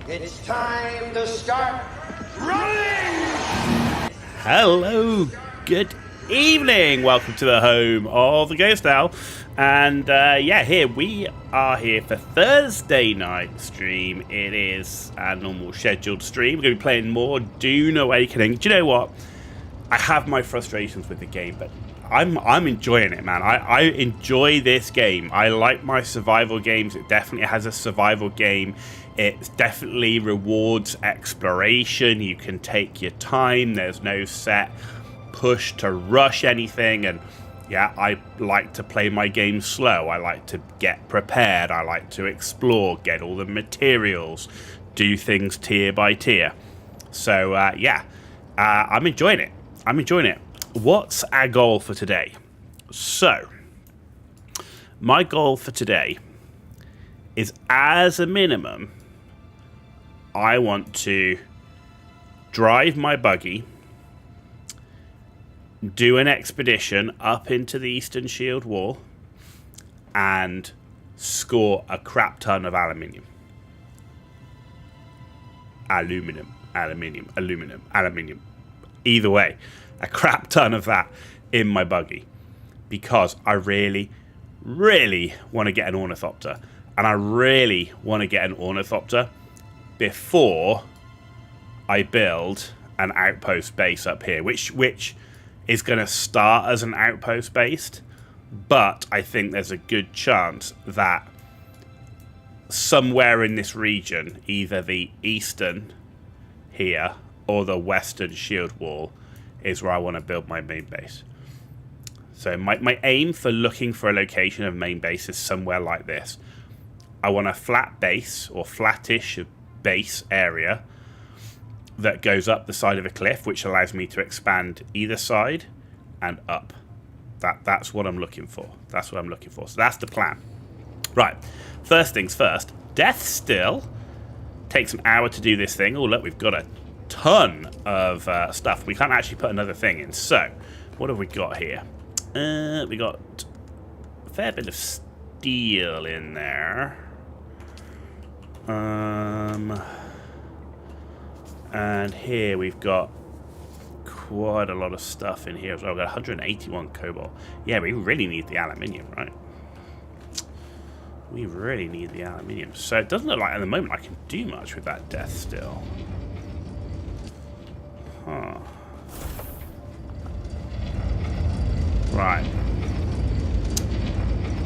It's time to start running! Hello, good evening. Welcome to the home of the Ghost Owl. And here we are here for Thursday night stream. It is a normal scheduled stream. We're going to be playing more Dune Awakening. Do you know what? I have my frustrations with the game, but I'm enjoying it, man. I enjoy this game. I like my survival games. It definitely has a survival game. It definitely rewards exploration. You can take your time. There's no set push to rush anything. And yeah, I like to play my game slow. I like to get prepared. I like to explore, get all the materials, do things tier by tier. So I'm enjoying it. I'm enjoying it. What's our goal for today? So, my goal for today is, as a minimum, I want to drive my buggy, do an expedition up into the Eastern Shield Wall, and score a crap ton of aluminium. Aluminium. Either way, a crap ton of that in my buggy, because I really, really want to get an ornithopter, and I really want to get an ornithopter before I build an outpost base up here, which is going to start as an outpost base, but I think there's a good chance that somewhere in this region, either the eastern here or the western shield wall, is where I want to build my main base. So my aim for looking for a location of main base is somewhere like this. I want a flat base, or flattish base area, that goes up the side of a cliff, which allows me to expand either side and up. That's what I'm looking for. That's what I'm looking for. So that's the plan. Right. First things first. Death Still takes an hour to do this thing. Oh, look, we've got a ton of stuff. We can't actually put another thing in. So, what have we got here? We got a fair bit of steel in there. And here we've got quite a lot of stuff in here as well. We've got 181 cobalt. Yeah, we really need the aluminium, right? We really need the aluminium. So it doesn't look like at the moment I can do much with that Death Still. Huh. Right.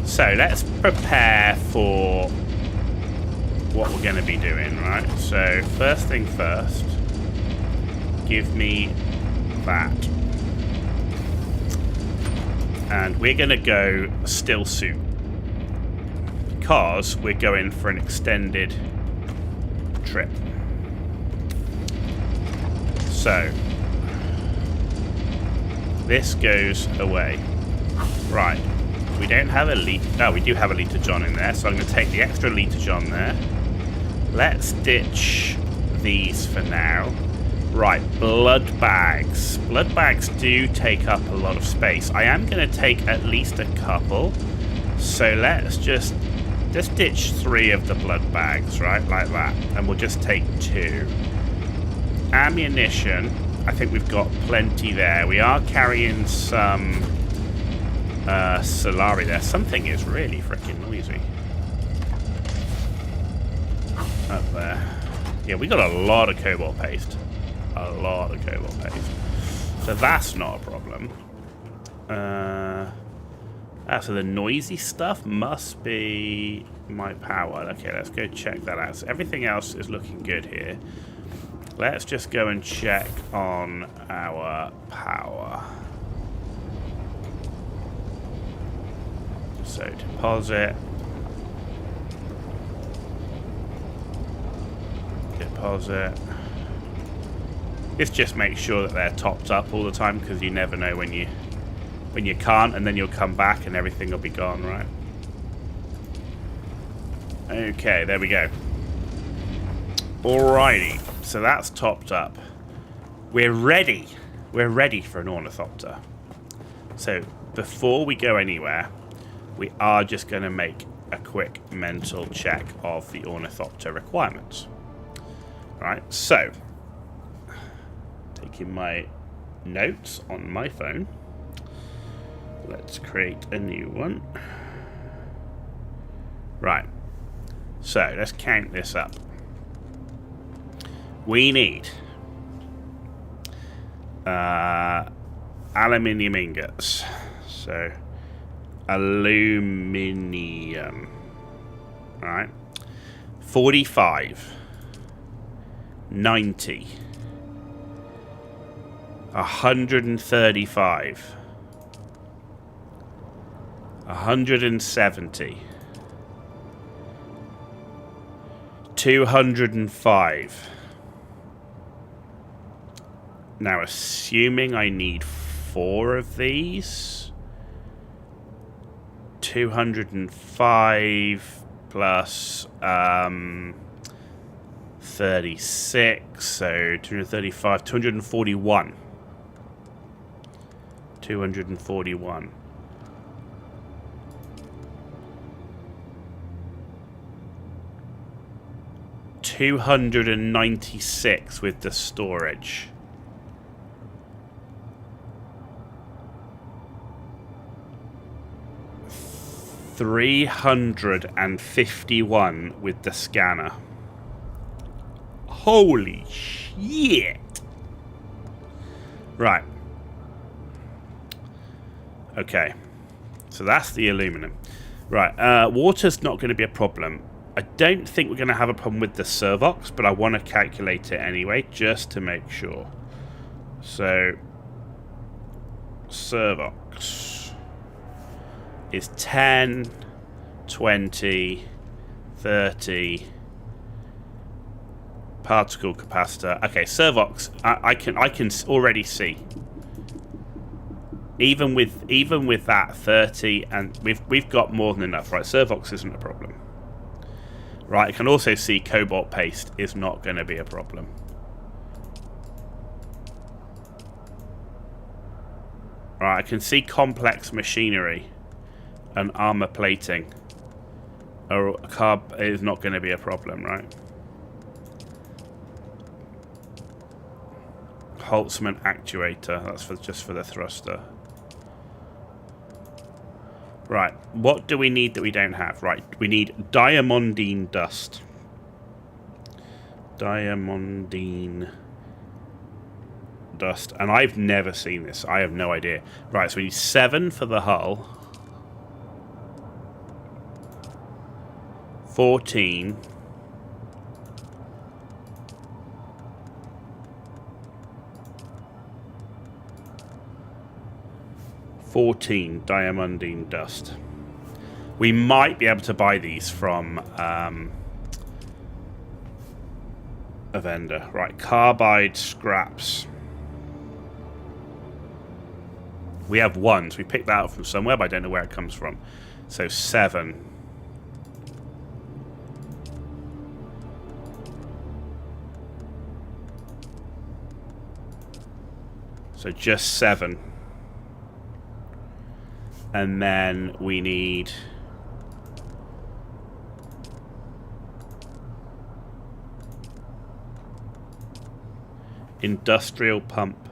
So let's prepare for what we're going to be doing, right? So first thing first, give me that. And we're going to go still suit, because we're going for an extended trip. So this goes away. Right. We don't have a no, we do have a Lita-John in there, so I'm going to take the extra Lita-John there. Let's ditch these for now. Right, blood bags. Blood bags do take up a lot of space. I am going to take at least a couple. So let's just ditch 3 of the blood bags, right? Like that. And we'll just take 2. Ammunition. I think we've got plenty there. We are carrying some Solari there. Something is really freaking noisy up there. Yeah, we got a lot of cobalt paste. A lot of cobalt paste. So that's not a problem. So the noisy stuff must be my power. Okay, let's go check that out. So everything else is looking good here. Let's just go and check on our power. So deposit. This just makes sure that they're topped up all the time, because you never know when you can't, and then you'll come back and everything will be gone, right? Okay, there we go. Alrighty, so that's topped up. We're ready. We're ready for an ornithopter. So before we go anywhere, we are just going to make a quick mental check of the ornithopter requirements. Right, so taking my notes on my phone. Let's create a new one. Right, so let's count this up. We need aluminium ingots. So aluminium. Right, 45, 90, 135, 170, 205. Now, assuming I need 4 of these, 205 plus 36, so 235, 241. 241. $296 with the storage. $351 with the scanner. Holy shit! Right. Okay. So that's the aluminum. Right. Water's not going to be a problem. I don't think we're going to have a problem with the Servox, but I want to calculate it anyway, just to make sure. So, Servox is 10, 20, 30 particle capacitor. Okay, Servox, I can already see. Even with that 30, and we've got more than enough, right? Servox isn't a problem. Right, I can also see cobalt paste is not going to be a problem. Right, I can see complex machinery and armor plating. Or carb is not going to be a problem, right? Holtzman actuator, that's just for the thruster. Right, what do we need that we don't have? Right, we need diamondine dust. Diamondine dust. And I've never seen this. I have no idea. Right, so we need 7 for the hull. 14. 14 diamondine dust. We might be able to buy these from a vendor. Right, carbide scraps. We have 1, so we picked that up from somewhere, but I don't know where it comes from. So 7. So just 7. And then we need industrial pump.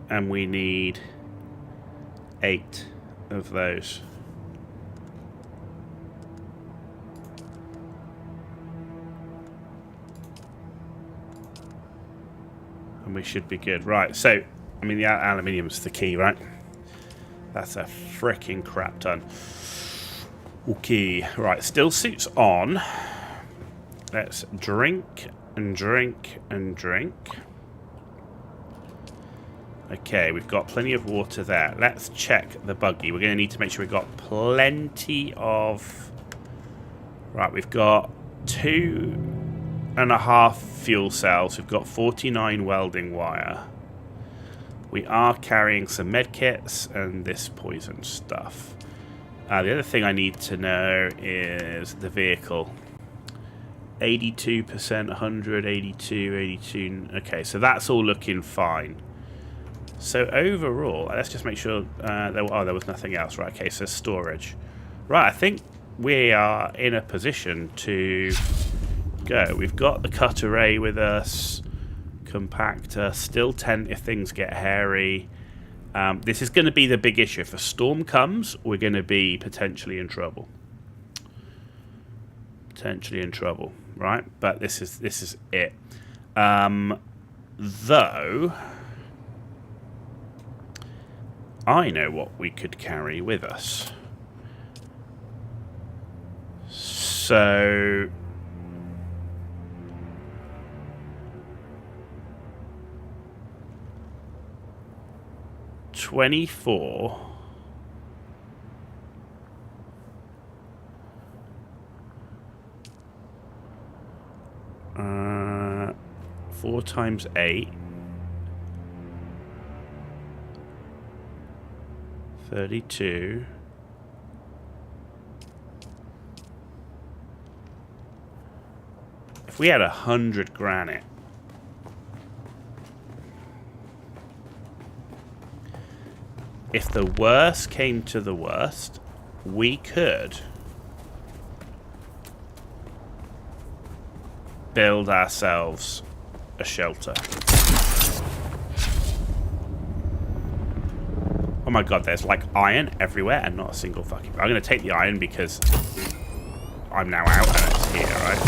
And we need 8 of those. And we should be good. Right, so, I mean, the aluminium's the key, right? That's a freaking crap ton. Okay, right, still suits on. Let's drink and drink and drink. Okay, we've got plenty of water there. Let's check the buggy. We're going to need to make sure we've got plenty of... Right, we've got 2.5 fuel cells. We've got 49 welding wire. We are carrying some med kits and this poison stuff. The other thing I need to know is the vehicle. 82%, 100, 82, 82. Okay, so that's all looking fine. So overall, let's just make sure there was nothing else. Right, okay, so storage. Right, I think we are in a position to go. We've got the cut array with us, compactor, still tent if things get hairy. This is going to be the big issue. If a storm comes, we're going to be potentially in trouble. Potentially in trouble, right? But this is it. Though I know what we could carry with us. So 24. Uh, 4 times 8. 32. If we had 100 granite, if the worst came to the worst, we could build ourselves a shelter. Oh my god, there's like iron everywhere and not a single fucking... I'm going to take the iron because I'm now out and it's here, right?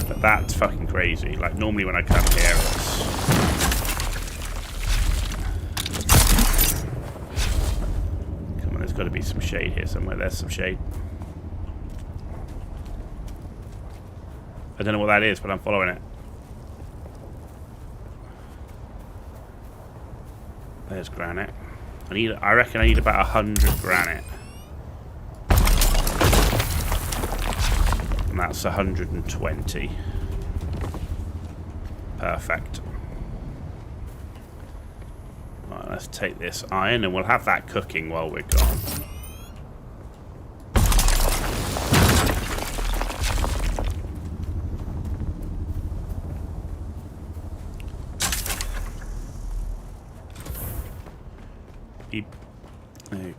But that's fucking crazy. Like, normally when I come here, it's... Come on, there's got to be some shade here somewhere. There's some shade. I don't know what that is, but I'm following it. There's granite. I reckon I need about 100 granite. And that's 120. Perfect. Right, let's take this iron and we'll have that cooking while we're gone.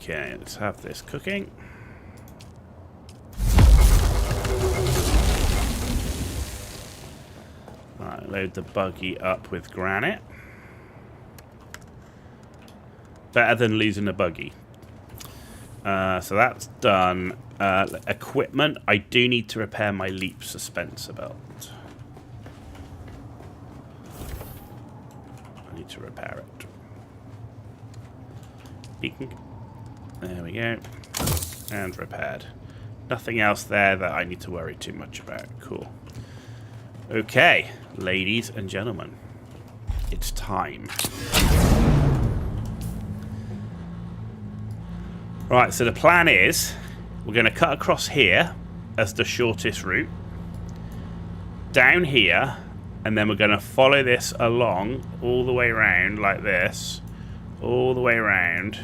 Okay, let's have this cooking. Right, load the buggy up with granite. Better than losing a buggy. So that's done. Equipment. I do need to repair my leap suspensor belt. I need to repair it. Beacon. There we go. And repaired. Nothing else there that I need to worry too much about. Cool. Okay, ladies and gentlemen. It's time. Right, so the plan is we're going to cut across here as the shortest route. Down here. And then we're going to follow this along all the way around like this. All the way around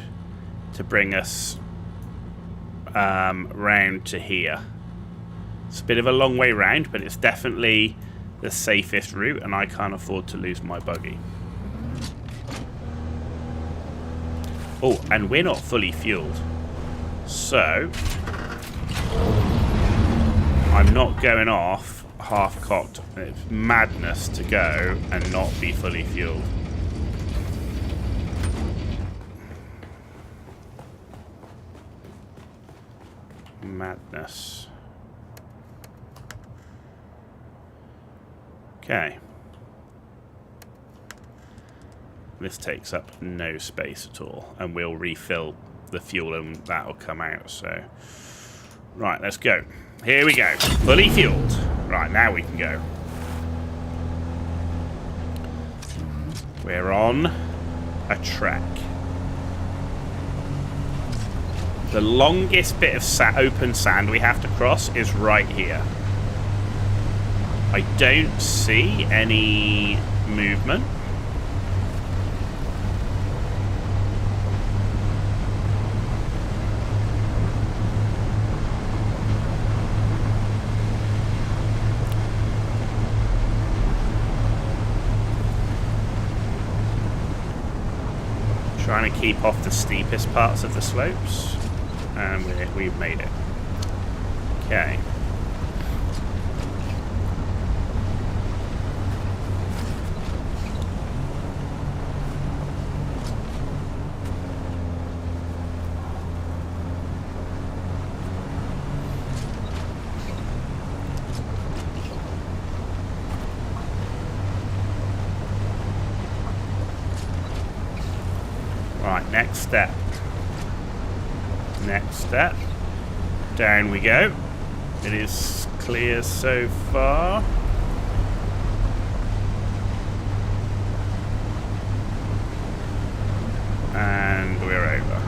to bring us round to here. It's a bit of a long way round, but it's definitely the safest route, and I can't afford to lose my buggy. Oh, and we're not fully fueled. So, I'm not going off half-cocked. It's madness to go and not be fully fueled. Madness. Okay. This takes up no space at all, and we'll refill the fuel and that'll come out. So, right, let's go. Here we go. Fully fueled. Right, now we can go. We're on a track. The longest bit of open sand we have to cross is right here. I don't see any movement. Trying to keep off the steepest parts of the slopes. And we've made it. Okay. Right, next step. Next step. Down we go. It is clear so far. And we're over.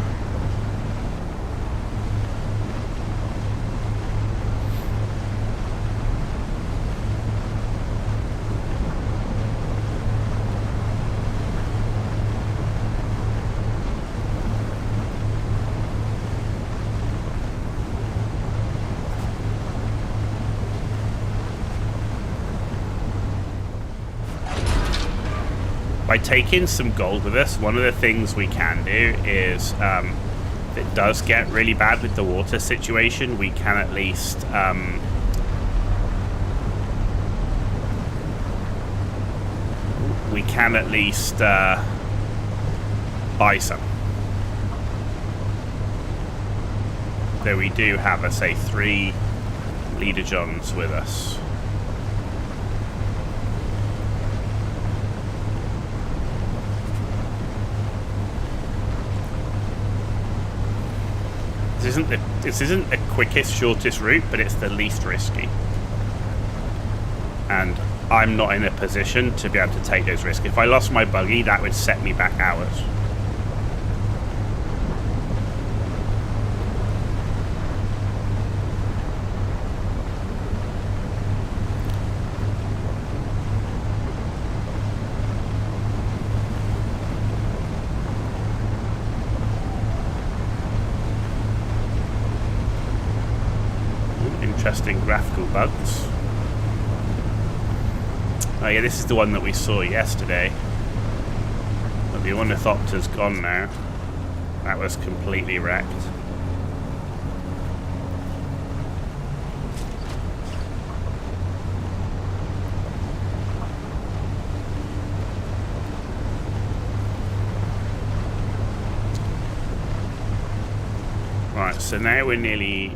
By taking some gold with us, one of the things we can do is, if it does get really bad with the water situation, we can at least buy some. Though we do have, say, 3 Leader Johns with us. This isn't the quickest, shortest route, but it's the least risky. And I'm not in a position to be able to take those risks. If I lost my buggy, that would set me back hours. Interesting graphical bugs. Oh yeah, this is the one that we saw yesterday. But the Ornithopter's gone now. That was completely wrecked. Right, so now we're nearly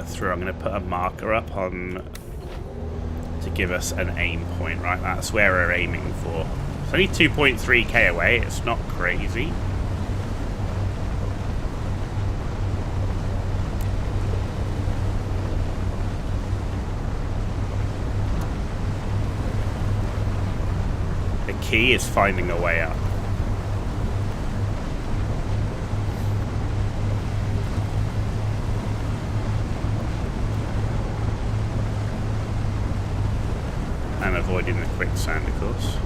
through. I'm going to put a marker up on to give us an aim point. Right, that's where we're aiming for. It's only 2.3k away. It's not crazy. The key is finding a way up. And avoiding the quicksand, of course.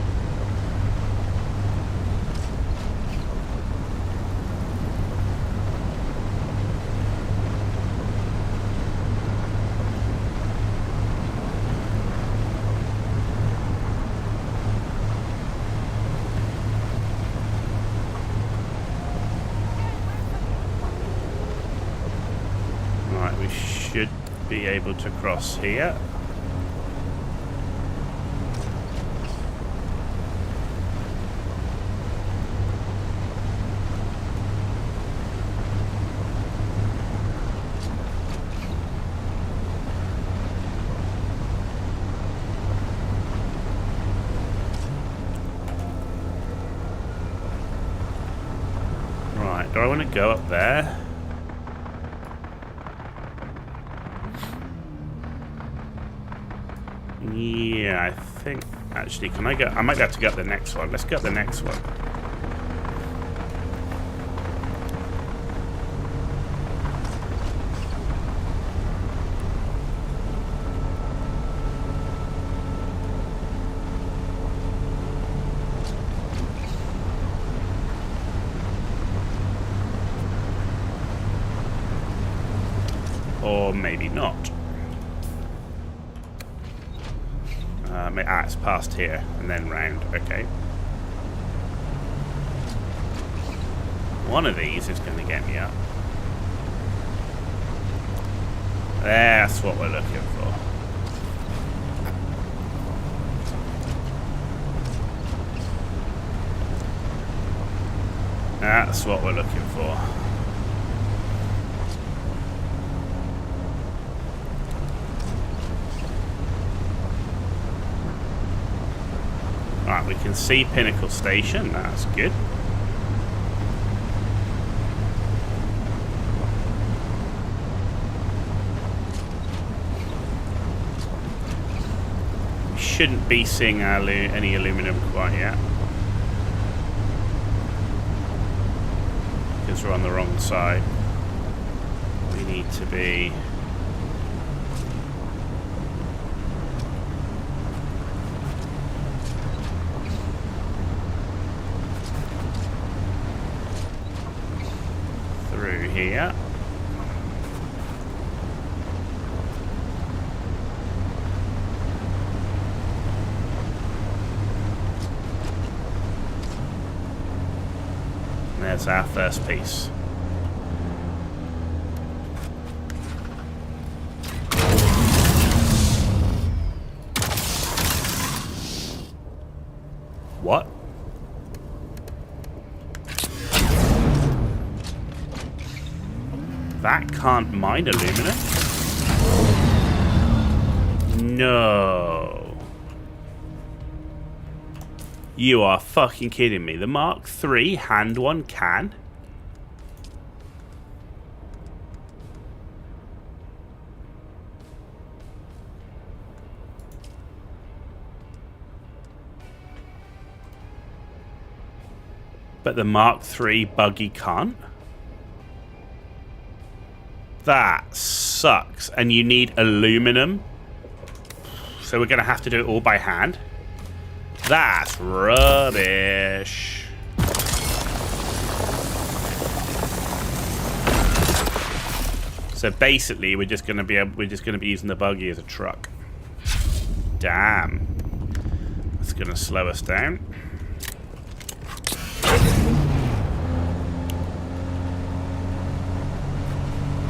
Right, we should be able to cross here. Do I want to go up there? Yeah, I think... Actually, can I go... I might have to go up the next one. Let's go up the next one. Or maybe not. It's past here and then round. Okay. One of these is going to get me up. That's what we're looking for. That's what we're looking for. Alright, we can see Pinnacle Station. That's good. We shouldn't be seeing any aluminum quite yet. Because we're on the wrong side. We need to be... through here. There's our first piece. What? That can't mine aluminum? No. You are fucking kidding me. The Mark III hand one can? But the Mark III buggy can't? That sucks. And you need aluminum. So we're going to have to do it all by hand. That's rubbish. So basically, we're just going to be using the buggy as a truck. Damn. That's going to slow us down.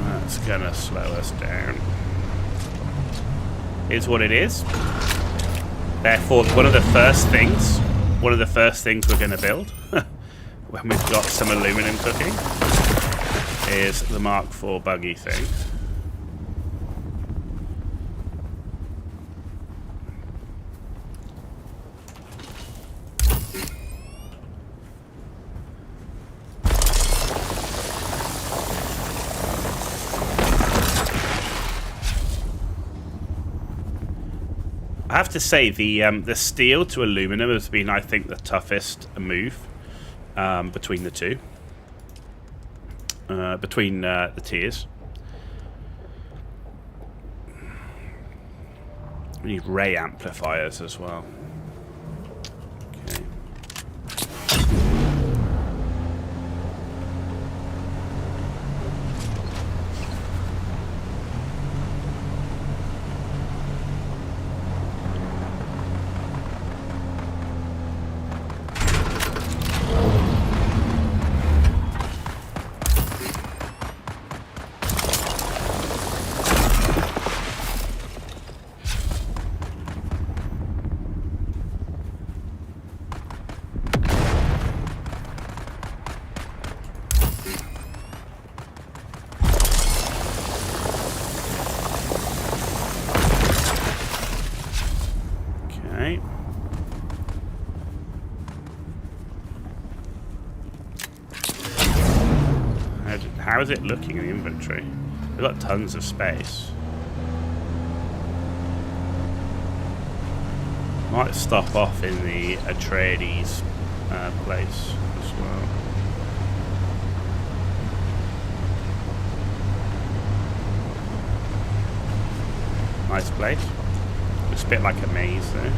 That's going to slow us down. Is what it is. Therefore, one of the first things we're going to build when we've got some aluminum cooking is the Mark IV buggy thing. I have to say the steel to aluminum has been, I think, the toughest move between the two, between the tiers. We need ray amplifiers as well. Okay. How is it looking in the inventory? We've got tons of space. Might stop off in the Atreides place as well. Nice place. Looks a bit like a maze though.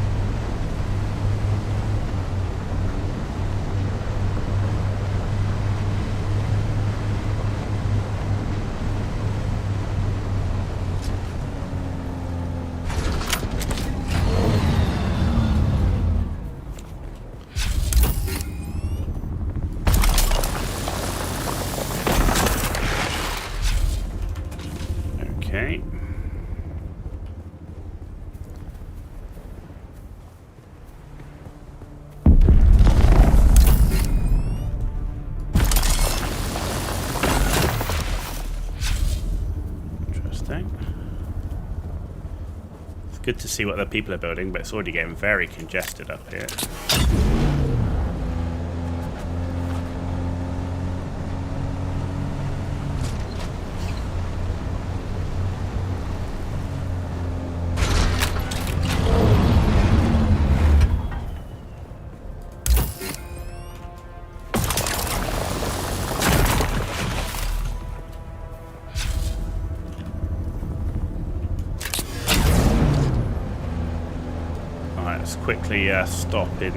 Okay. good to see what the people are building, but it's already getting very congested up here. Let's quickly stop here.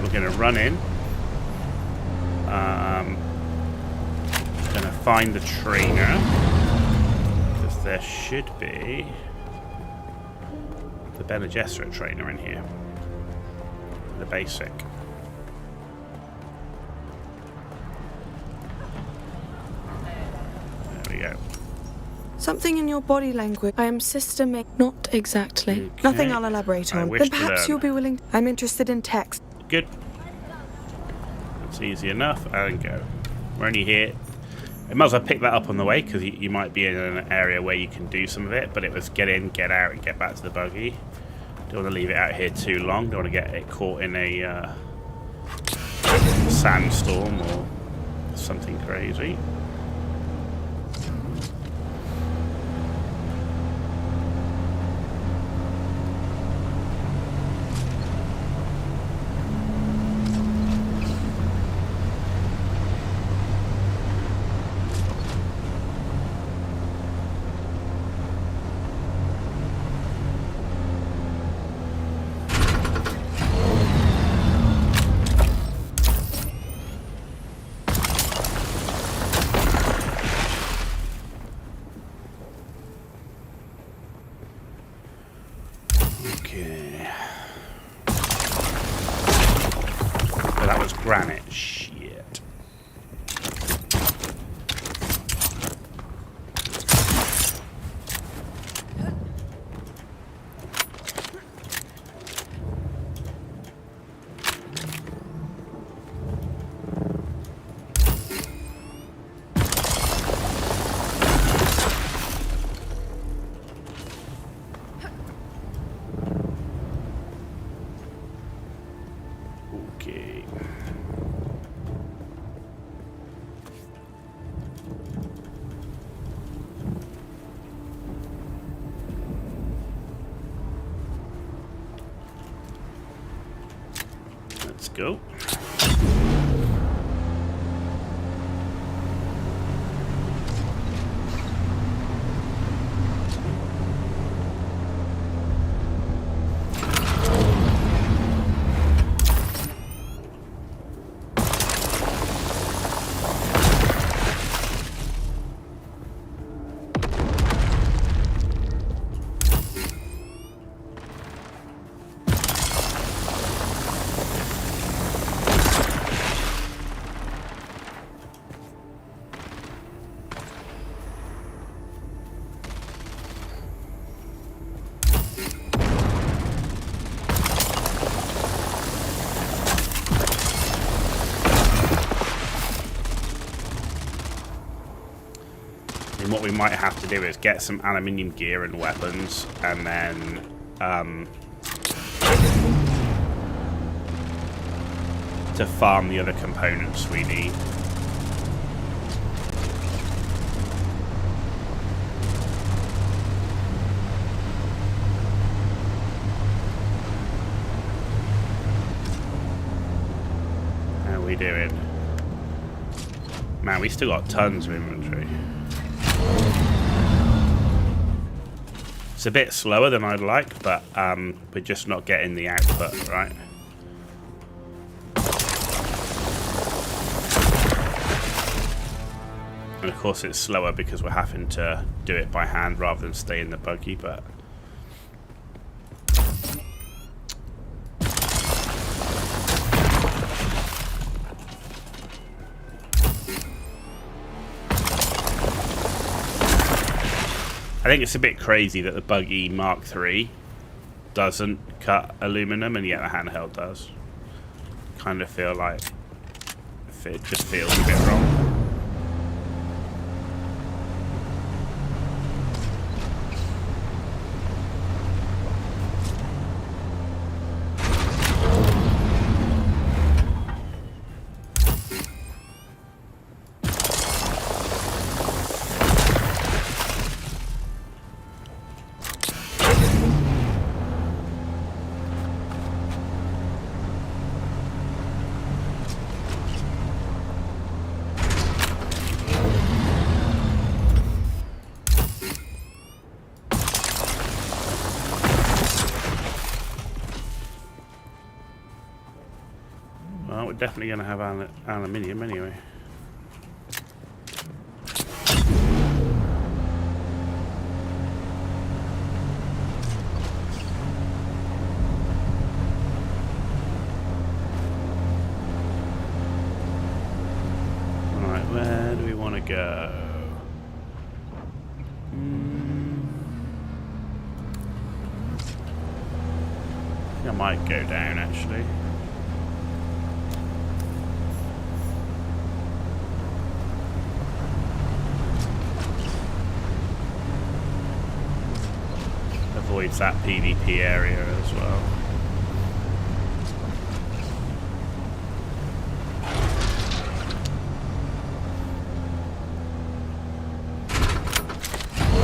We're going to run in. Going to find the trainer, because there should be the Bene Gesserit trainer in here. The basic. There we go. Something in your body language. I am systemic. Not exactly. Okay. Nothing I'll elaborate I on. wish Then to perhaps learn. you'll be willing. I'm interested in text. Good. That's easy enough. And go. We're only here. I might as well pick that up on the way, because you might be in an area where you can do some of it, but it was get in, get out, and get back to the buggy. Don't want to leave it out here too long. Don't want to get it caught in a sandstorm or something crazy. Okay. Oh, that was granite. Shit. Okay. Let's go. And what we might have to do is get some aluminium gear and weapons, and then to farm the other components we need. How are we doing? Man, we still got tons of inventory. It's a bit slower than I'd like, but we're just not getting the output, right? And of course it's slower because we're having to do it by hand rather than stay in the buggy, but... I think it's a bit crazy that the buggy Mark III doesn't cut aluminum and yet the handheld does. Kind of feel like it just feels a bit wrong. definitely going to have aluminium anyway. Right, where do we want to go? I might go down actually. Avoids that PvP area as well.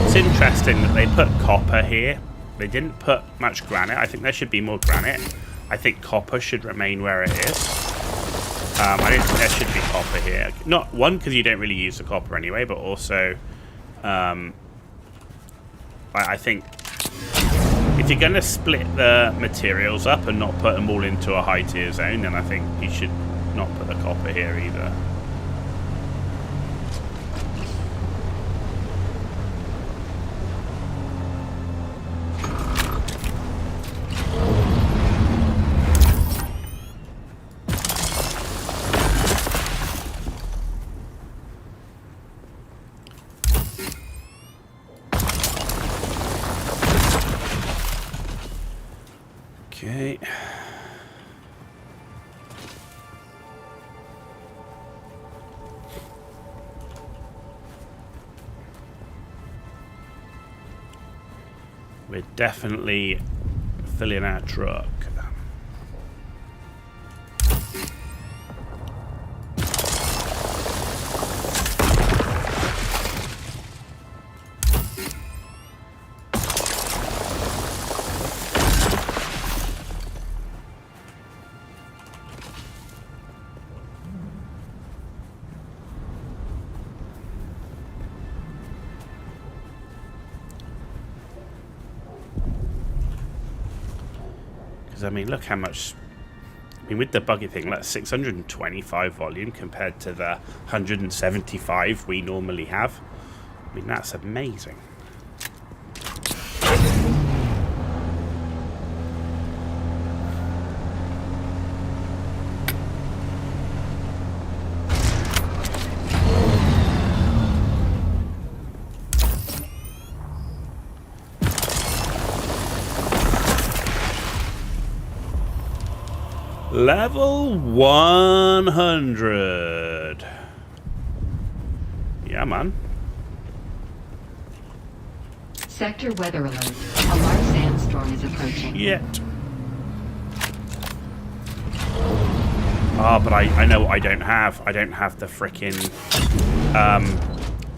It's interesting that they put copper here. They didn't put much granite. I think there should be more granite. I think copper should remain where it is. I don't think there should be copper here. Not one, because you don't really use the copper anyway, but also I think if you're going to split the materials up and not put them all into a high tier zone, then I think you should not put the copper here either. Okay. We're definitely filling our truck. I mean, look how much... I mean, with the buggy thing, that's 625 volume compared to the 175 we normally have. I mean, that's amazing. Level 100. Yeah, man. Sector weather alert. A large sandstorm is approaching. Yet. Ah, but I know what I don't have. I don't have the frickin'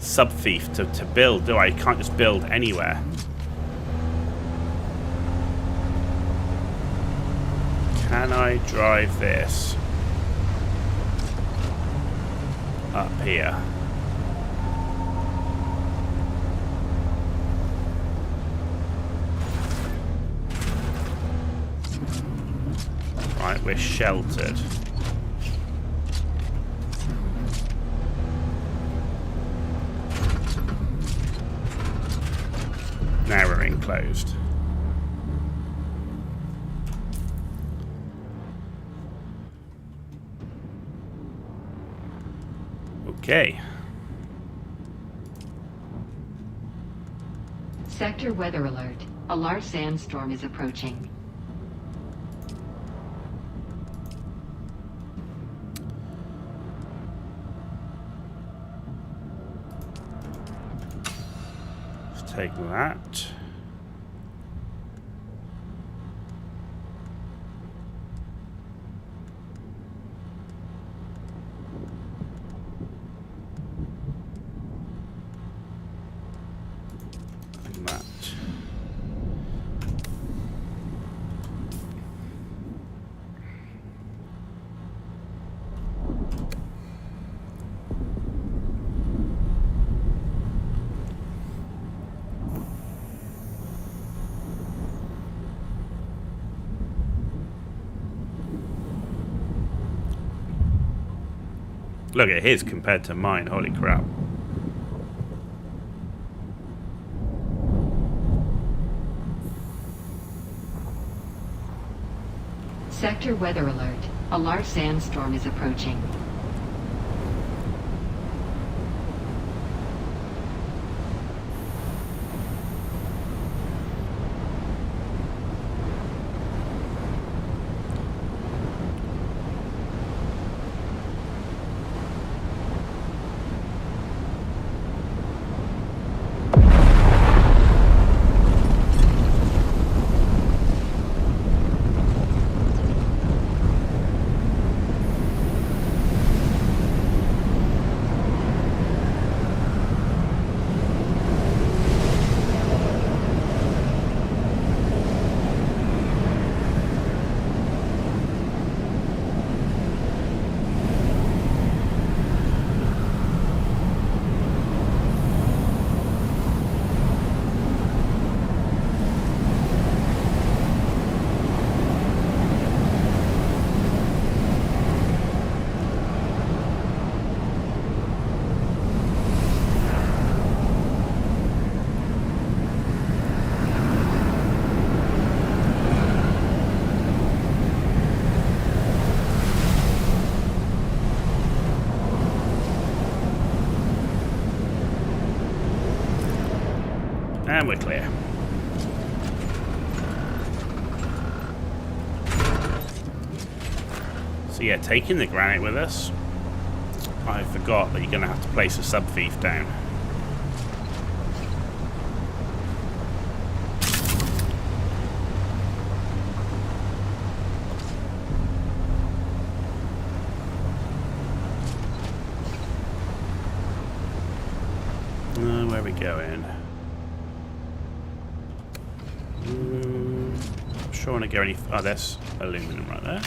sub-thief to build, do I? I can't just build anywhere. Can I drive this up here? Right, we're sheltered. Now we're enclosed. Okay. Sector weather alert. A large sandstorm is approaching. Let's take that. Look at his compared to mine. Holy crap. Sector weather alert. A large sandstorm is approaching. And we're clear. So yeah, taking the granite with us. I forgot that you're going to have to place a sub-thief down. Where are we going? Not sure I want to go any... Oh, there's aluminum right there.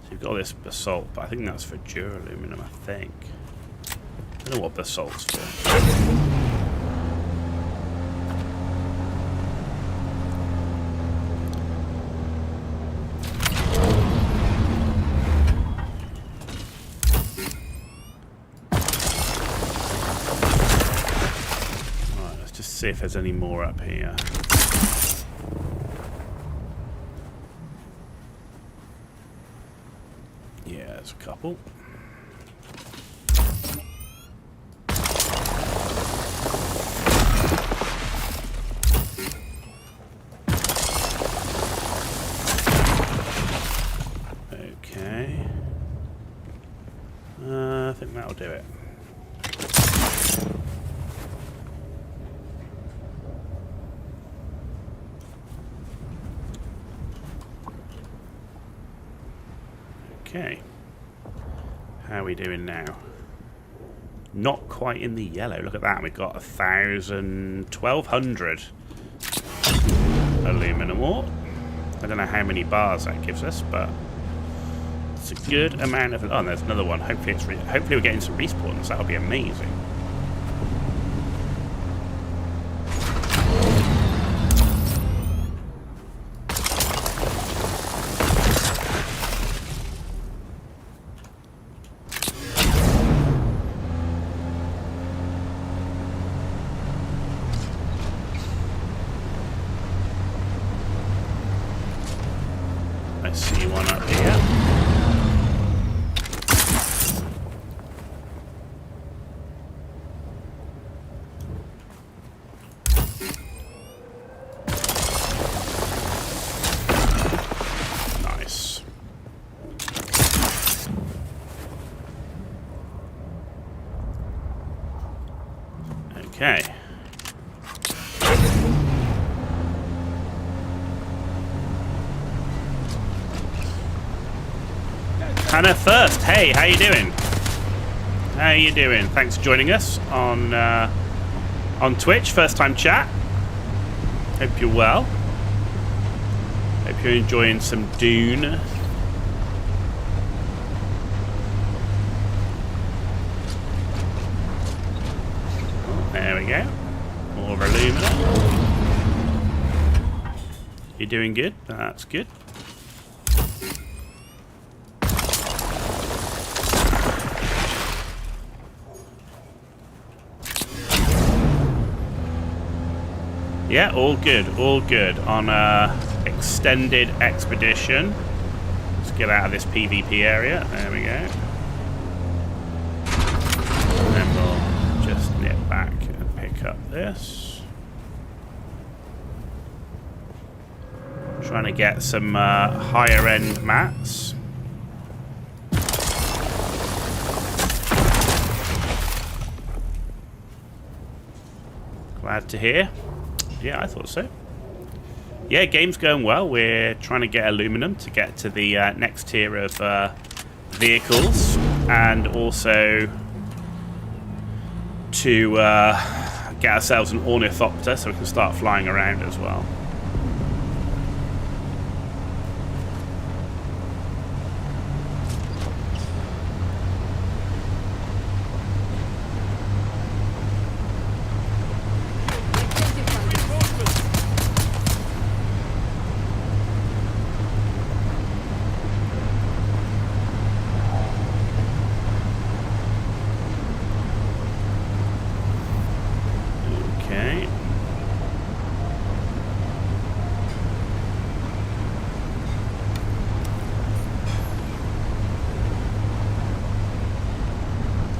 So you've got all this basalt, but I think that's for duraluminum, I think. I don't know what basalt's for. See if there's any more up here. Yeah, there's a couple. Okay. I think that'll do it. Okay, how are we doing now? Not quite in the yellow. Look at that. We've got 1,200 aluminum ore. I don't know how many bars that gives us, but it's a good amount of. Oh, and there's another one. Hopefully, hopefully we're getting some respawns. That'll be amazing. I see one up here. Nice. Okay. Hannah first. Hey, how you doing? How you doing? Thanks for joining us on Twitch. First time chat. Hope you're well. Hope you're enjoying some Dune. There we go. More aluminum. You're doing good. That's good. Yeah, all good, all good. On a extended expedition. Let's get out of this PvP area. There we go. And then we'll just nip back and pick up this. Trying to get some higher end mats. Glad to hear. Yeah, I thought so. Yeah, game's going well. We're trying to get aluminum to get to the next tier of vehicles, and also to get ourselves an ornithopter so we can start flying around as well.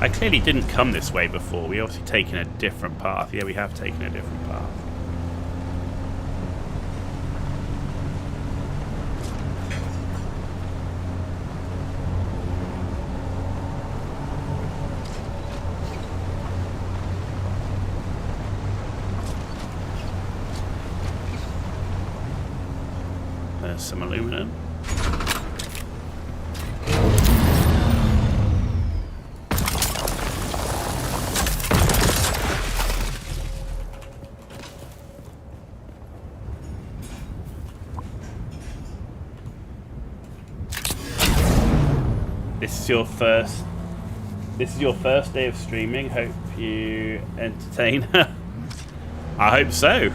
I clearly didn't come this way before. We obviously taken a different path. Yeah, we have taken a different path. There's some aluminum. This is your first day of streaming. Hope you entertain. I hope so.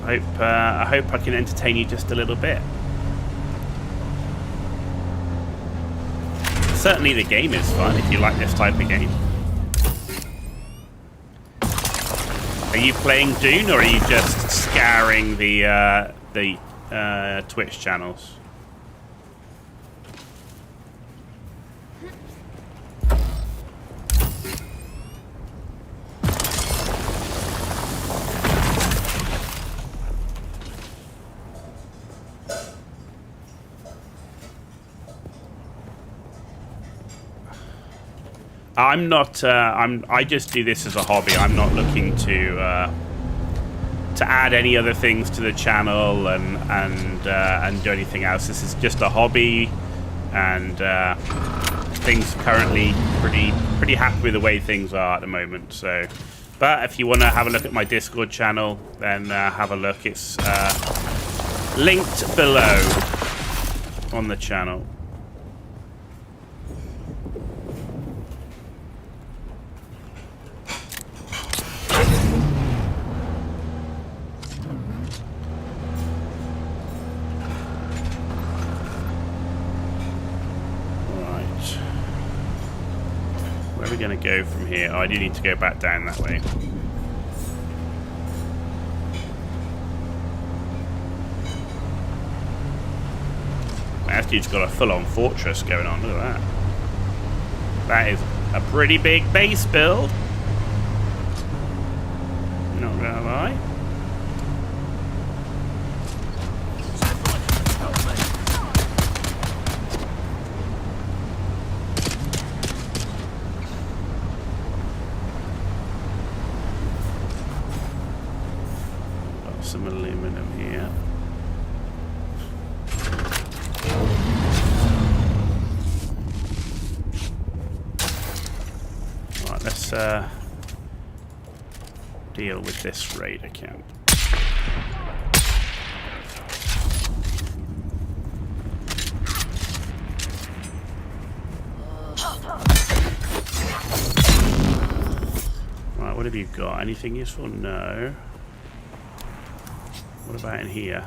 I hope I can entertain you just a little bit. Certainly the game is fun if you like this type of game. Are you playing Dune, or are you just scouring the Twitch channels? I'm not. I just do this as a hobby. I'm not looking to add any other things to the channel and do anything else. This is just a hobby, and things currently pretty happy with the way things are at the moment. So, but if you want to have a look at my Discord channel, then have a look. It's linked below on the channel. Where are we going to go from here? Oh, I do need to go back down that way. That dude's got a full-on fortress going on. Look at that. That is a pretty big base build. Not gonna lie. Some aluminum here. Right, let's deal with this raid account. What have you got? Anything useful? No. What about in here?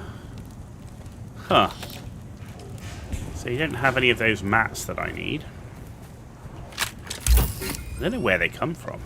Huh. So you don't have any of those mats that I need. I don't know where they come from.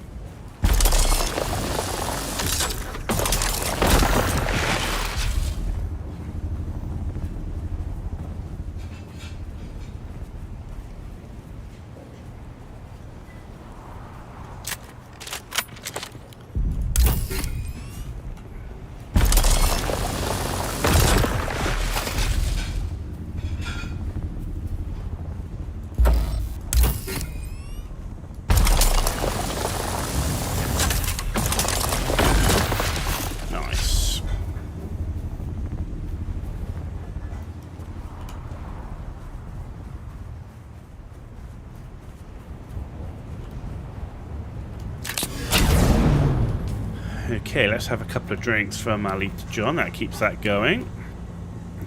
Okay, let's have a couple of drinks from Ali to John. That keeps that going.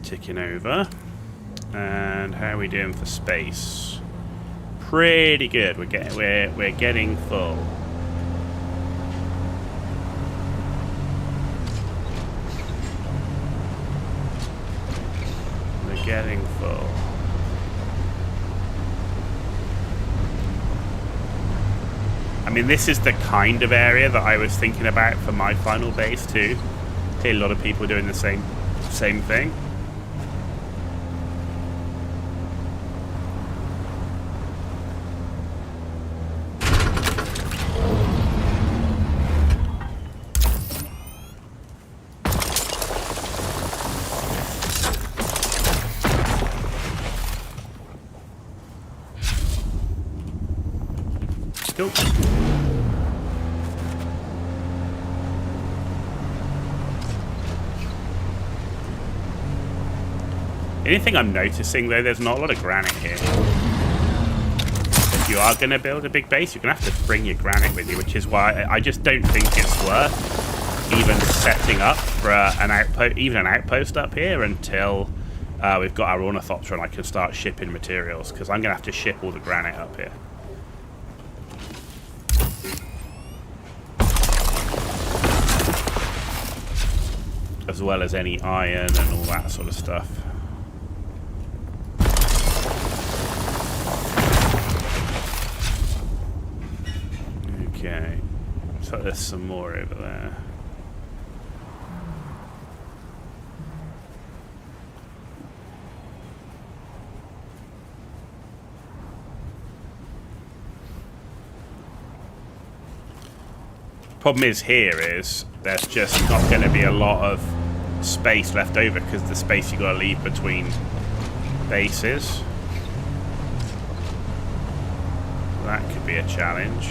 Ticking over. And how are we doing for space? Pretty good. We're getting full. We're getting full. I mean, this is the kind of area that I was thinking about for my final base too. I see a lot of people doing the same thing. Cool. Anything I'm noticing though, there's not a lot of granite here. If you are going to build a big base, you're going to have to bring your granite with you, which is why I just don't think it's worth even setting up for an outpost up here until we've got our Ornithopter and I can start shipping materials, because I'm going to have to ship all the granite up here. As well as any iron and all that sort of stuff. Okay, so there's some more over there. Problem is there's just not going to be a lot of space left over, because the space you got to leave between bases. That could be a challenge.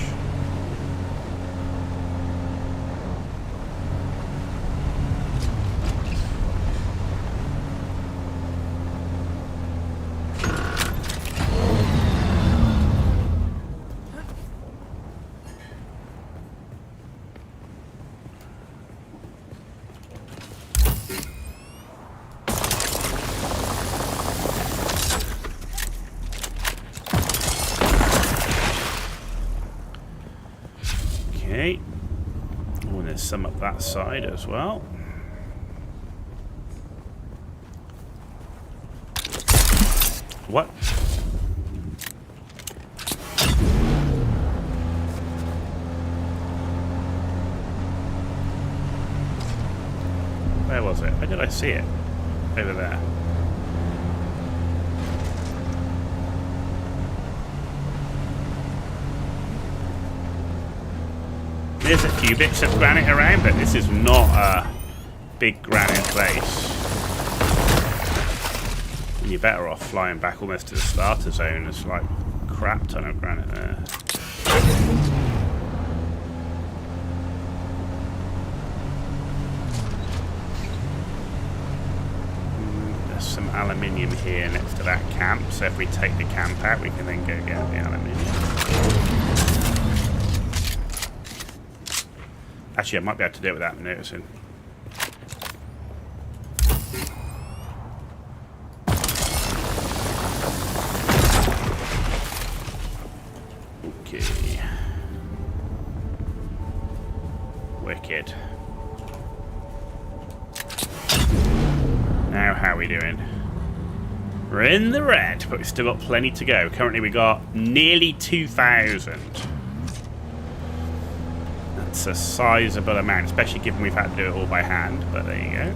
Okay. Oh, and there's some up that side as well. What? Where was it? Where did I see it? Over there. There's a few bits of granite around, but this is not a big granite place. And you're better off flying back almost to the starter zone. There's like a crap ton of granite there. There's some aluminium here next to that camp, so if we take the camp out, we can then go get the aluminium. Actually, I might be able to do it without noticing. Okay. Wicked. Now how are we doing? We're in the red, but we've still got plenty to go. Currently we got nearly 2,000. That's a sizable amount, especially given we've had to do it all by hand, but there you go.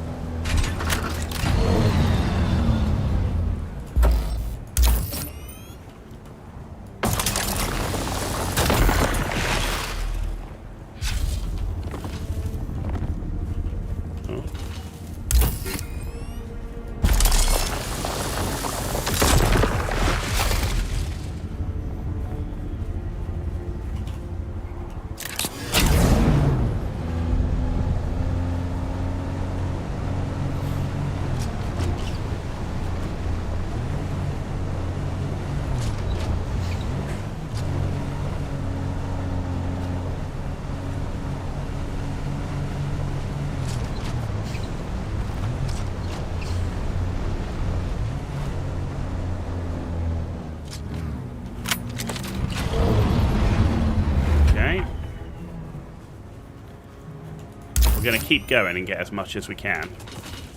We're going to keep going and get as much as we can,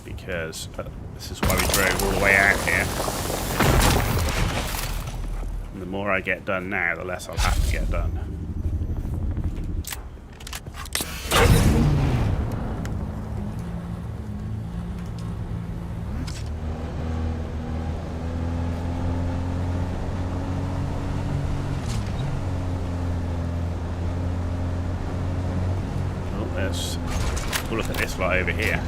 because this is why we drove all the way out here. And the more I get done now, the less I'll have to get done. Oh, there's... We'll look at this right over here.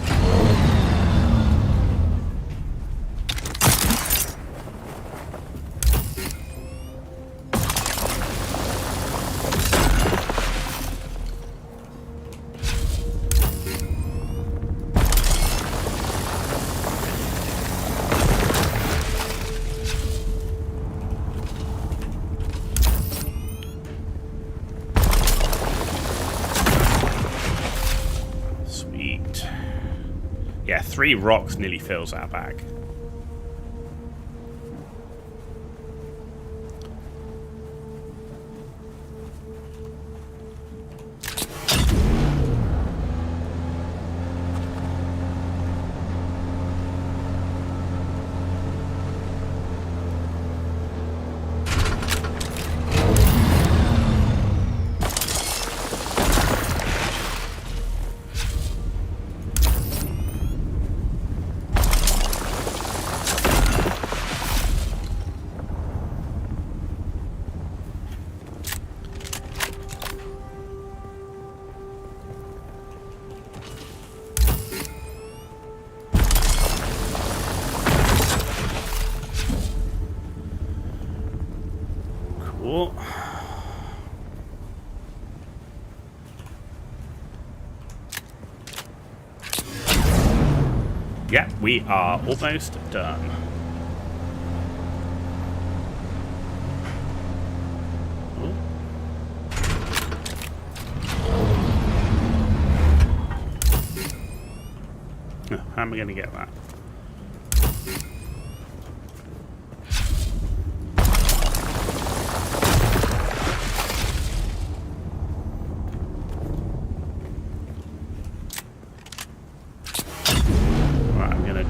Yeah, 3 rocks nearly fills our bag. Cool. Yeah, we are almost done. Oh, how am I going to get that?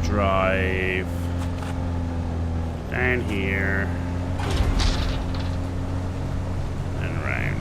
Drive down here and round.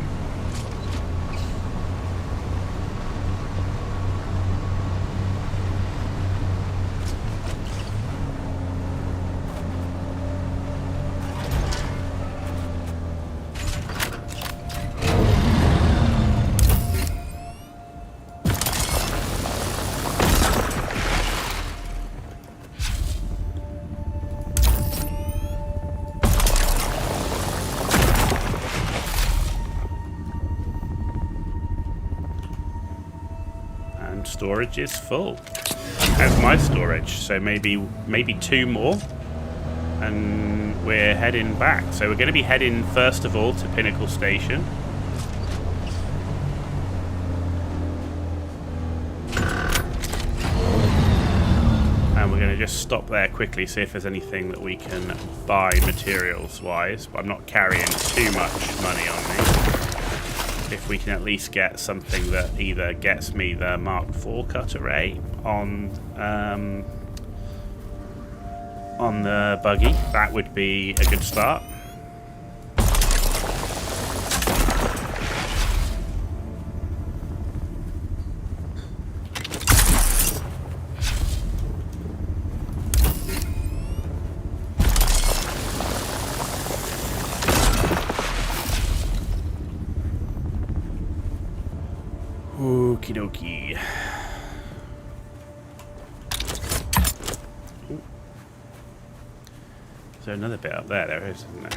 Storage is full. How's my storage? So maybe 2 more, and we're heading back. So we're going to be heading first of all to Pinnacle Station. And we're going to just stop there quickly, see if there's anything that we can buy materials wise, but I'm not carrying too much money on me. if we can at least get something that either gets me the Mark IV cutter ray on the buggy, that would be a good start. Okie dokie. Ooh. Is there another bit up there? There is, isn't there?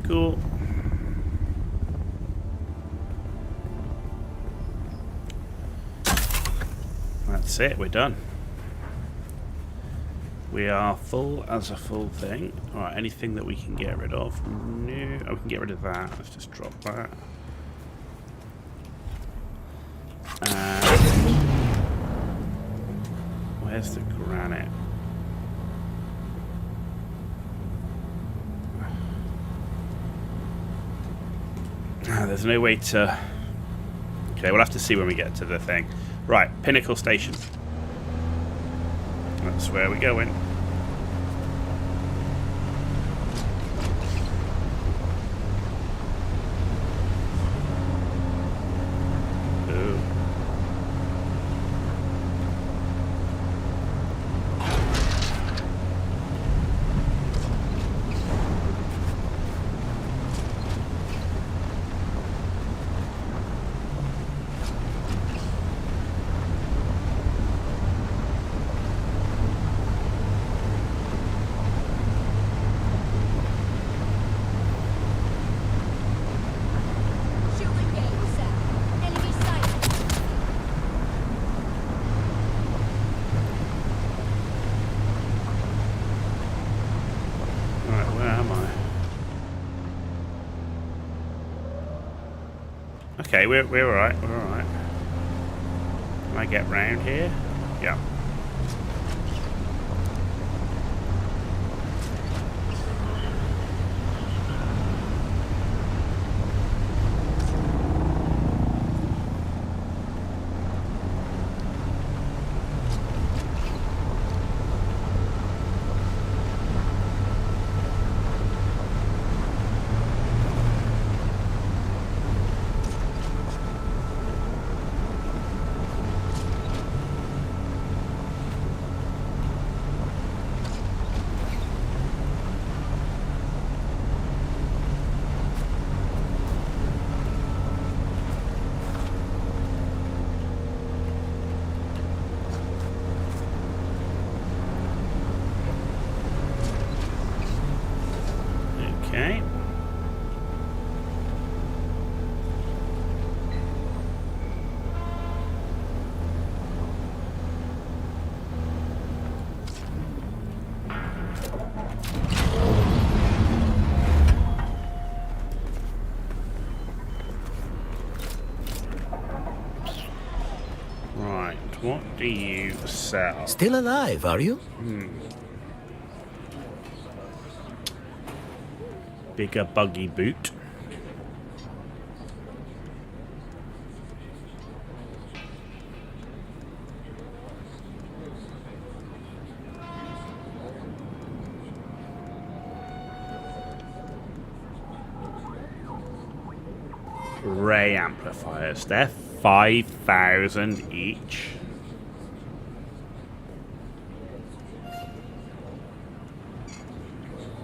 Cool. That's it, we're done. We are full as a full thing. Alright, anything that we can get rid of? No. Oh, we can get rid of that. Let's just drop that. Where's the granite? There's no way to... Okay, we'll have to see when we get to the thing. Right, Pinnacle Station. That's where we're going. Ooh. Okay, we're alright, we're alright. Can I get round here? Yeah. Okay. Right, what do you sell? Still alive, are you? Bigger buggy boot. Ray amplifiers. They're 5,000 each.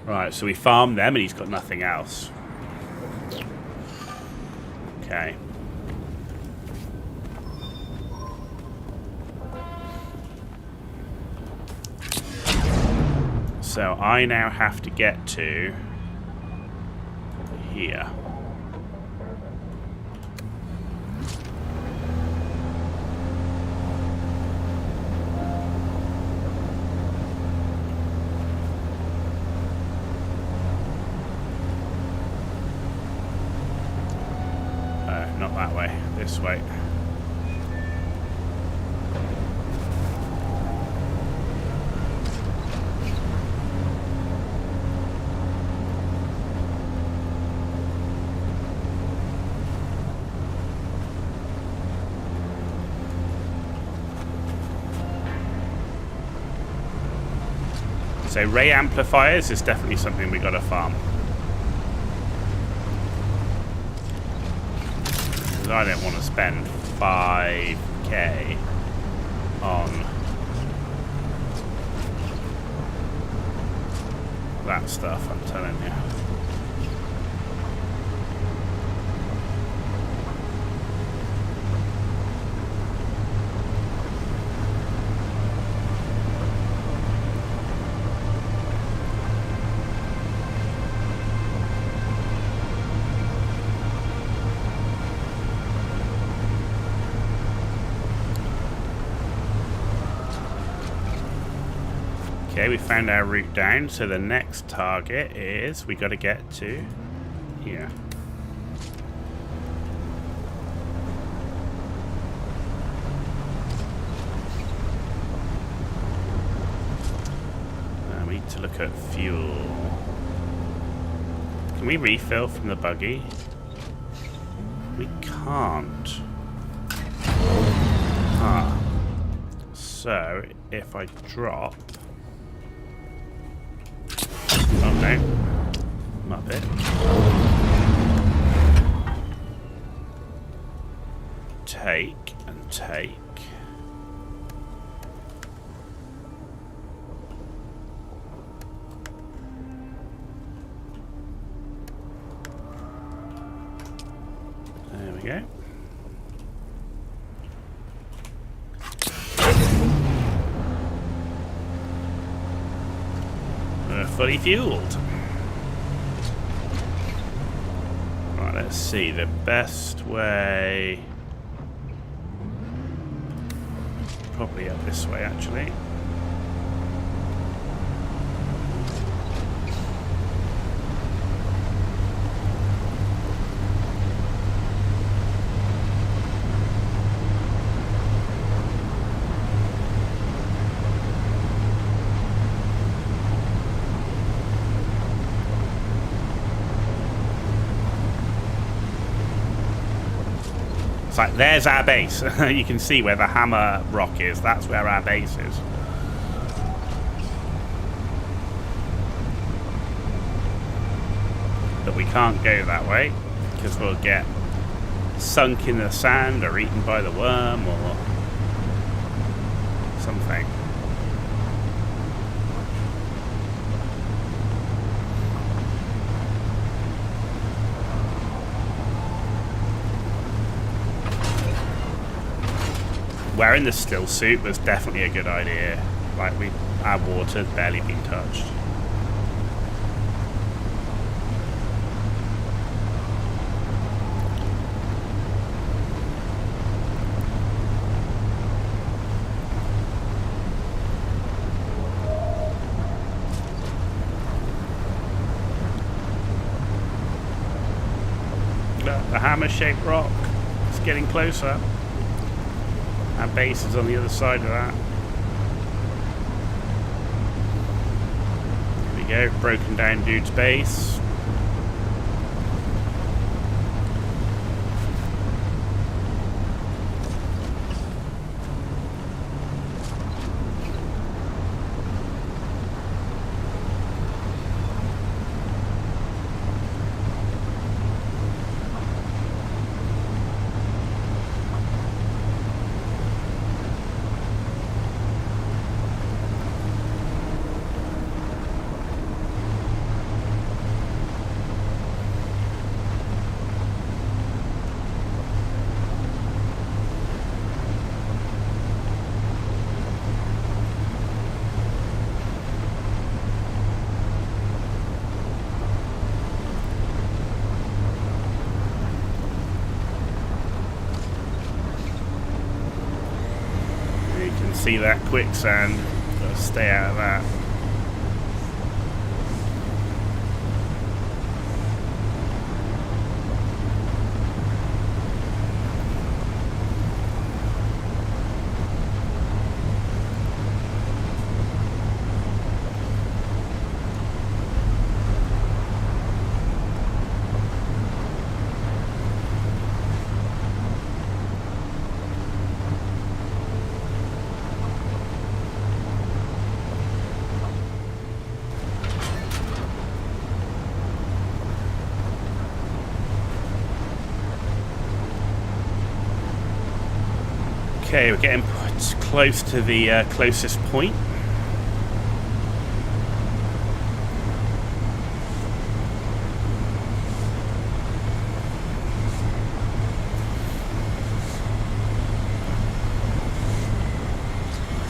Right, so we farmed them and he's got nothing else. Okay. So I now have to get to here. Not that way, this way. So ray amplifiers is definitely something we got to farm. Because I don't want to spend 5k on that stuff, I'm telling you. Okay, we found our route down, so the next target is we got to get to here. We need to look at fuel. Can we refill from the buggy? We can't. Ah. So, if I drop... Oh no. Muppet. Take and take. There we go. We're fully fueled. Right, let's see. The best way... Probably up this way, actually. It's like, there's our base. You can see where the hammer rock is. That's where our base is. But we can't go that way because we'll get sunk in the sand or eaten by the worm or something. Wearing the still suit was definitely a good idea. Like, our water's barely been touched. Look, the hammer-shaped rock is getting closer. Our base is on the other side of that. Here we go, broken down dude's base. See that quicksand, gotta stay out of that. Okay, we're getting close to the closest point.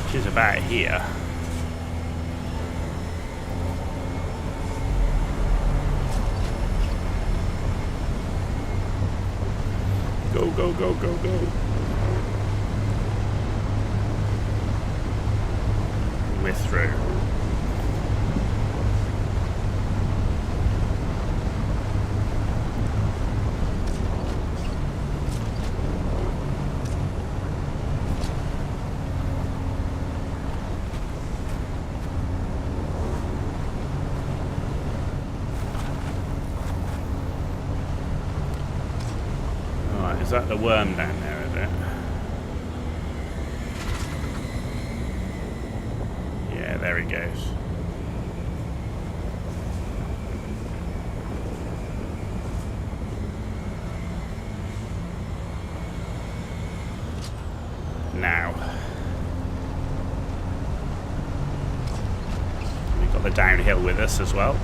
Which is about here. Go, go, go, go, go. We're through. Alright, is that the worm down there, is it? Yeah, there he goes. Now. We've got the downhill with us as well.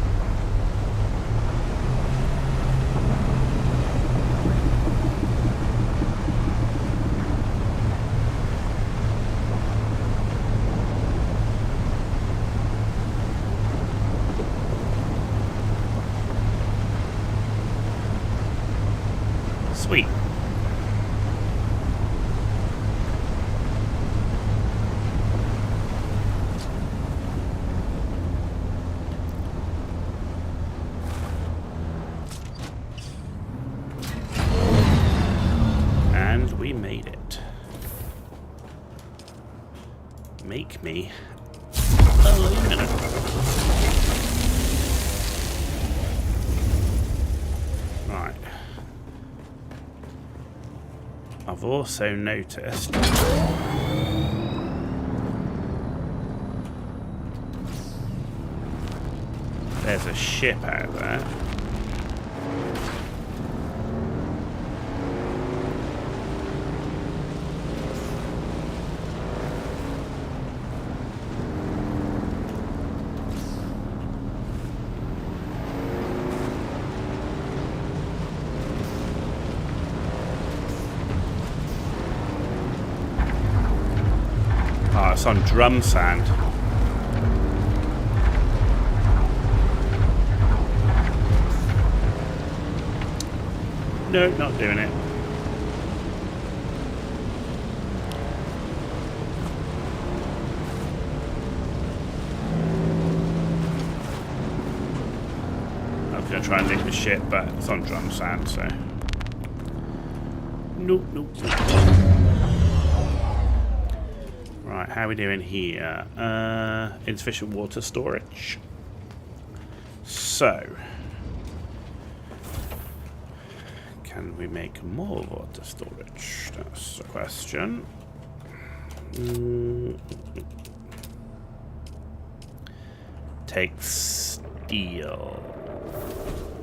Sweet. And we made it. Make me aluminum. Right. I've also noticed there's a ship out there. Oh, it's on drum sand. No, not doing it. I was going to try and link the ship, but it's on drum sand, so... Nope, nope, nope. Right, how are we doing here? Insufficient water storage. So, can we make more water storage? That's the question. Take steel.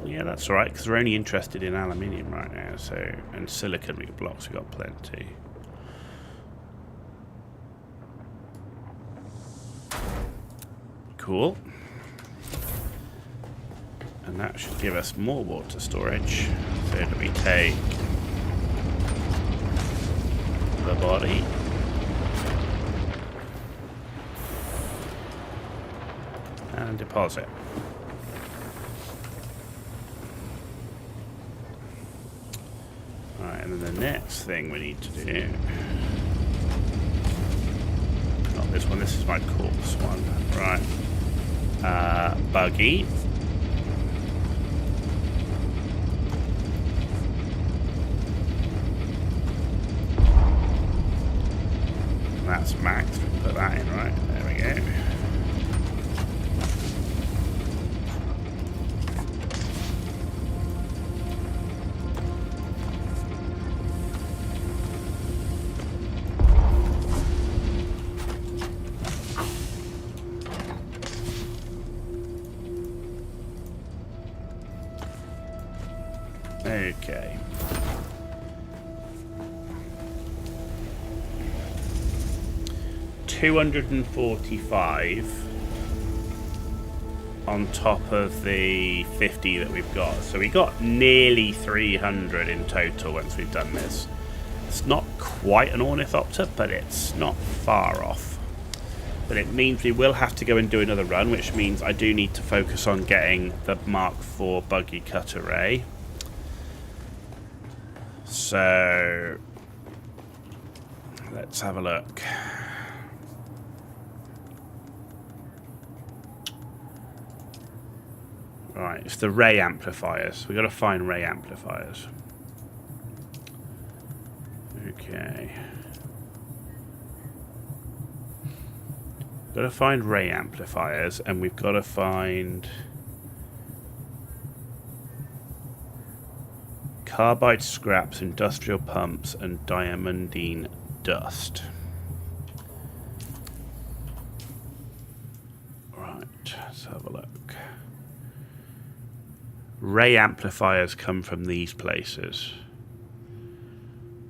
Yeah, that's right, because we're only interested in aluminium right now. So, and silicon blocks, we've got plenty. Cool. And that should give us more water storage. So that we take the body. And deposit. Alright, and then the next thing we need to do... Not this one, this is my corpse one. Right. Buggy. And that's max. We can put that in, right? There we go. Okay. 245 on top of the 50 that we've got. So we got nearly 300 in total once we've done this. It's not quite an ornithopter, but it's not far off. But it means we will have to go and do another run, which means I do need to focus on getting the Mark IV buggy cut array. So let's have a look. Right, it's the ray amplifiers. We've got to find ray amplifiers. Okay. Got to find ray amplifiers, and we've got to find carbide scraps, industrial pumps, and diamondine dust. Right, let's have a look. Ray amplifiers come from these places.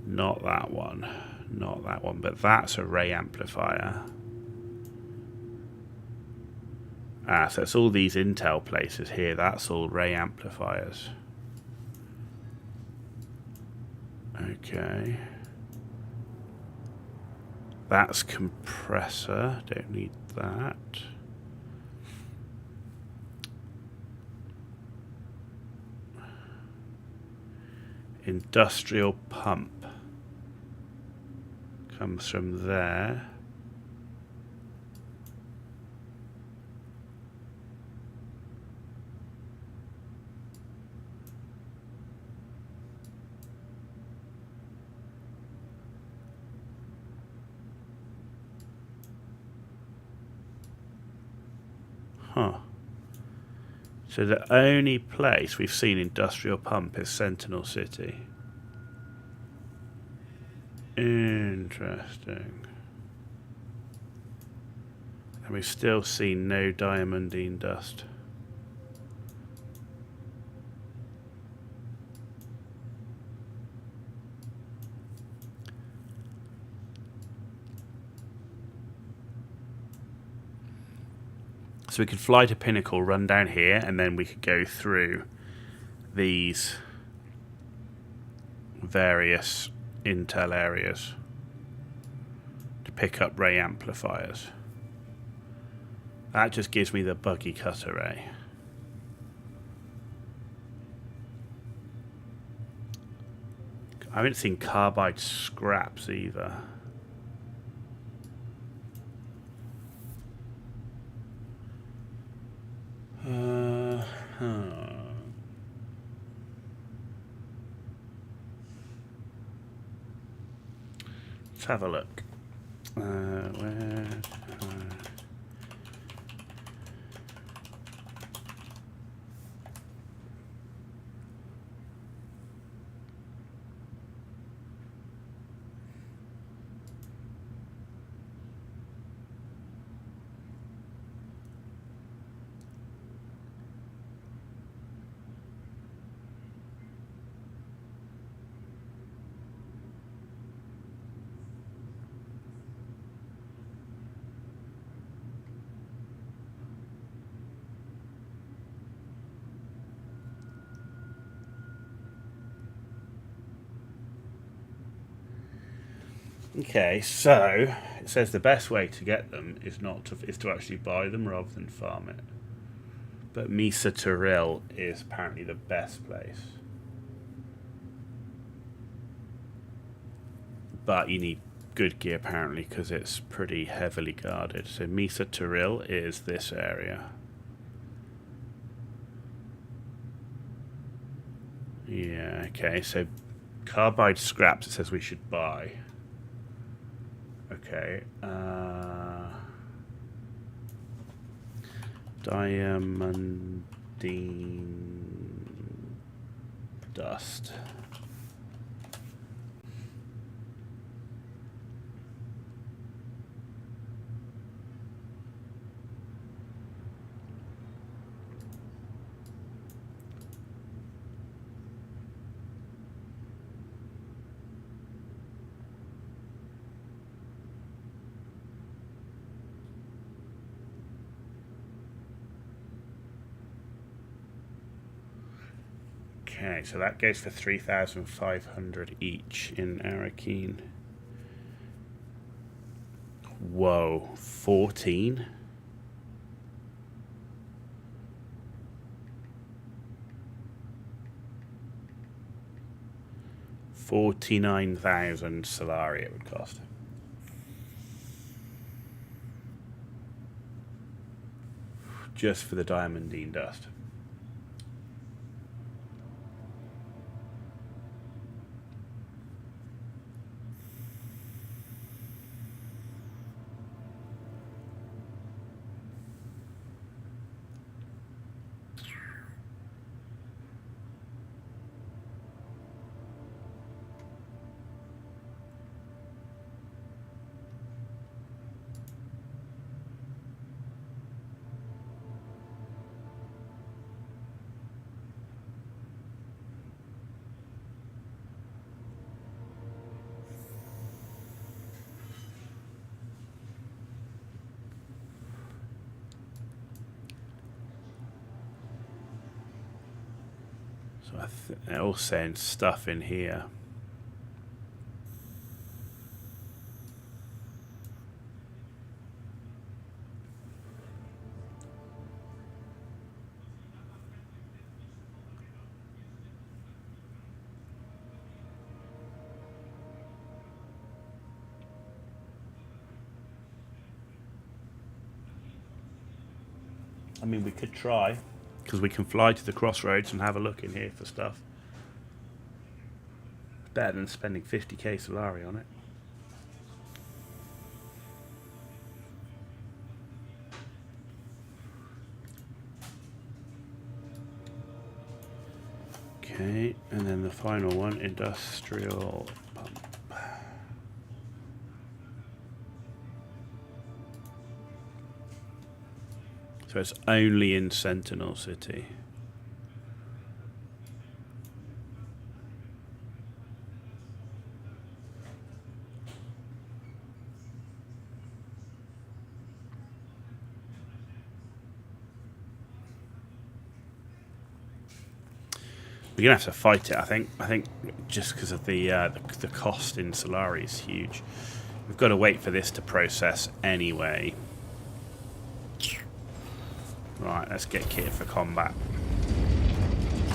Not that one. Not that one, but that's a ray amplifier. Ah, so it's all these Intel places here. That's all ray amplifiers. Okay. That's compressor. Don't need that. Industrial pump comes from there. Huh. So the only place we've seen industrial pump is Sentinel City. Interesting. And we've still seen no diamondine dust. So we could fly to Pinnacle, run down here, and then we could go through these various Intel areas to pick up ray amplifiers. That just gives me the buggy cut array. I haven't seen carbide scraps either. Let's have a look. Where? Okay, so it says the best way to get them is to actually buy them rather than farm it. But Mesa Tyrell is apparently the best place. But you need good gear apparently because it's pretty heavily guarded. So Mesa Tyrell is this area. Yeah, okay, so carbide scraps it says we should buy. Okay, diamondine dust. Okay, so that goes for 3,500 each in Arakeen. Whoa, 14? $49,000 Solari it would cost. Just for the diamondine dust. So they're all saying stuff in here. I mean, we could try, because we can fly to the crossroads and have a look in here for stuff. Better than spending 50k Solari on it. Okay, and then the final one, industrial pump. So it's only in Sentinel City. We're gonna have to fight it. I think just because of the cost in Solari is huge. We've got to wait for this to process anyway. Right, let's get kitted for combat.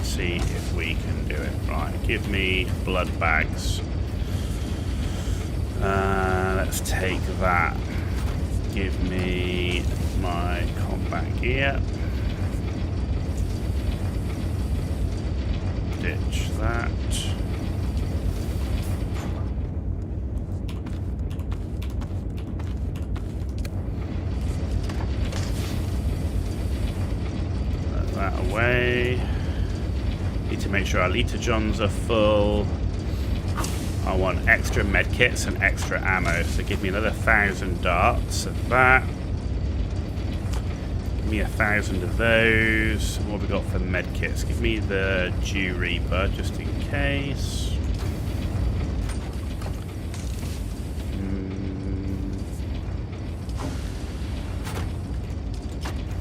See if we can do it. Right, give me blood bags. Let's take that. Give me my combat gear. Ditch that. Put that away. Need to make sure our Lita-Johns are full. I want extra medkits and extra ammo, so give me another 1,000 darts of that. Give me 1,000 of those. What have we got for medkits? Give me the Dew Reaper, just in case.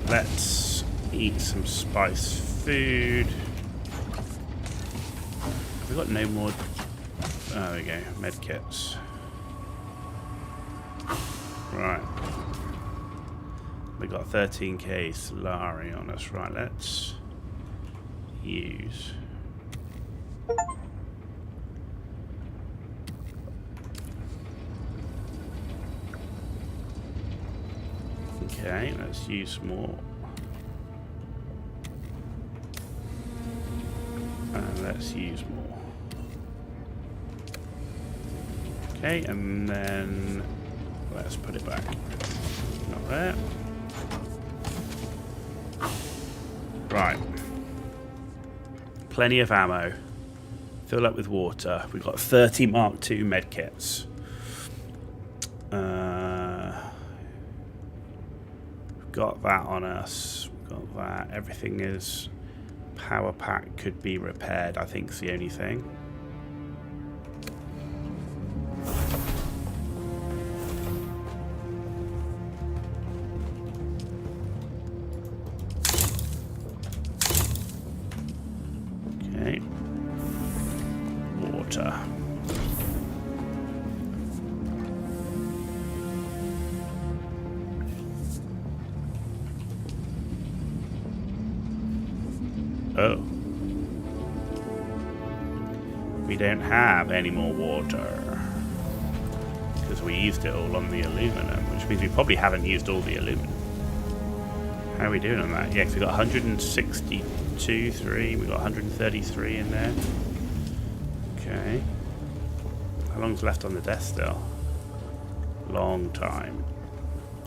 Let's eat some spice food. Have we got no more? Oh, there we go. Medkits. Right. We got 13k Solari on us. Right, let's use. Okay, let's use more. And let's use more. Okay, and then let's put it back. Not there. Right. Plenty of ammo. Fill up with water. We've got 30 Mark II medkits. We've got that on us. We've got that. Everything is power pack could be repaired, I think is the only thing. Okay. Oh. We don't have any more water. Because we used it all on the aluminum, which means we probably haven't used all the aluminum. How are we doing on that? Yeah, because we got 162, 3. We got 133 in there. Okay. How long's left on the desk still? Long time.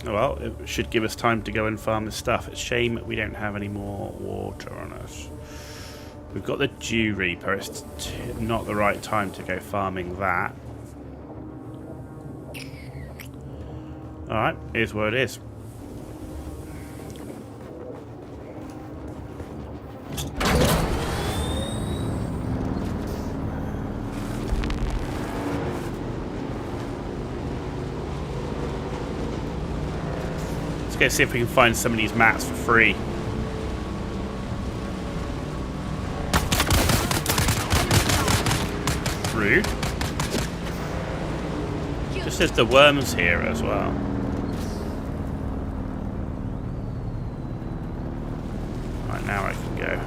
Oh well, it should give us time to go and farm this stuff. It's a shame we don't have any more water on us. We've got the Dew Reaper. It's not the right time to go farming that. Alright, here's what it is. Let's go see if we can find some of these mats for free. Rude. Just says the worms here as well. Right, now I can go.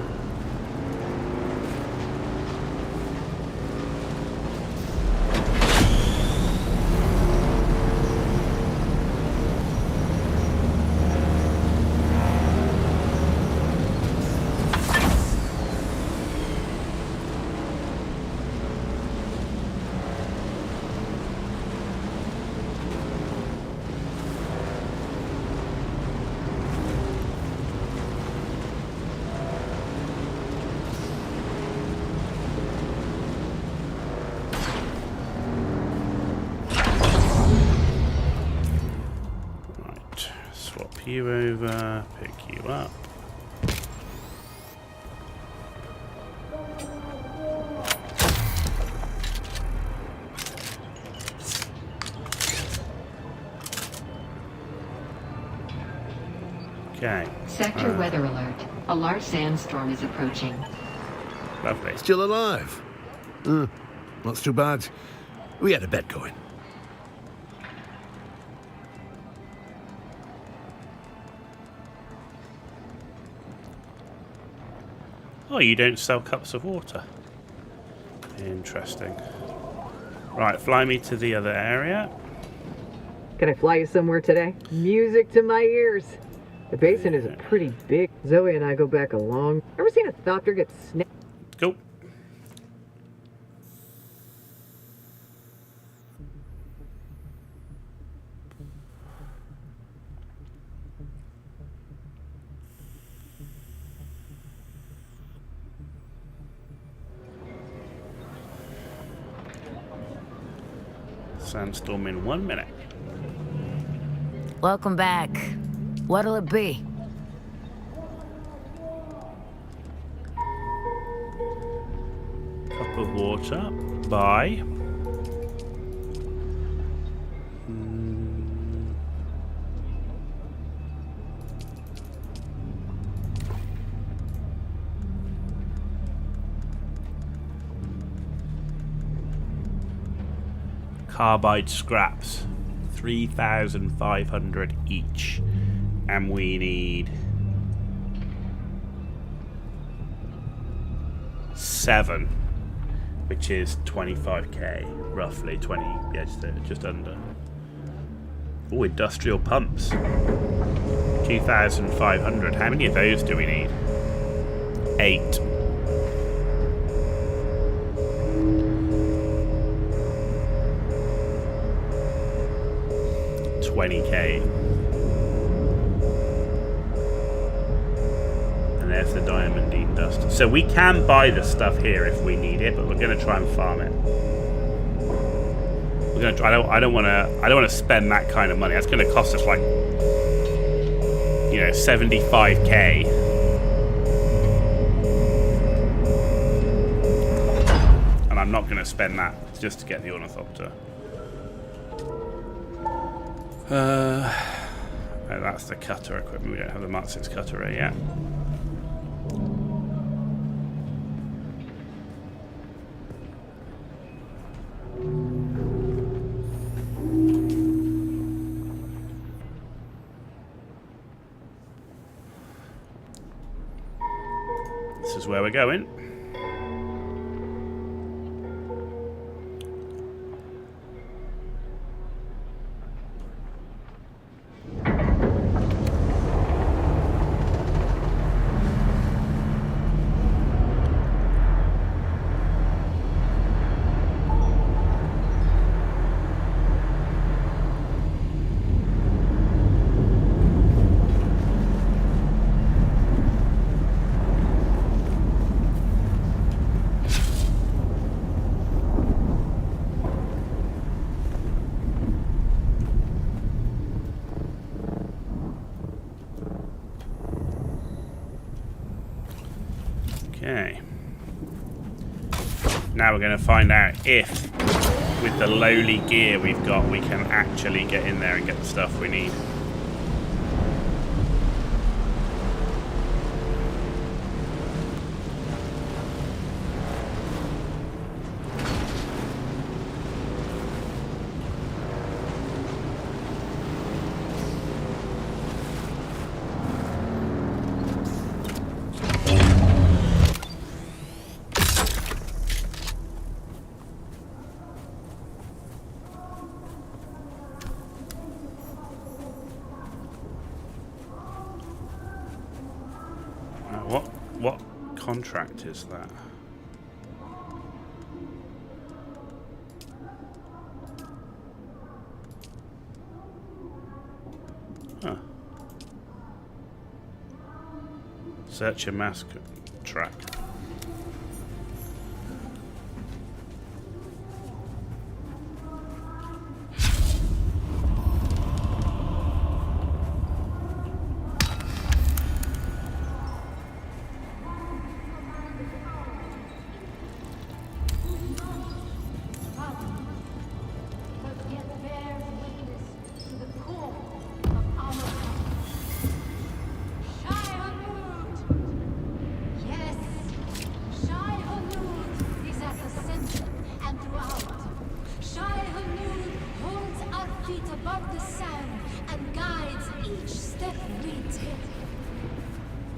You over, pick you up. Okay. Sector weather alert. A large sandstorm is approaching. Lovely. Still alive? Not too bad. We had a bet going. Oh, you don't sell cups of water. Interesting. Right, fly me to the other area. Can I fly you somewhere today? Music to my ears. The basin is pretty big. Zoe and I go back a long... Ever seen a thopter get snapped? Cool. Sandstorm in 1 minute. Welcome back. What'll it be? Cup of water. Buy. Carbide scraps, 3,500 each, and we need 7, which is 25k, roughly 20, yeah, just under. Oh, industrial pumps, 2,500. How many of those do we need? 8. 20k. And there's the diamondine dust. So we can buy the stuff here if we need it, but we're going to try and farm it. We're going to try. I don't want to spend that kind of money. That's going to cost us like, you know, 75k. And I'm not going to spend that just to get the ornithopter. Oh, that's the cutter equipment. We don't have the Mark 6 cutter yet. This is where we're going. Okay. Now we're going to find out if, with the lowly gear we've got, we can actually get in there and get the stuff we need. What contract is that? Huh. Search your mask track.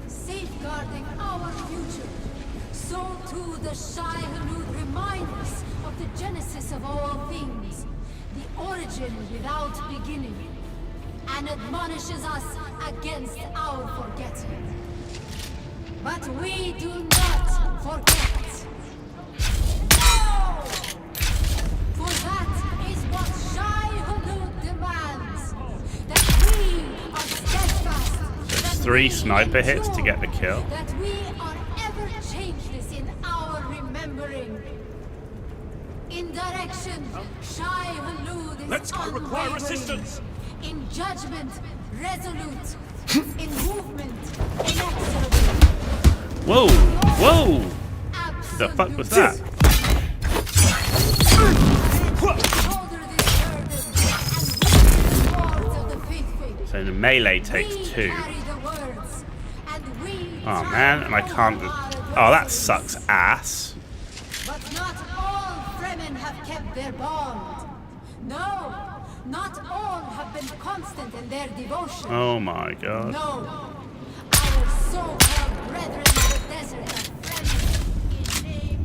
Safeguarding our future, so too the Shai-Hulud reminds us of the genesis of all things, the origin without beginning, and admonishes us against our forgetting. But we do not forget. No! For that is what Shai-Hulud demands, that we are steadfast. There's 3 sniper hits to get the kill. That we are ever changeless in our remembering. In direction, Shai-Hulud is Let's go require unwavering. assistance! In judgment, resolute. In movement, inexorable. Whoa! Whoa! The fuck was that? So the melee takes 2. Oh man, and I can't. Oh, that sucks ass. But not all Fremen have kept their bond. No, not all have been constant in their devotion. Oh my god. No, our so-called brethren of the desert are Fremen in name.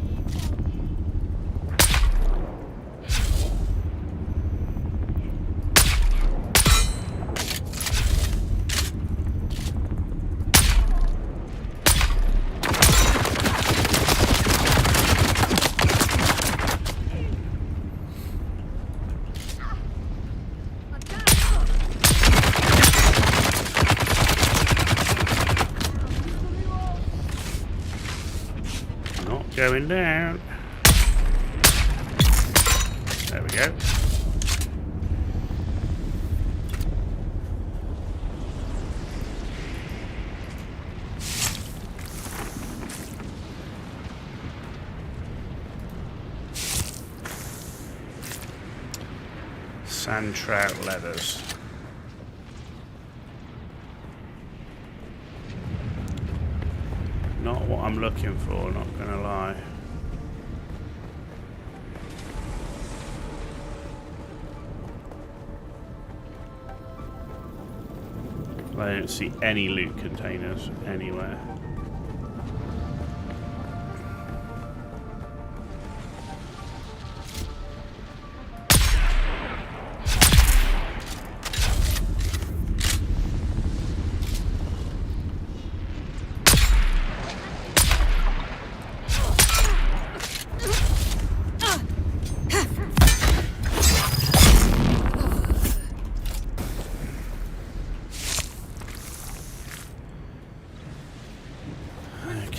Not going down. There we go. Sand trout leathers. Not what I'm looking for, not gonna lie. I don't see any loot containers anywhere.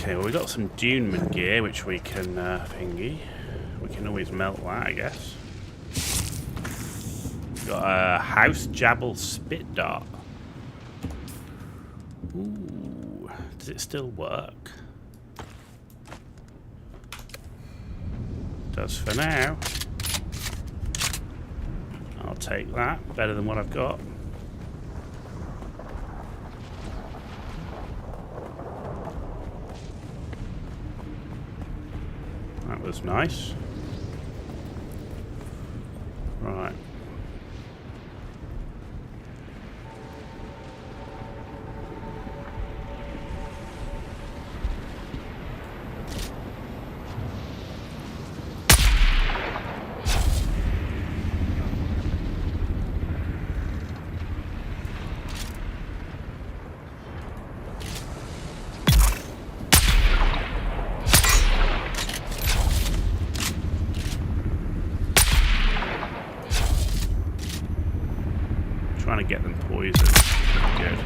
Okay, well we got some Duneman gear which we can thingy. We can always melt that, I guess. Got a House Jabal Spit Dart. Ooh, does it still work? Does for now. I'll take that. Better than what I've got. That was nice. Right. Trying to get them poisoned. Good.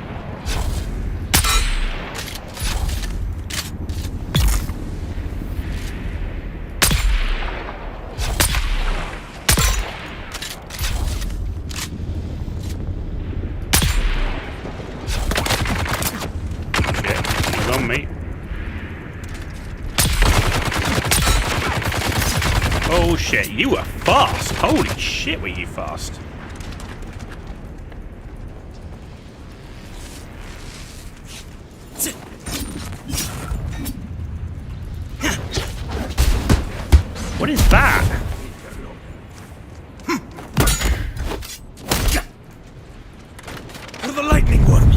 Shit, he's on me. Oh shit, you were fast. Holy shit, were you fast. What is that? For the lightning one.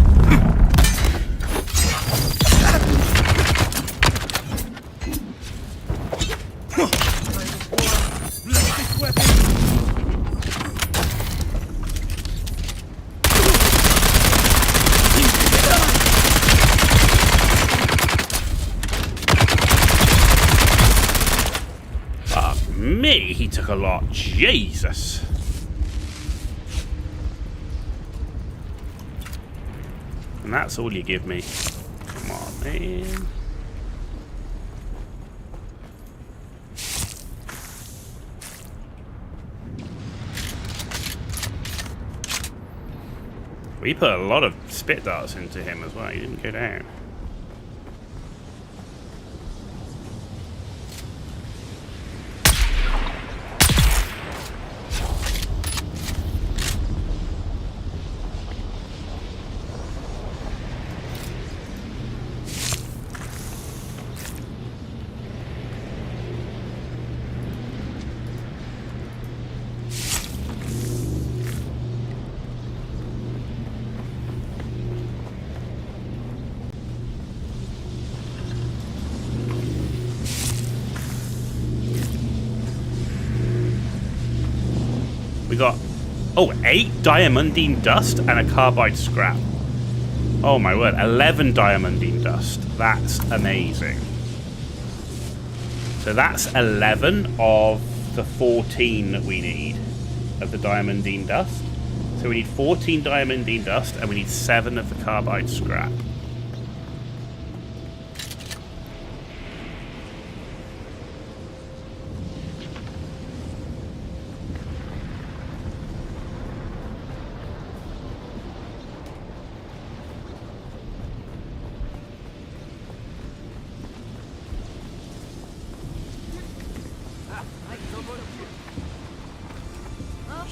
Me, he took a lot. Jesus. And that's all you give me. Come on, man. We put a lot of spit darts into him as well. He didn't go down. We got, 8 diamondine dust and a carbide scrap. Oh my word, 11 diamondine dust. That's amazing. So that's 11 of the 14 that we need of the diamondine dust. So we need 14 diamondine dust and we need 7 of the carbide scrap.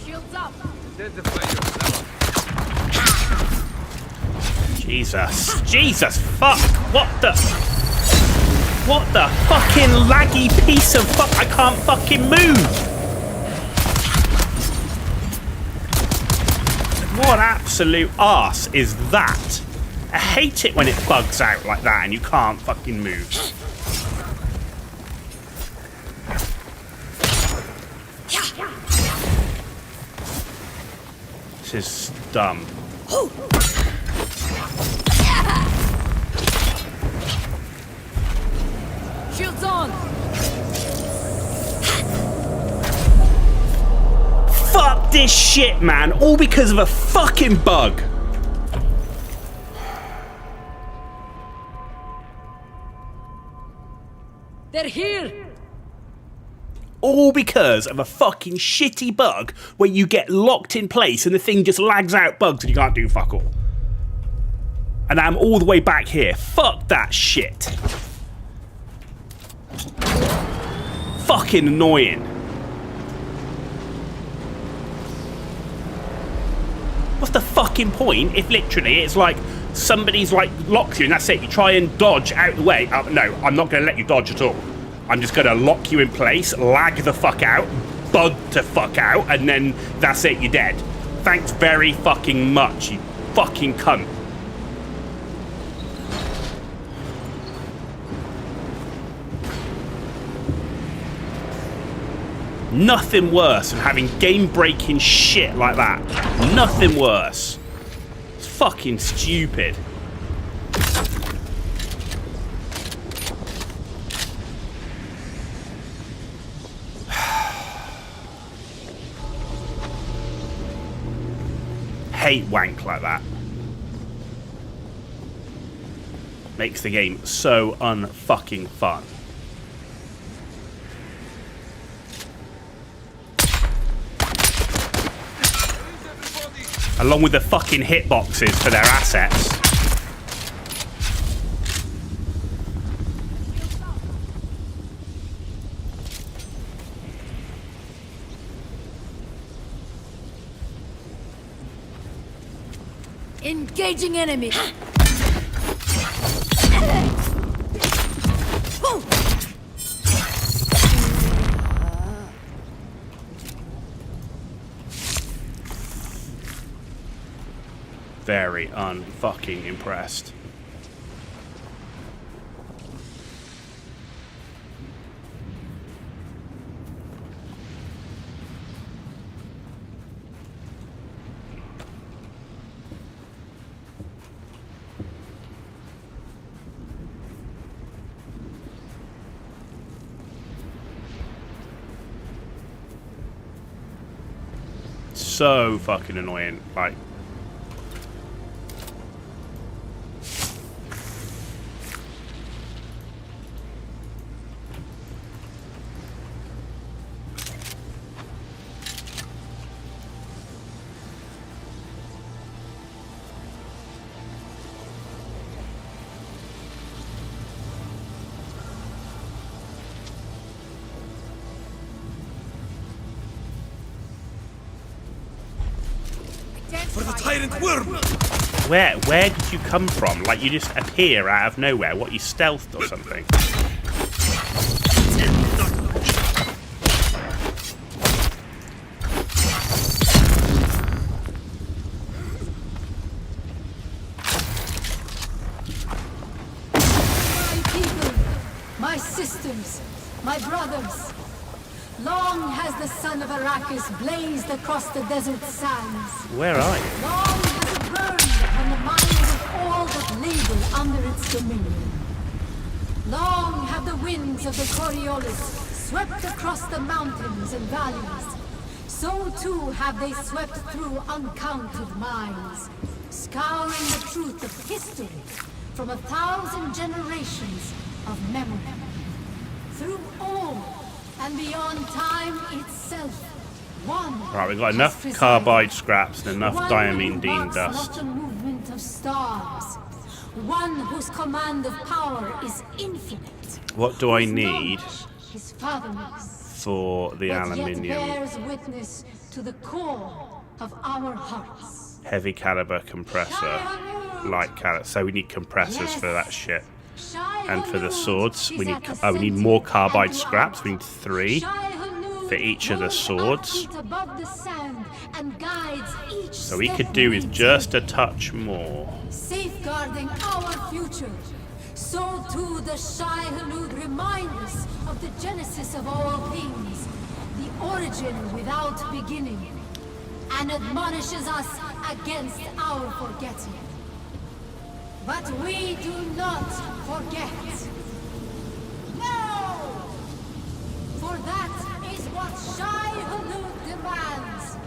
Shields up. Jesus, fuck, what the fucking laggy piece of fuck, I can't fucking move. What absolute arse is that? I hate it when it bugs out like that and you can't fucking move. This is dumb. Shields on. Fuck this shit, man. All because of a fucking bug. They're here! All because of a fucking shitty bug where you get locked in place and the thing just lags out bugs and you can't do fuck all. And I'm all the way back here. Fuck that shit. Fucking annoying. What's the fucking point if literally it's like somebody's like locked you and that's it? You try and dodge out the way. No, I'm not going to let you dodge at all. I'm just going to lock you in place, lag the fuck out, bug to fuck out, and then that's it, you're dead. Thanks very fucking much, you fucking cunt. Nothing worse than having game-breaking shit like that. Nothing worse. It's fucking stupid. Hate wank like that. Makes the game so unfucking fun. Along with the fucking hitboxes for their assets. Engaging enemy! Very unfucking impressed. So fucking annoying, like. For the tyrant worm! Where did you come from? Like you just appear out of nowhere. What, you stealthed or something? My people, my sisters, my brothers. Long has the sun of Arrakis blazed across the desert sands. Where are you? Long has it burned from the minds of all that labor under its dominion. Long have the winds of the Coriolis swept across the mountains and valleys. So too have they swept through uncounted minds, scouring the truth of history from 1,000 generations of memory. Through all and beyond time itself, one. Right, we've got enough has carbide scraps and enough one diamine who marks dust. not the movement of stars. One whose command of power is infinite. What do I Whose need knowledge is fathomless, for the but yet aluminium? bears witness to the core of our hearts. Heavy caliber compressor, light caliber. So we need compressors for that shit. And for the swords, we need more carbide scraps. We need 3 for each of the swords. So we could do with just a touch more. Safeguarding our future. So too the Shai Hulud remind us of the genesis of all things, the origin without beginning, and admonishes us against our forgetting. But we do not forget. No! For that is what Shai Hulud demands.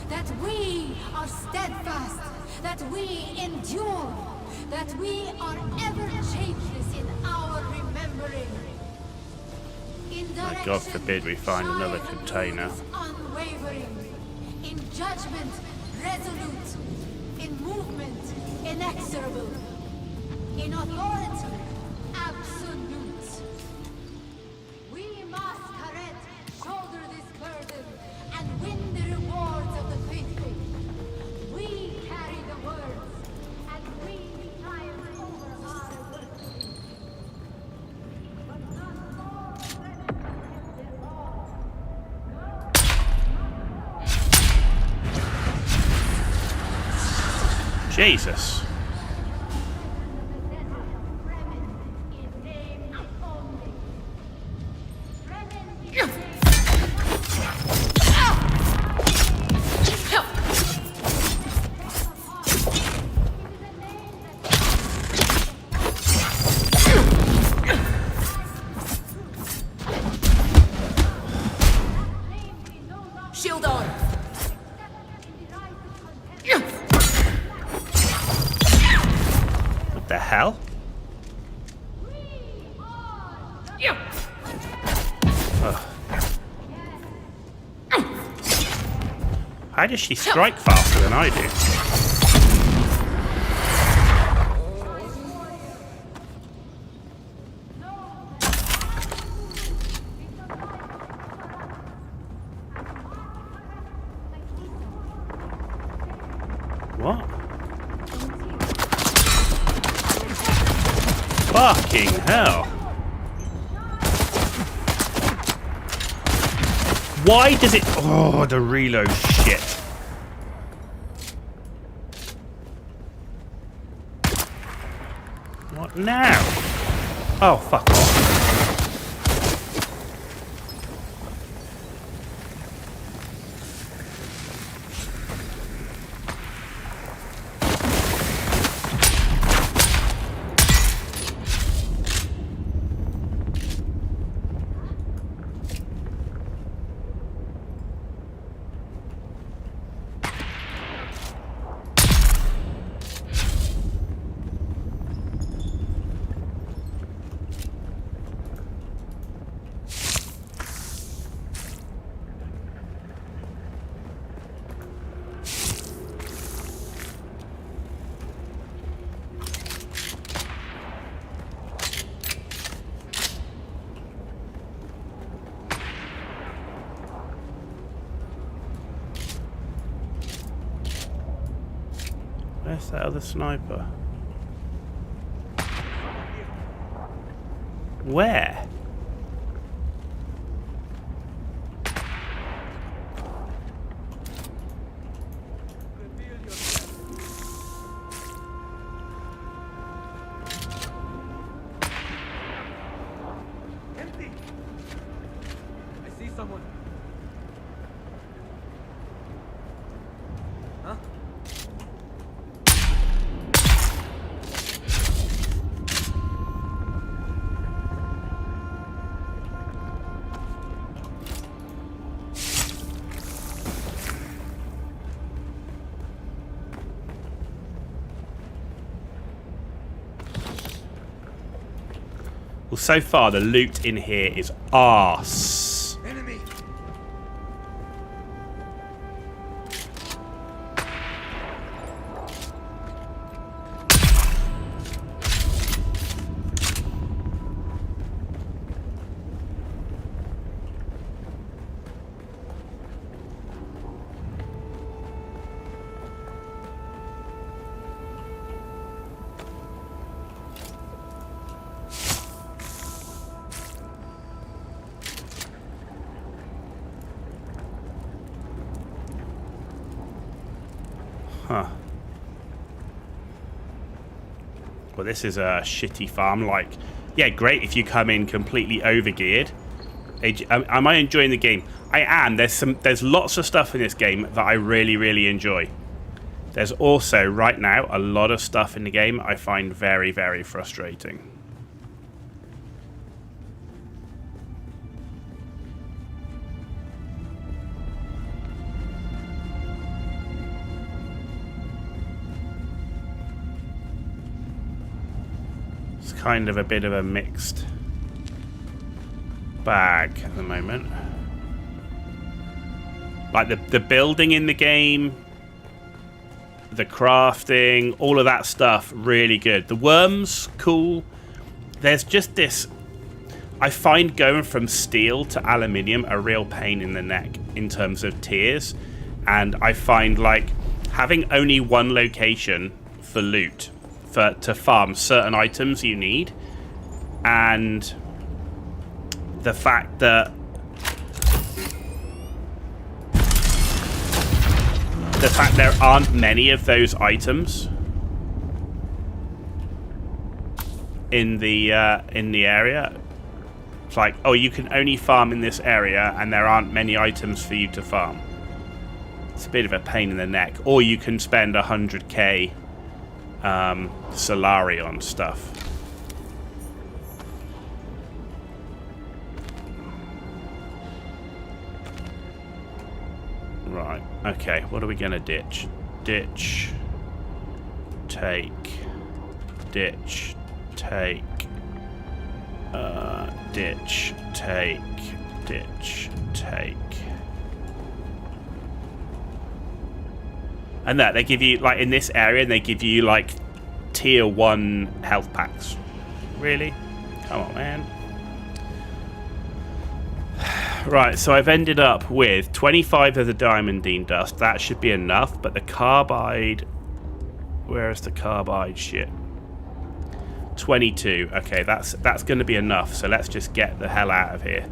That we are steadfast, that we endure, that we are ever changeless in our remembering. In God direction, forbid we find another Shire container. moves unwavering. In judgment, resolute. In movement, inexorable. In authority, absolute. We masquerade, shoulder this burden, and win the rewards of the faithful. We carry the words, and we triumph over our adversity. But not all credit against their law. Jesus. In name only. Fremen in name. Shield on! What the hell? How does she strike faster than I do? What? Fucking hell. Why does it... Oh, the reload shit. What now? Oh, fuck off. Where's that other sniper? Where? Empty! I see someone. Huh? Well, so far the loot in here is arse. Enemy! Huh. Well, this is a shitty farm. Like, yeah, great if you come in completely overgeared. Am I enjoying the game? I am. There's lots of stuff in this game that I really, really enjoy. There's also, right now, a lot of stuff in the game I find very, very frustrating. It's kind of a bit of a mixed bag at the moment. Like the building in the game, the crafting, all of that stuff, really good. The worms, cool. There's just this... I find going from steel to aluminium a real pain in the neck in terms of tiers. And I find, like, having only one location for loot, to farm certain items you need, and the fact that there aren't many of those items in the area. It's like, oh, you can only farm in this area and there aren't many items for you to farm. It's a bit of a pain in the neck. Or you can spend 100k Solarion stuff. Right, okay, what are we gonna ditch? Ditch, take, ditch, take, ditch, take, ditch, take. And that, they give you, like, in this area, they give you, like, tier 1 health packs. Really? Come on, man. Right, so I've ended up with 25 of the diamondine dust. That should be enough, but the carbide... Where is the carbide shit? 22. Okay, that's going to be enough, so let's just get the hell out of here.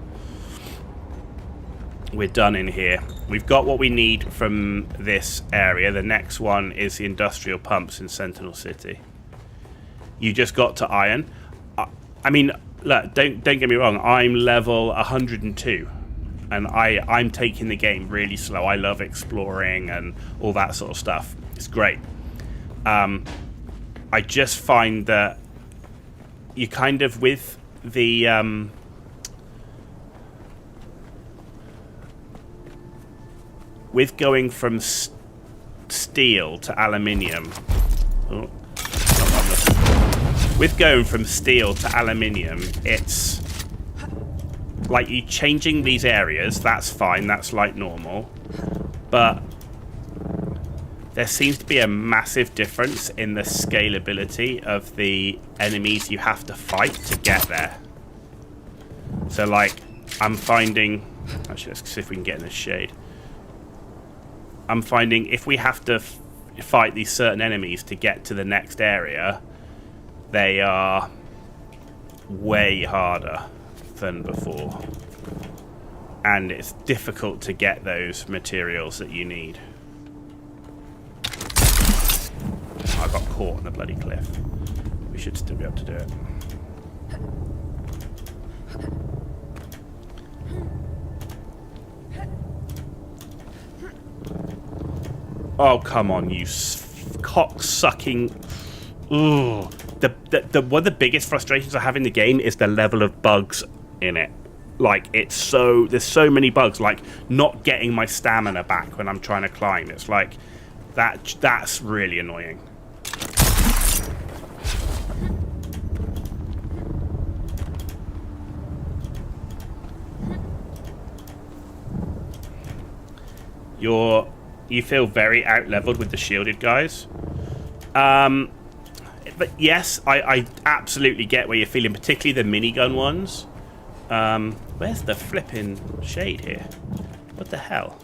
We're done in here. We've got what we need from this area. The next one is the industrial pumps in Sentinel City. You just got to iron. I mean, look, don't get me wrong. I'm level 102, and I'm taking the game really slow. I love exploring and all that sort of stuff. It's great. I just find that you kind of, with the with going from steel to aluminium. Oh, with going from steel to aluminium, it's like you changing these areas. That's fine. That's like normal, but there seems to be a massive difference in the scalability of the enemies you have to fight to get there. So, like, I'm finding... Actually, let's see if we can get in the shade. I'm finding if we have to fight these certain enemies to get to the next area, they are way harder than before. And it's difficult to get those materials that you need. I got caught on the bloody cliff. We should still be able to do it. Oh, come on, you cock-sucking... Ooh. One of the biggest frustrations I have in the game is the level of bugs in it. Like, it's so... There's so many bugs. Like, not getting my stamina back when I'm trying to climb. It's like... That's really annoying. You feel very out-leveled with the shielded guys. But yes, I absolutely get where you're feeling, particularly the minigun ones. Where's the flipping shade here? What the hell?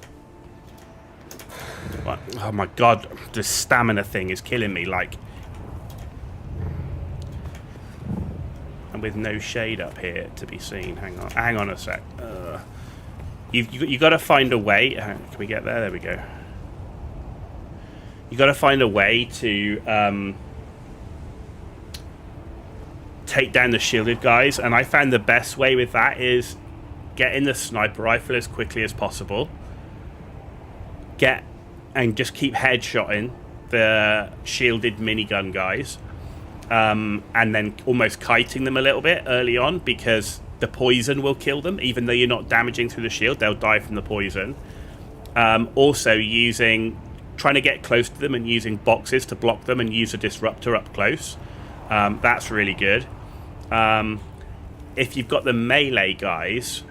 What? Oh my god, the stamina thing is killing me, like... And with no shade up here to be seen. Hang on a sec. You got to find a way... Can we get there? There we go. You got to find a way to take down the shielded guys, and I found the best way with that is get in the sniper rifle as quickly as possible. And just keep headshotting the shielded minigun guys, and then almost kiting them a little bit early on, because the poison will kill them. Even though you're not damaging through the shield, they'll die from the poison. Also trying to get close to them and using boxes to block them and use a disruptor up close. That's really good. if you've got the melee guys,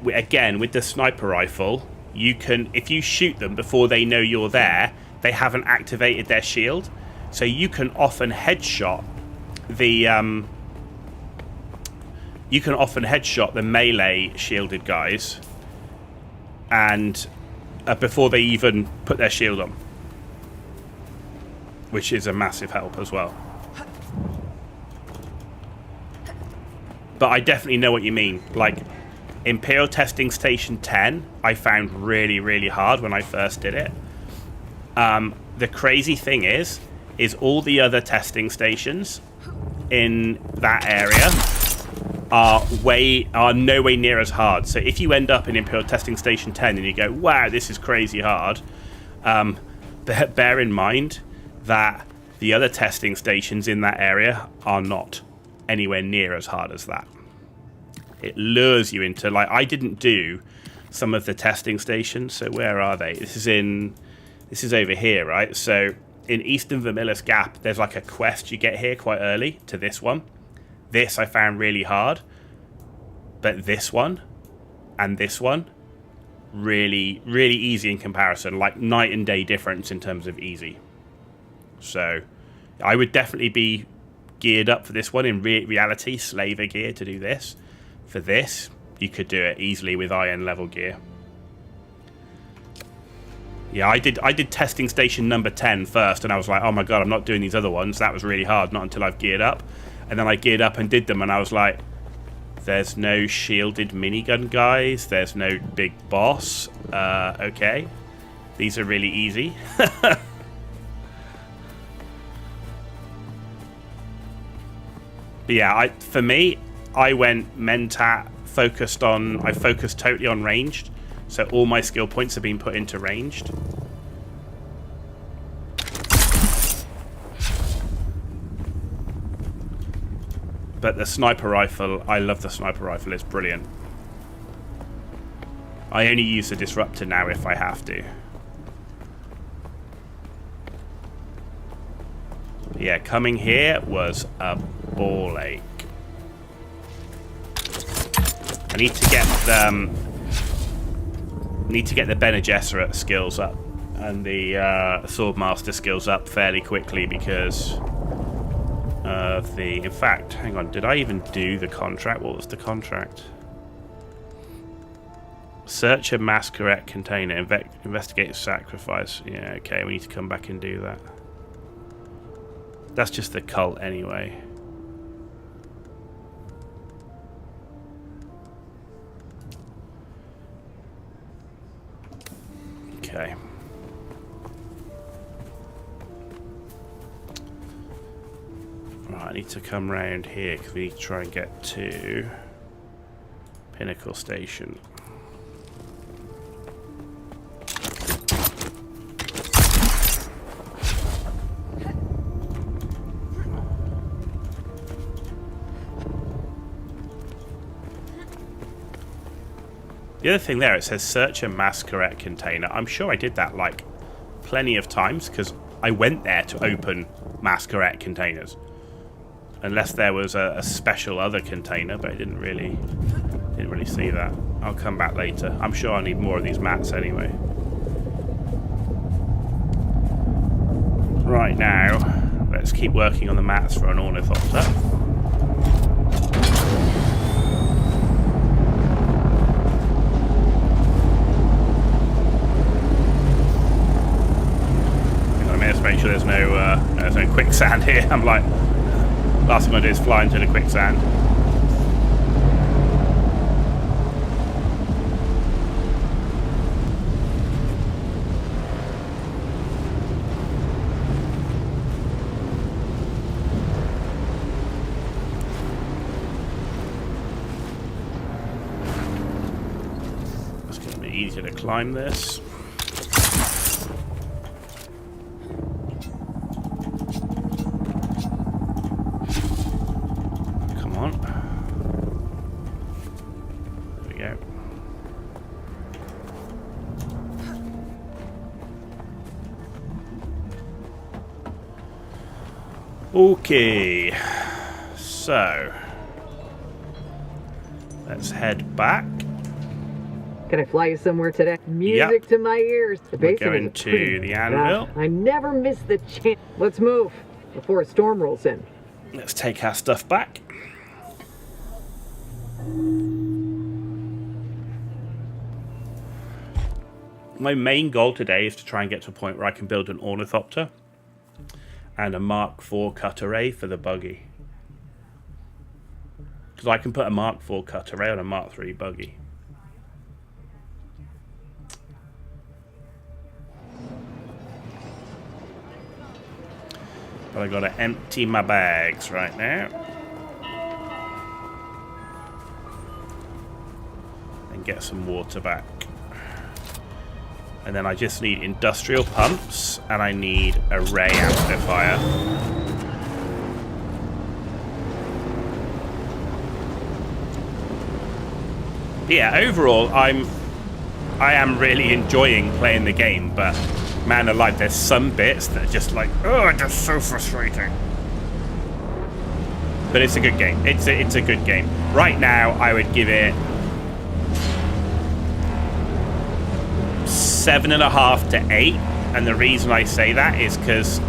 again, with the sniper rifle, you can, if you shoot them before they know you're there, they haven't activated their shield. So you can often headshot the melee shielded guys, and before they even put their shield on, which is a massive help as well. But I definitely know what you mean. Like, Imperial Testing Station 10, I found really, really hard when I first did it. The crazy thing is all the other testing stations in that area are no way near as hard. So if you end up in Imperial Testing Station 10 and you go, wow, this is crazy hard, bear in mind that the other testing stations in that area are not anywhere near as hard as that. It lures you into, like, I didn't do some of the testing stations. So where are they? This is over here, right? So in Eastern Vermillis Gap, there's like a quest you get here quite early to this one. This I found really hard, but this one and this one, really, really easy in comparison. Like night and day difference in terms of easy. So I would definitely be geared up for this one in reality, slaver gear to do this. For this, you could do it easily with iron level gear. Yeah, I did testing station number 10 first, and I was like, oh my god, I'm not doing these other ones. That was really hard, not until I've geared up. And then I geared up and did them, and I was like, there's no shielded minigun guys, there's no big boss. Okay. These are really easy. But yeah, for me, I went Mentat, I focused totally on ranged. So all my skill points have been put into ranged. But the sniper rifle, I love the sniper rifle, it's brilliant. I only use the disruptor now if I have to. Yeah, coming here was a ball ache. I need to get the Bene Gesserit skills up and the Swordmaster skills up fairly quickly because of the... In fact, hang on, did I even do the contract? What was the contract? Search a Masquerade container, investigate sacrifice. Yeah, okay, we need to come back and do that. That's just the cult anyway. Okay. Right, I need to come round here because we need to try and get to Pinnacle Station. The other thing there, it says search a Masquerade container. I'm sure I did that like plenty of times because I went there to open Masquerade containers. Unless there was a special other container, but I didn't really see that. I'll come back later. I'm sure I need more of these mats anyway. Right now, let's keep working on the mats for an Ornithopter. Make sure there's no quicksand here. I'm like, last thing I do is fly into the quicksand. It's going to be easier to climb this. Okay, so Let's head back. Can I fly you somewhere today? Music to my ears. The We're basin going is to pretty the anvil. I never miss the chance. Let's move before a storm rolls in. Let's take our stuff back. My main goal today is to try and get to a point where I can build an ornithopter and a Mark IV cut array for the buggy. Because I can put a Mark IV cut array on a Mark III buggy. But I gotta empty my bags right now. And get some water back. And then I just need industrial pumps, and I need a ray amplifier. Yeah, overall, I am really enjoying playing the game, but man alive, there's some bits that are just like, oh, it's so frustrating. But it's a good game. It's a good game. Right now, I would give it 7.5 to 8, and the reason I say that is because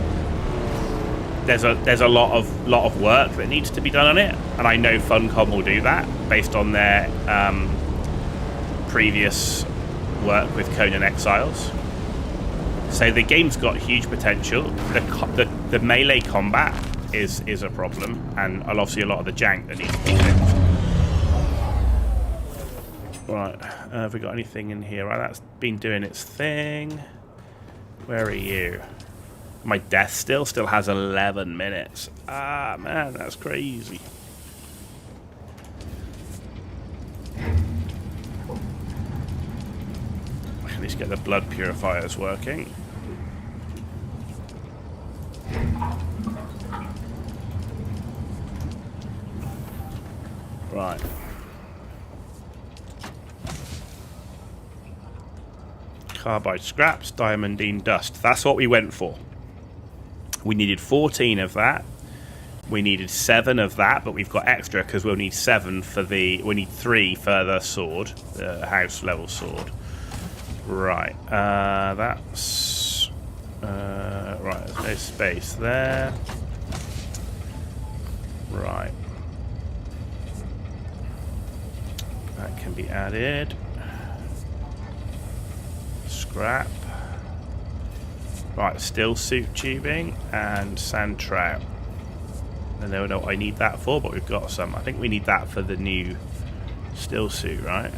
there's a lot of work that needs to be done on it, and I know Funcom will do that based on their previous work with Conan Exiles. So the game's got huge potential. The melee combat is a problem, and obviously a lot of the jank that needs to be fixed. Right, have we got anything in here? Right, that's been doing its thing. Where are you? My death still has 11 minutes. Ah, man, that's crazy. At least get the blood purifiers working. Right. Carbide scraps, diamondine dust. That's what we went for. We needed 14 of that. We needed 7 of that, but we've got extra because we'll need 7 for the... We need 3 for the sword, the house level sword. Right. That's... right, there's no space there. Right. That can be added. Scrap. Right, still suit tubing and sand trout. I don't know what I need that for, but we've got some. I think we need that for the new still suit, right?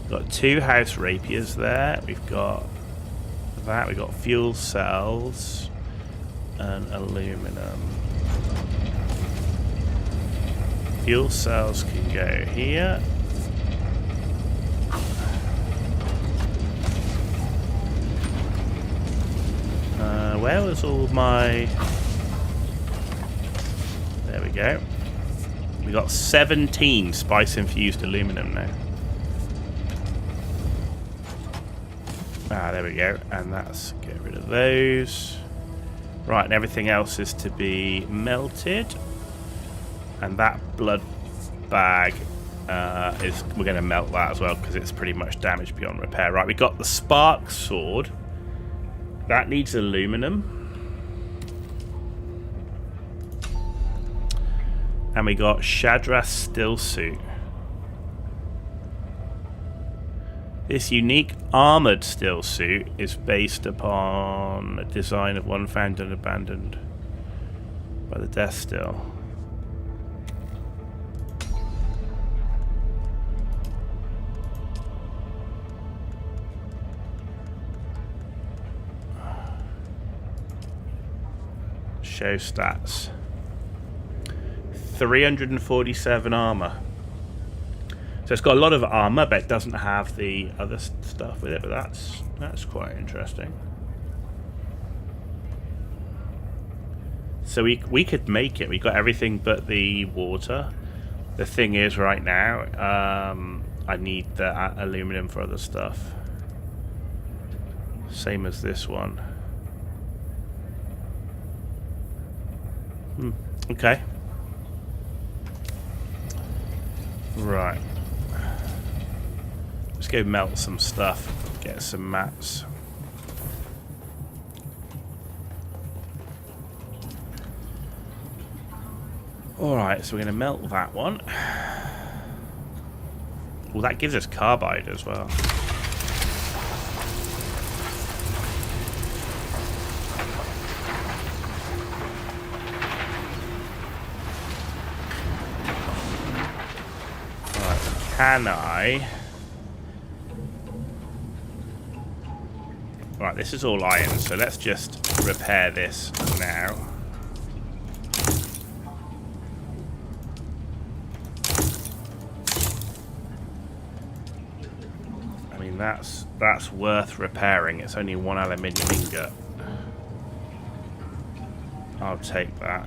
We've got 2 house rapiers there. We've got that. We've got fuel cells and aluminum. Fuel cells can go here. Where was all my... There we go. We got 17 spice-infused aluminum now. Ah, there we go. And that's... Get rid of those. Right, and everything else is to be melted. And that blood bag is... We're going to melt that as well because it's pretty much damaged beyond repair. Right, we got the spark sword. That needs aluminum. And we got Shadras still suit. This unique armored still suit is based upon a design of one found and abandoned by the Death Still. Show stats. 347 armor. So it's got a lot of armor, but it doesn't have the other stuff with it. But that's quite interesting. So we could make it. We got everything but the water. The thing is, right now, I need the aluminum for other stuff. Same as this one. Okay. Right. Let's go melt some stuff. Get some mats. Alright, so we're going to melt that one. Well, that gives us carbide as well. Alright, can I... Right, this is all iron, so let's just repair this now. I mean, that's worth repairing. It's only one aluminium ingot. I'll take that.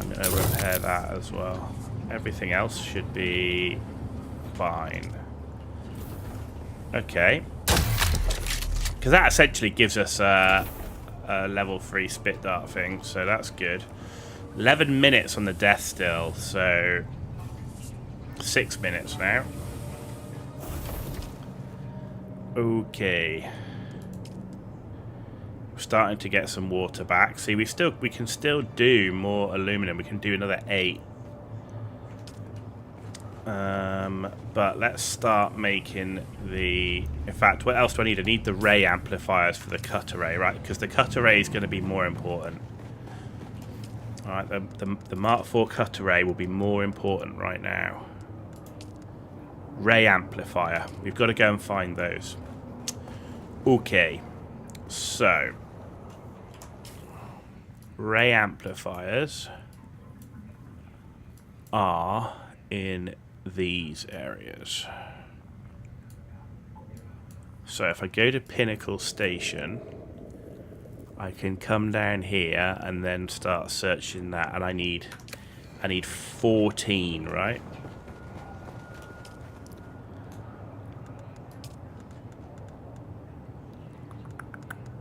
I'm going to repair that as well. Everything else should be fine. Okay. Because that essentially gives us a level 3 spit dart thing, so that's good. 11 minutes on the death still, so 6 minutes now. Okay. We're starting to get some water back. See, we can still do more aluminum. We can do another 8. But let's start making the... In fact, what else do I need? I need the ray amplifiers for the cut array, right? Because the cut array is going to be more important. Alright, the Mark IV cut array will be more important right now. Ray amplifier. We've got to go and find those. Okay. So. Ray amplifiers are in these areas. So if I go to Pinnacle Station, I can come down here and then start searching that, and I need 14, right?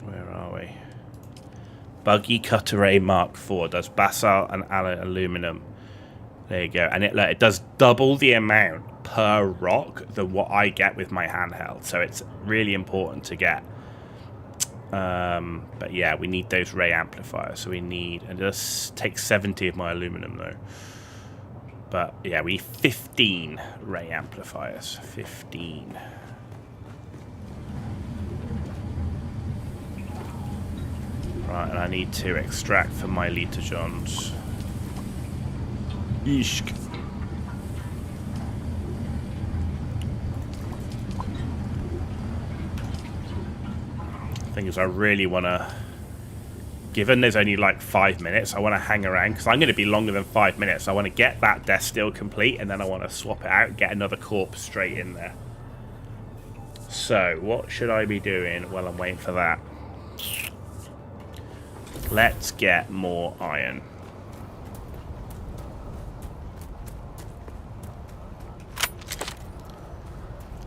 Where are we? Buggy Cut Array Mark IV does basalt and aluminum. There you go, and it does double the amount per rock than what I get with my handheld, so it's really important to get. But yeah, we need those ray amplifiers, so we need, and it does take 70 of my aluminum though. But yeah, we need 15 ray amplifiers. 15. Right, and I need to extract from my Litogens. Ishk. Thing is, I really want to, given there's only like 5 minutes, I want to hang around because I'm going to be longer than 5 minutes. I want to get that death still complete, and then I want to swap it out and get another corpse straight in there. So what should I be doing while I'm waiting for that? Let's get more iron.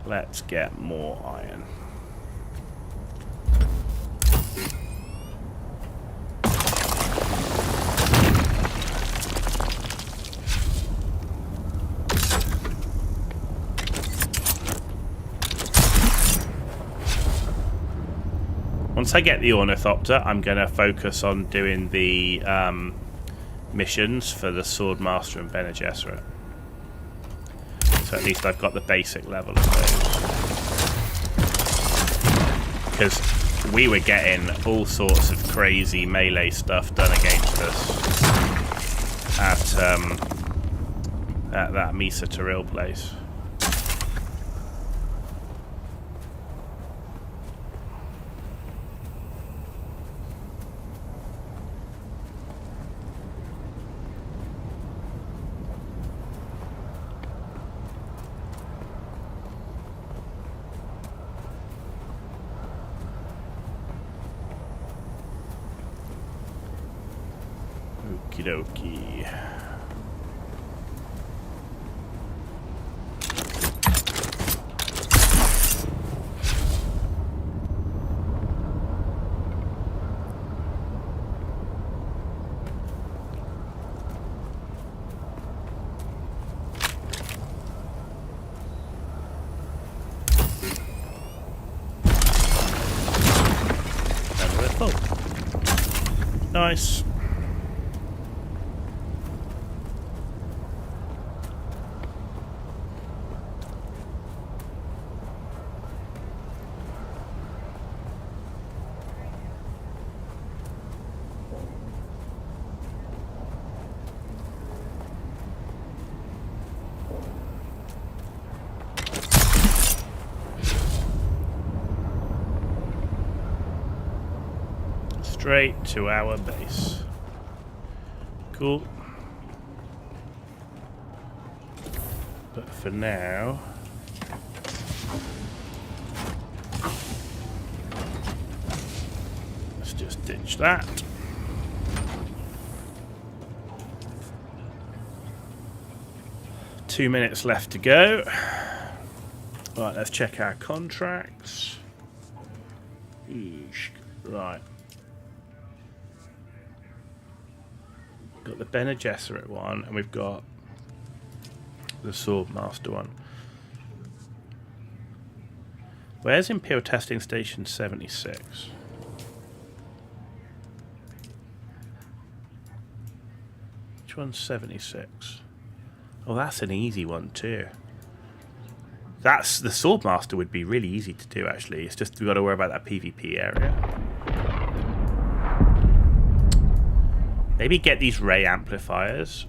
Let's get more iron. Once I get the Ornithopter, I'm going to focus on doing the missions for the Swordmaster and Bene Gesserit. So at least I've got the basic level of those. Because we were getting all sorts of crazy melee stuff done against us at that Misa Taril place. Okie dokie. Nice. Straight to our base. Cool. But for now, let's just ditch that. Two minutes left to go. Right, let's check our contracts. Eesh. Right. Got the Bene Gesserit one, and we've got the Swordmaster one. Where's Imperial Testing Station 76? Which one's 76? Oh, that's an easy one too. That's the Swordmaster would be really easy to do actually. It's just we've got to worry about that PvP area. Maybe get these ray amplifiers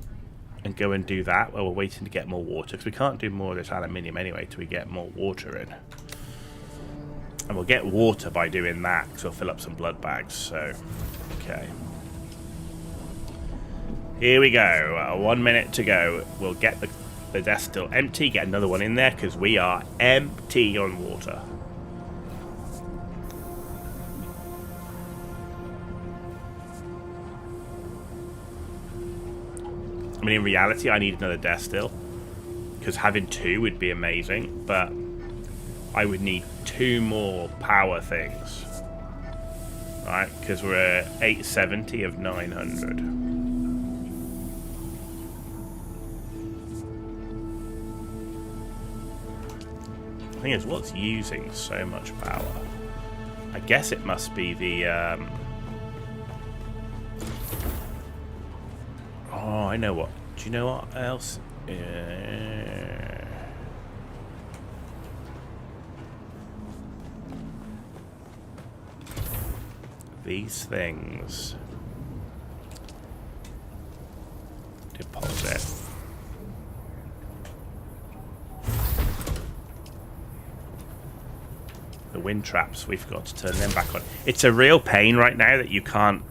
and go and do that while we're waiting to get more water, because we can't do more of this aluminium anyway till we get more water in. And we'll get water by doing that, because we'll fill up some blood bags. So, okay. Here we go. 1 minute to go. We'll get the desk still empty, get another one in there, because we are empty on water. I mean, in reality, I need another death still, because having two would be amazing, but I would need 2 more power things, right? Because we're at 870 of 900. The thing is, what's using so much power? I guess it must be the oh, I know what. Do you know what else? These things. Deposit. The wind traps, we've got to turn them back on. It's a real pain right now that you can't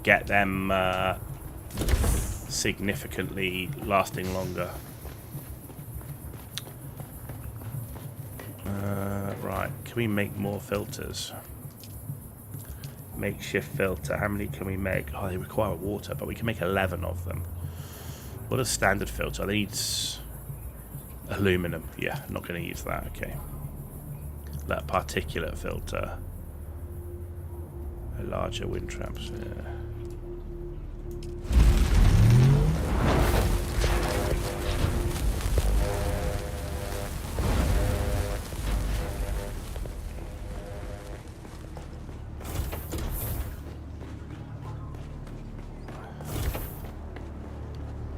get them significantly lasting longer. Right, can we make more filters? Makeshift filter, how many can we make? Oh, they require water, but we can make 11 of them. What is standard filter? They need aluminum. Yeah, I'm not going to use that. Okay. That particulate filter. A larger wind traps. Yeah.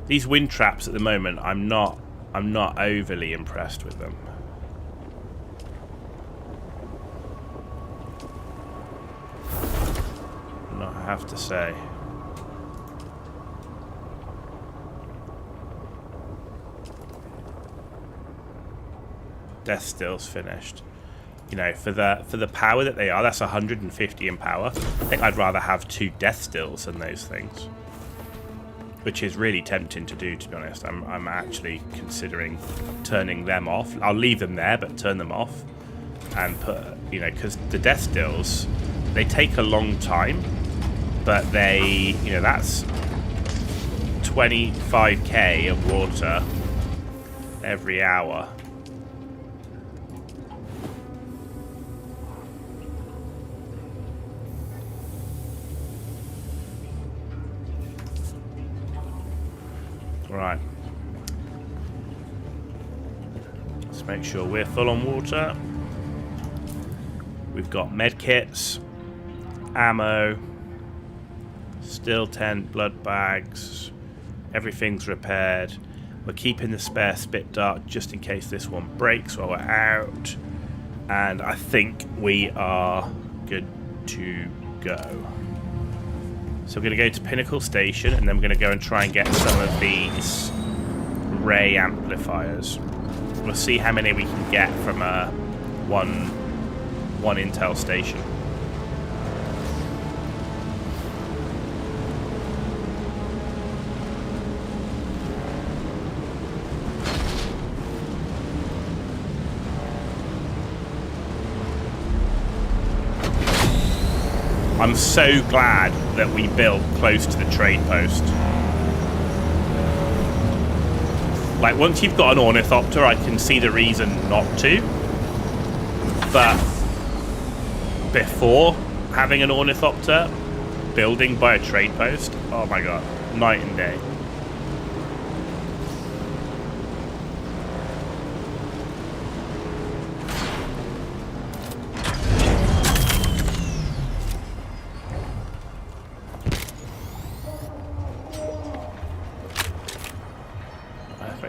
These wind traps at the moment, I'm not overly impressed with them. No, I have to say. Death Still's finished. You know, for the power that they are, that's 150 in power. I think I'd rather have 2 Death Stills than those things. Which is really tempting to do, to be honest. I'm actually considering turning them off. I'll leave them there, but turn them off. And put, you know, because the Death Stills, they take a long time. But they, you know, that's 25k of water every hour. Right. Let's make sure we're full on water. We've got med kits, ammo, Still 10 blood bags. Everything's repaired. We're keeping the spare spit dart just in case this one breaks while we're out. And I think we are good to go. So we're going to go to Pinnacle Station, and then we're going to go and try and get some of these ray amplifiers. We'll see how many we can get from one intel station. I'm so glad that we built close to the trade post. Like, once you've got an ornithopter, I can see the reason not to. But before having an ornithopter, building by a trade post, oh my god, night and day.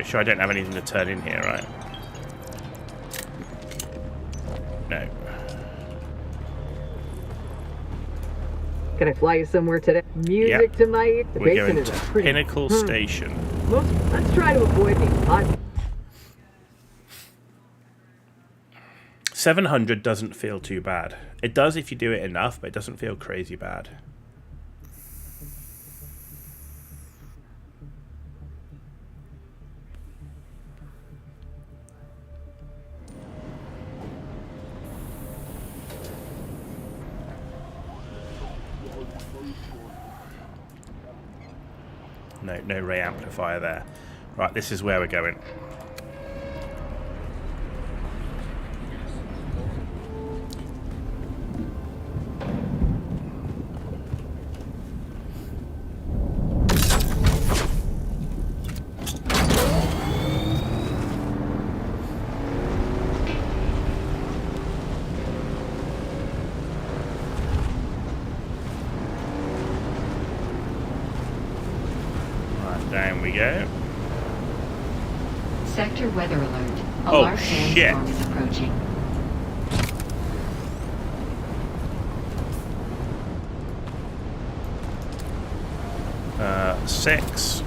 Sure, I don't have anything to turn in here, right? No. Can I fly you somewhere today? Music to my ears. The We're basin going is to a pretty Pinnacle Station. Let's try to avoid being hot. 700 doesn't feel too bad. It does if you do it enough, but it doesn't feel crazy bad. No ray amplifier there. Right, this is where we're going. Down we go. Sector weather alert. A Oh, large shit. sandstorm is approaching. Six.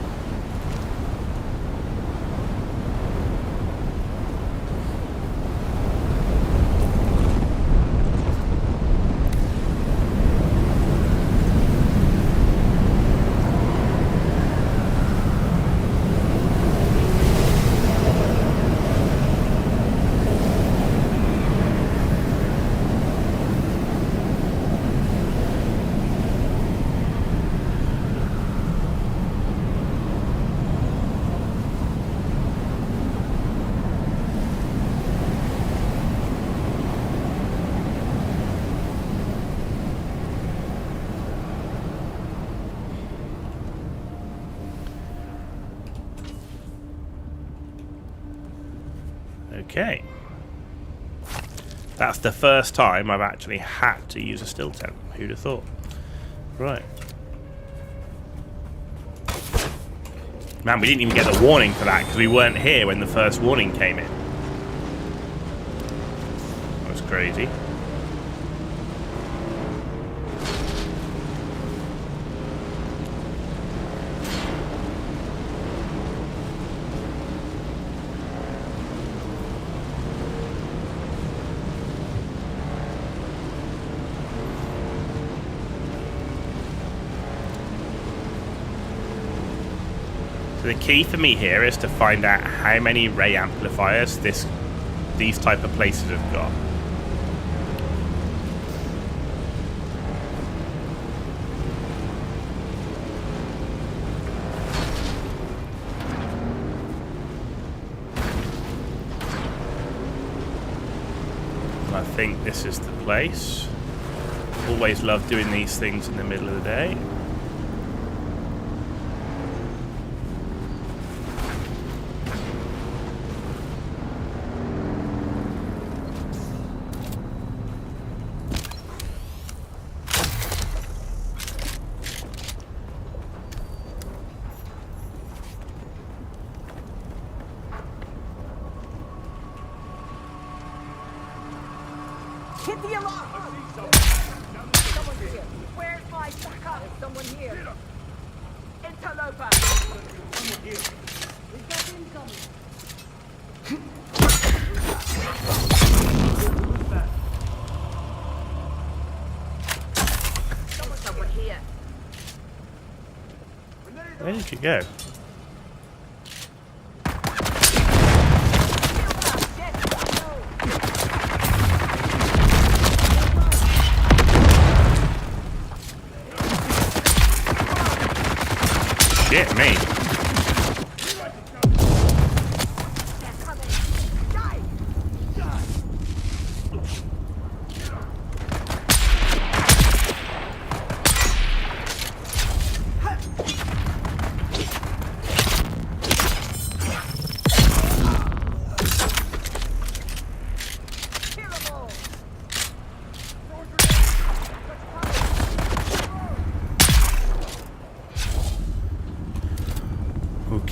Okay. That's the first time I've actually had to use a still tent. Who'd have thought? Right. Man, we didn't even get the warning for that because we weren't here when the first warning came in. That was crazy. So the key for me here is to find out how many ray amplifiers these type of places have got. I think this is the place. Always love doing these things in the middle of the day. Hit the alarm! Someone here. Where's my backup? There's someone here. Interloper! Someone here. We got incoming. Someone here. Where did you go? Shit, me.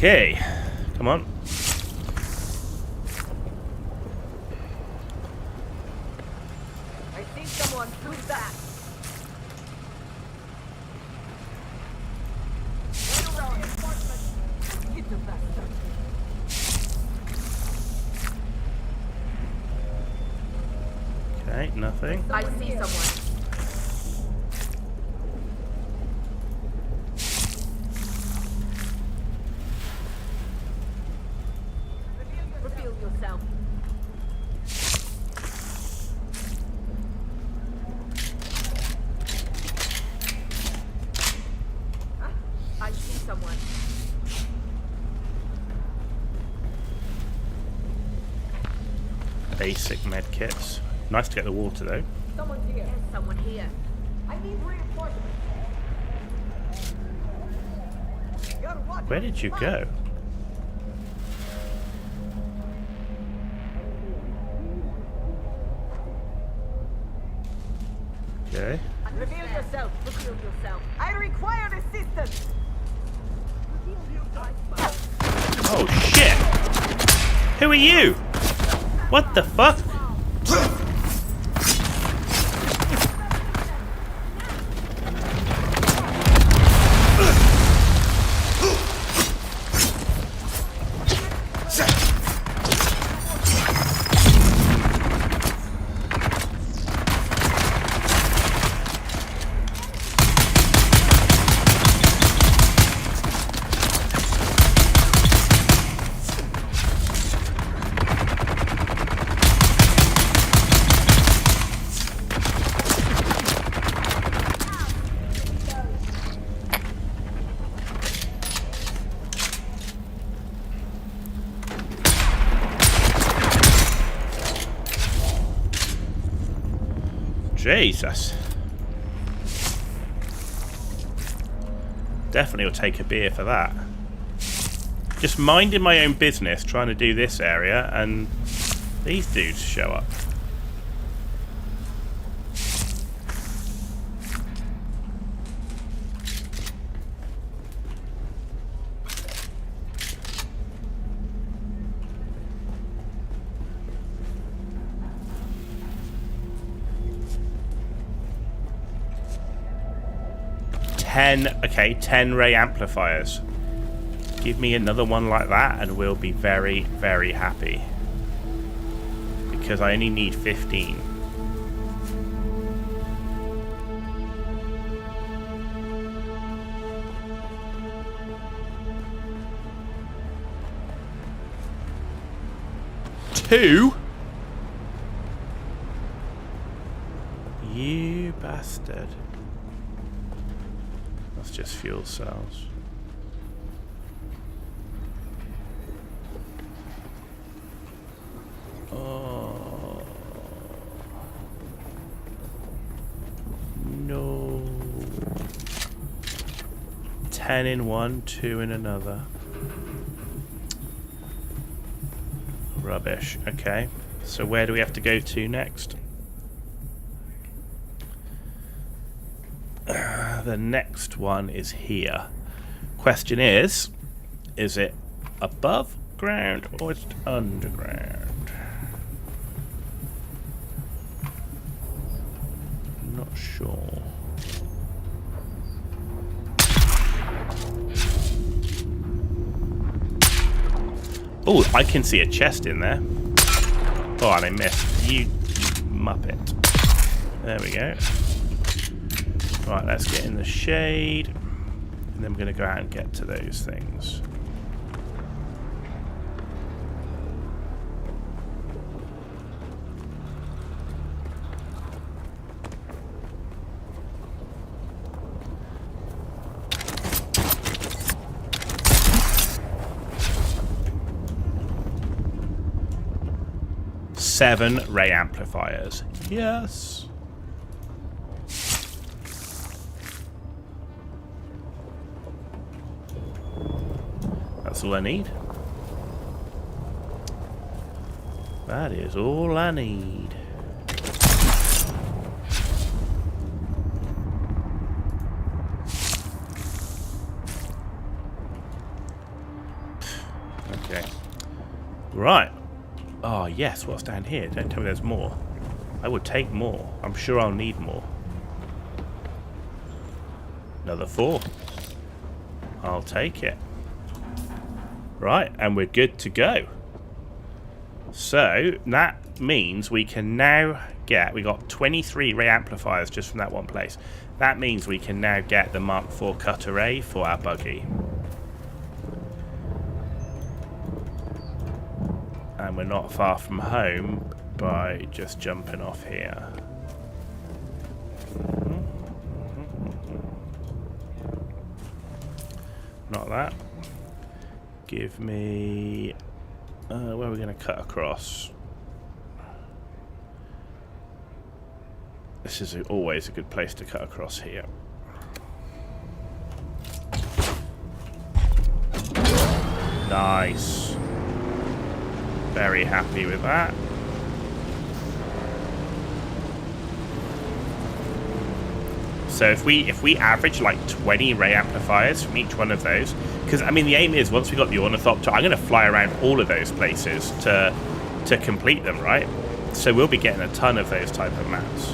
Okay, come on. I see someone. Who's that? Get the bastard. Okay, nothing. I see someone. Reveal yourself. I see someone. Basic med kits. Nice to get the water though. Someone's here. There's someone here. I need reinforcements. Where did you go? Okay. Reveal yourself. Reveal yourself. I require assistance. Oh shit! Who are you? What the fuck? Jesus. Definitely will take a beer for that. Just minding my own business, trying to do this area, and these dudes show up. Okay, 10 ray amplifiers. Give me another one like that and we'll be very, very happy. Because I only need 15. Two? You bastard. That's just fuel cells. Oh no. 10 in one, 2 in another. Rubbish. Okay. So where do we have to go to next? The next one is here. Question is it above ground or is it underground? not sure. Oh, I can see a chest in there. Oh, and I missed. You muppet. There we go. Right, let's get in the shade. And then we're going to go out and get to those things. Seven ray amplifiers. Yes. That's all I need. That is all I need. Okay. Right. Oh, yes, what's down here? Don't tell me there's more. I would take more. I'm sure I'll need more. Another 4. I'll take it. Right, and we're good to go. So, that means we can now get... We got 23 ray amplifiers just from that one place. That means we can now get the Mark IV cut array for our buggy. And we're not far from home by just jumping off here. Not that. Give me... where are we going to cut across? This is always a good place to cut across here. Nice. Very happy with that. So if we average like 20 ray amplifiers from each one of those, because I mean the aim is once we got the Ornithopter, I'm going to fly around all of those places to complete them, right? So we'll be getting a ton of those type of maps.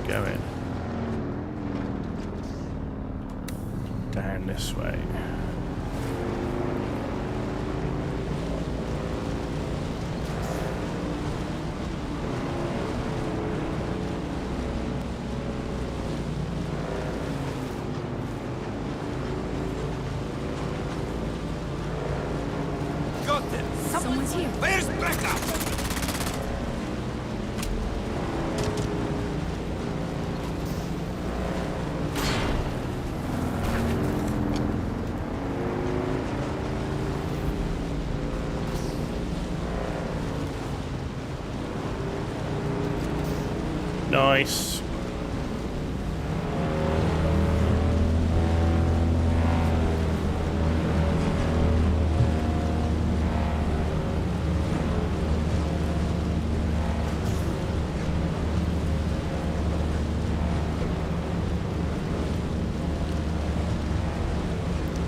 Going down this way. Got them. Someone's here. Where's backup? Nice.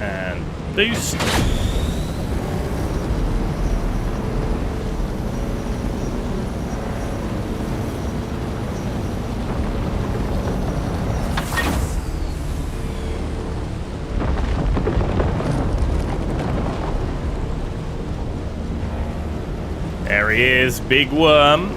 And boost. There he is, big worm.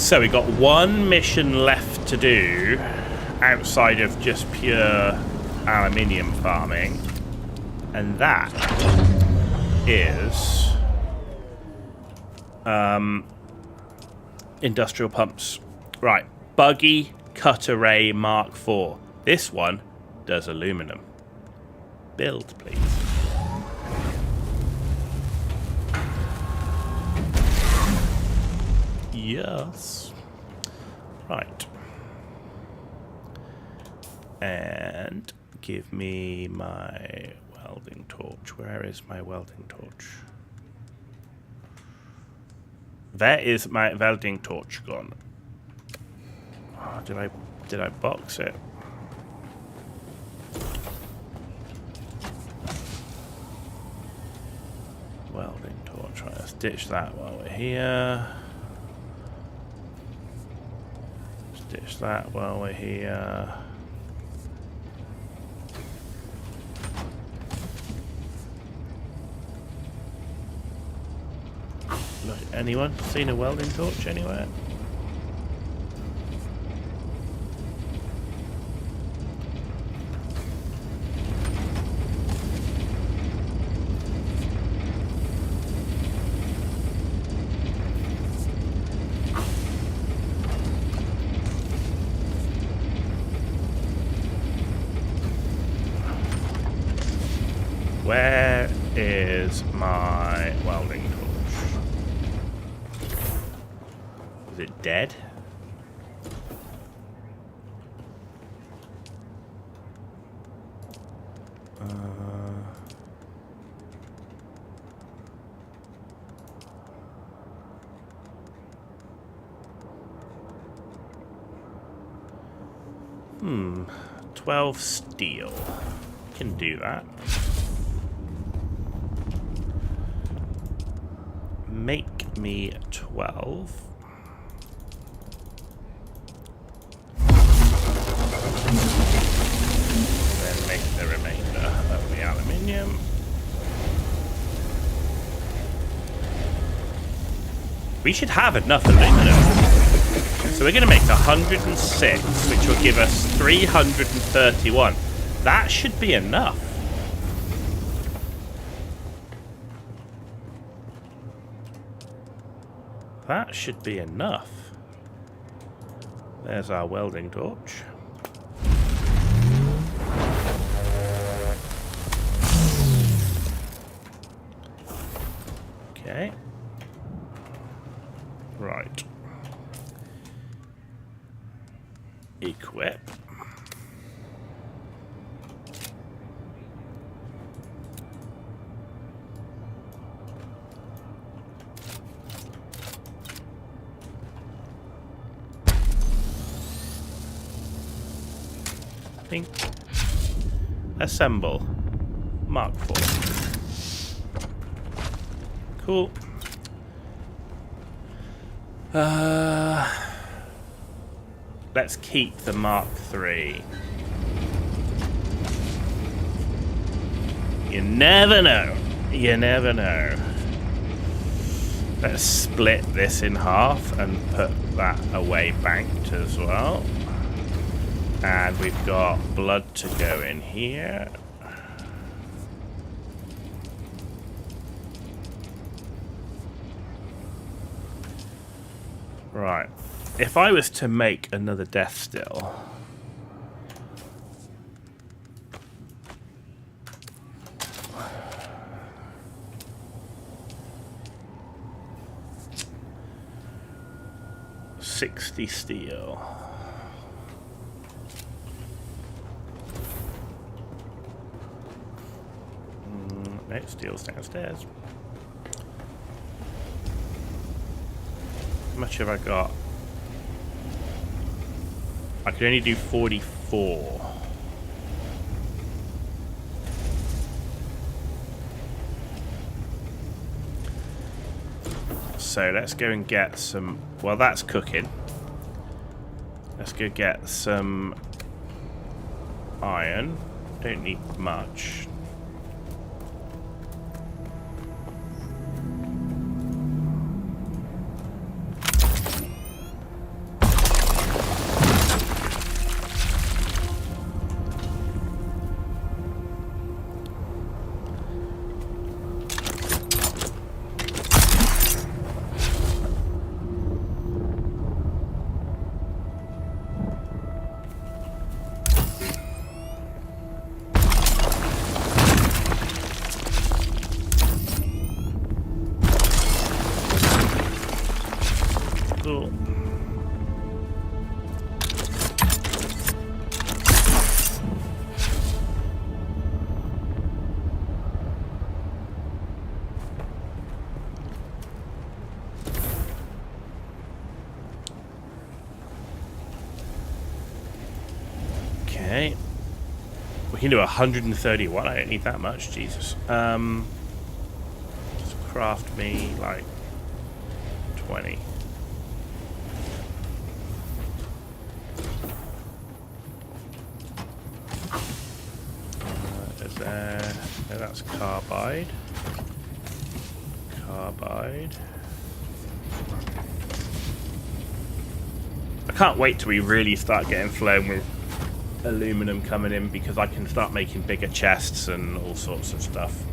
So we got one mission left to do outside of just pure aluminium farming, and that is industrial pumps. Right, buggy cut array Mark IV. This one does aluminum. Build, please. Yes. Right. And give me my welding torch. Where is my welding torch? Where is my welding torch gone? Oh, did I box it? Welding torch. Right, let's ditch that while we're here. Let's ditch that while we're here. Look, anyone seen a welding torch anywhere? Where is my welding torch? Is it dead? Hmm. 12 steel. Can do that. Make me 12. Then make the remainder of the aluminium. We should have enough aluminum. So we're going to make 106, which will give us 331. That should be enough. That should be enough. There's our welding torch. Okay. Right. Equip. Assemble. Mark IV. Cool. Let's keep the Mark III. You never know. You never know. Let's split this in half and put that away banked as well. And we've got blood to go in here. Right. If I was to make another death still, $60 steel. No, steel's downstairs. How much have I got? I can only do 44. So let's go and get some... Well, that's cooking. Let's go get some iron. Don't need much. Okay. We can do 131. I don't need that much. Jesus. Just craft me like 20. Is there? No, that's carbide. Carbide. I can't wait till we really start getting flown with aluminum coming in, because I can start making bigger chests and all sorts of stuff.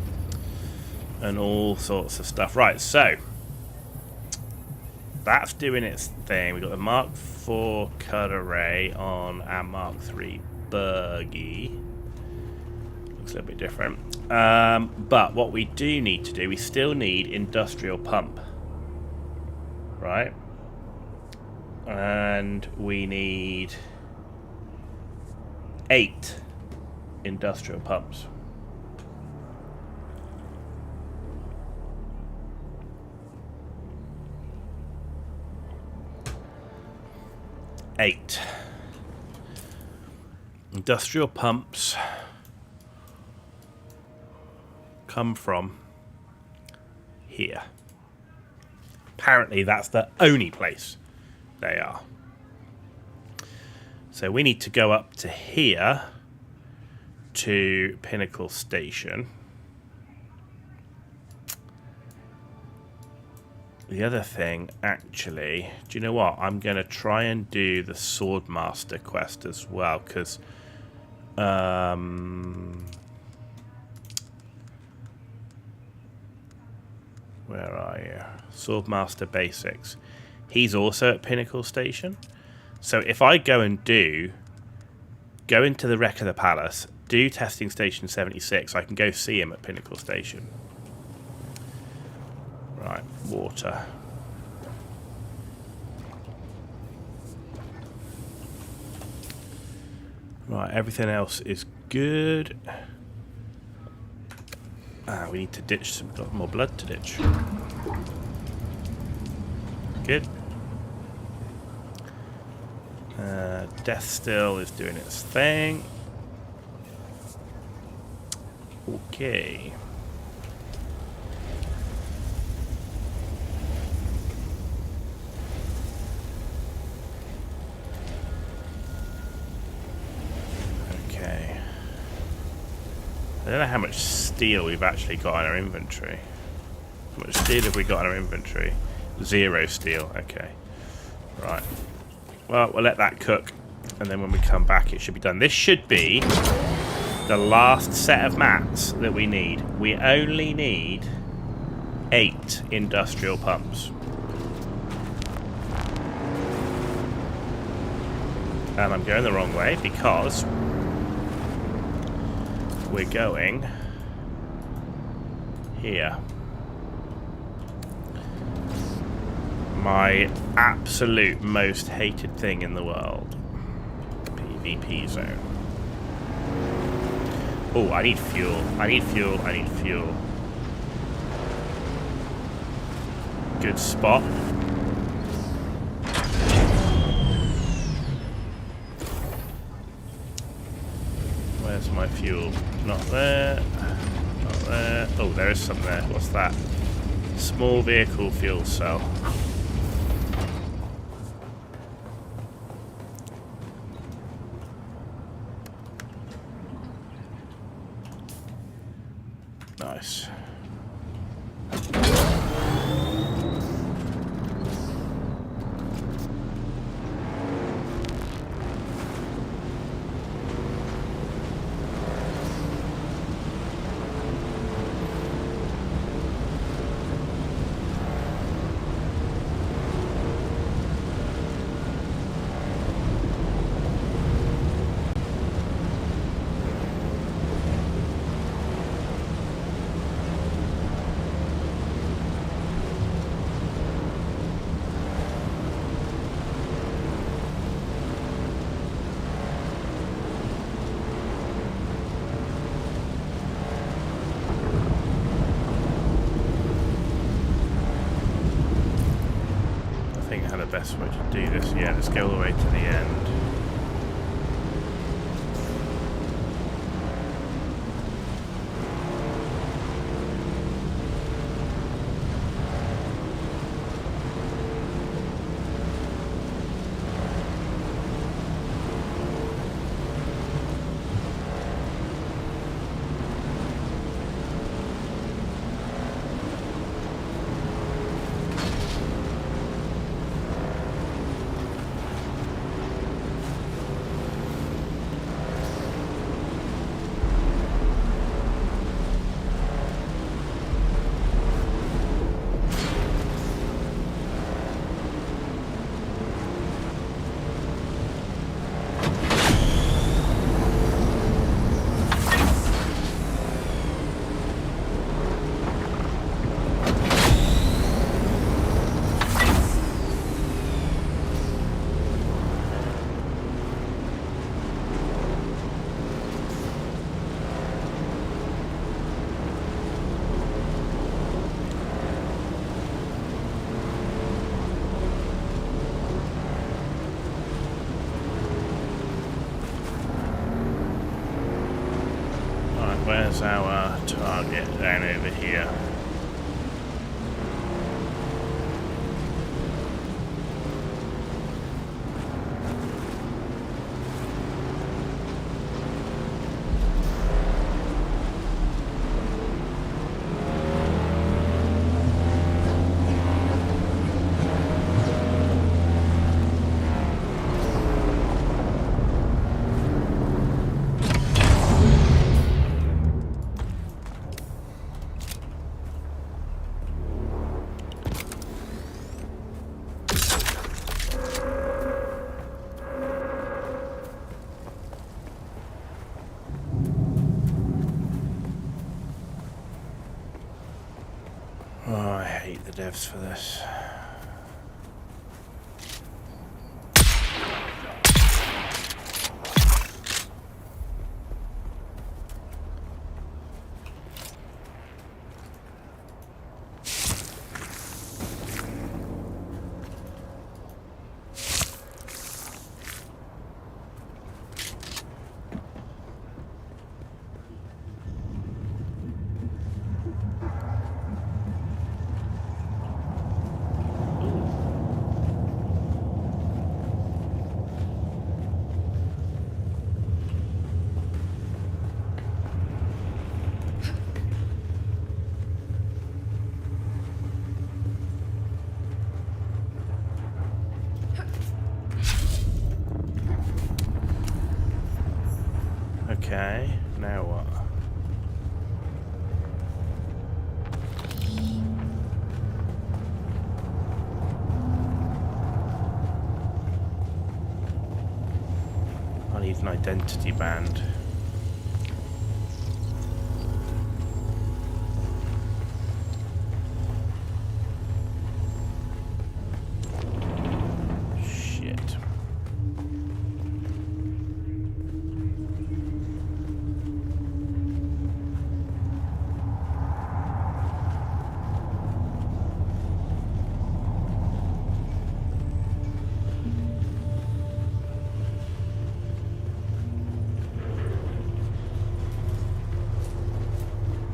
Right, so that's doing its thing. We've got the Mark IV cut array on our Mark III buggy. Looks a little bit different. But what we do need to do, we still need industrial pump. Right? And we need 8 industrial pumps. Industrial pumps come from here. Apparently that's the only place they are. So we need to go up to here to Pinnacle Station. The other thing, actually, do you know what? I'm going to try and do the Swordmaster quest as well, because where are you? Swordmaster Basics. He's also at Pinnacle Station. So if I go into the wreck of the palace, do testing station 76, I can go see him at Pinnacle Station. Right, water. Right, everything else is good. We need to ditch some, got more blood to ditch. Good. Death Still is doing its thing. Okay. Okay. I don't know how much steel we've actually got in our inventory. How much steel have we got in our inventory? 0 steel. Okay. Right. Well, we'll let that cook, and then when we come back it should be done. This should be the last set of mats that we need. We only need 8 industrial pumps. And I'm going the wrong way because we're going here. My absolute most hated thing in the world. PvP zone. Oh, I need fuel. I need fuel. I need fuel. Good spot. Where's my fuel? Not there. Not there. Oh, there is some there. What's that? Small vehicle fuel cell. Nice. Best way to do this. Yeah, let's go all the way to the end. where's our target? Down over here. Oh, I hate the devs for this. Okay, now what? I need an identity band. Shit.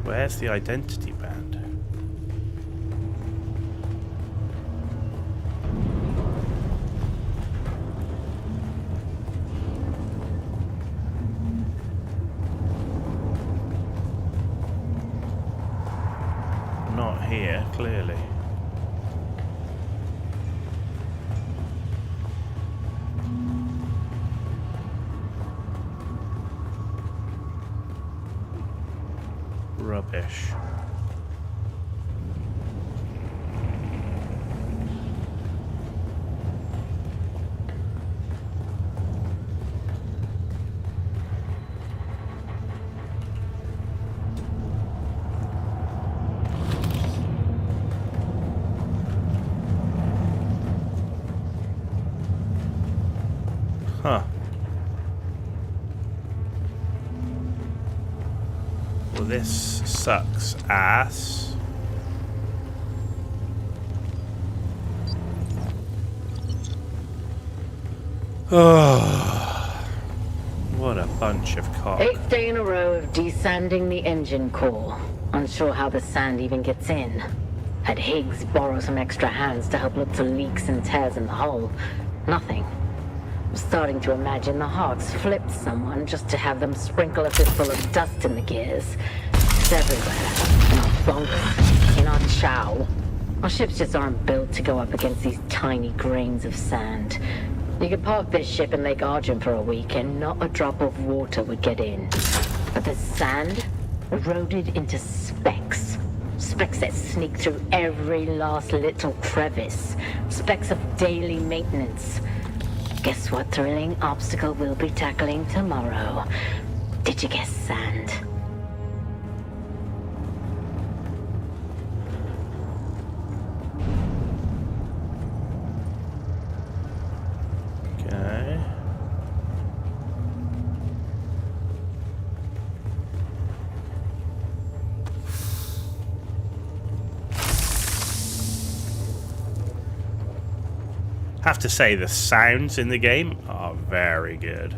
Where's the identity band? Not here, clearly. Rubbish. Huh. Well, this sucks ass. Oh, what a bunch of cock. 8th day in a row of desanding the engine core. Unsure how the sand even gets in. Had Higgs borrow some extra hands to help look for leaks and tears in the hull. Nothing. I'm starting to imagine the Hawks flipped someone just to have them sprinkle a fistful of dust in the gears. It's everywhere. In our bunks, in our chow. Our ships just aren't built to go up against these tiny grains of sand. You could park this ship in Lake Argent for a week and not a drop of water would get in. But the sand eroded into specks. Specks that sneak through every last little crevice. Specks of daily maintenance. Guess what thrilling obstacle we'll be tackling tomorrow? Did you guess sand? Okay. Have to say the sounds in the game are very good.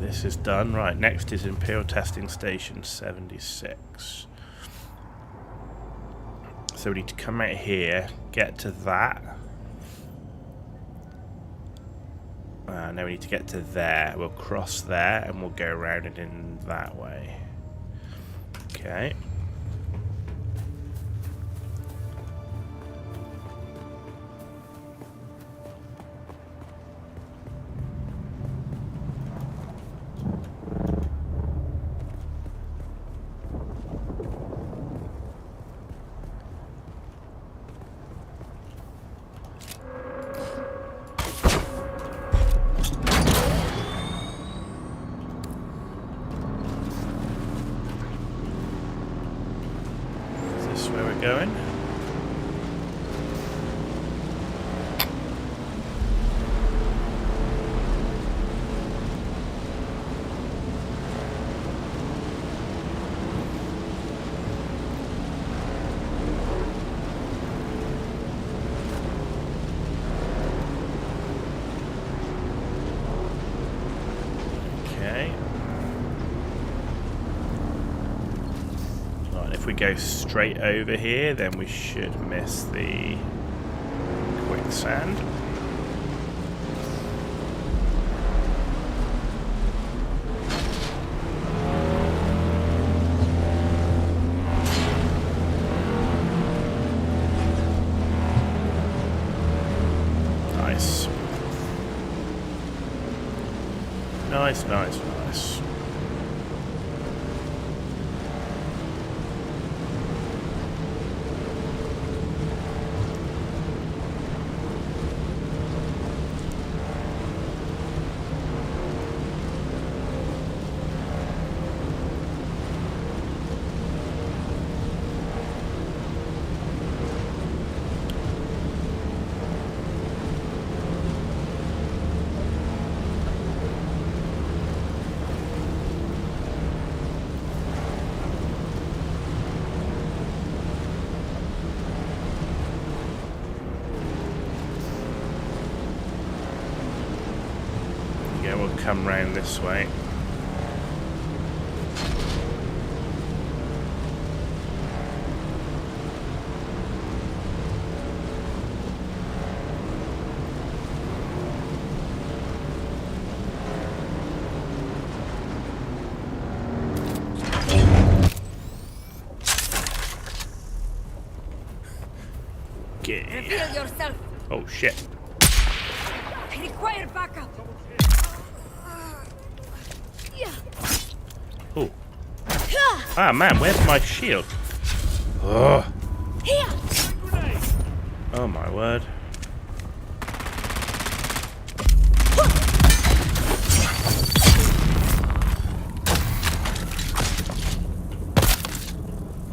this is done. Right, next is Imperial Testing Station 76. So we need to come out here, get to that. Now we need to get to there. We'll cross there and we'll go around it in that way. Okay. Where we're going. Okay. If we go straight over here, then we should miss the quicksand. Nice. Nice, nice, nice. Yeah, we'll come round this way. Reveal yourself. Oh shit. I require backup. Oh. Ah man, where's my shield? Oh. Oh my word.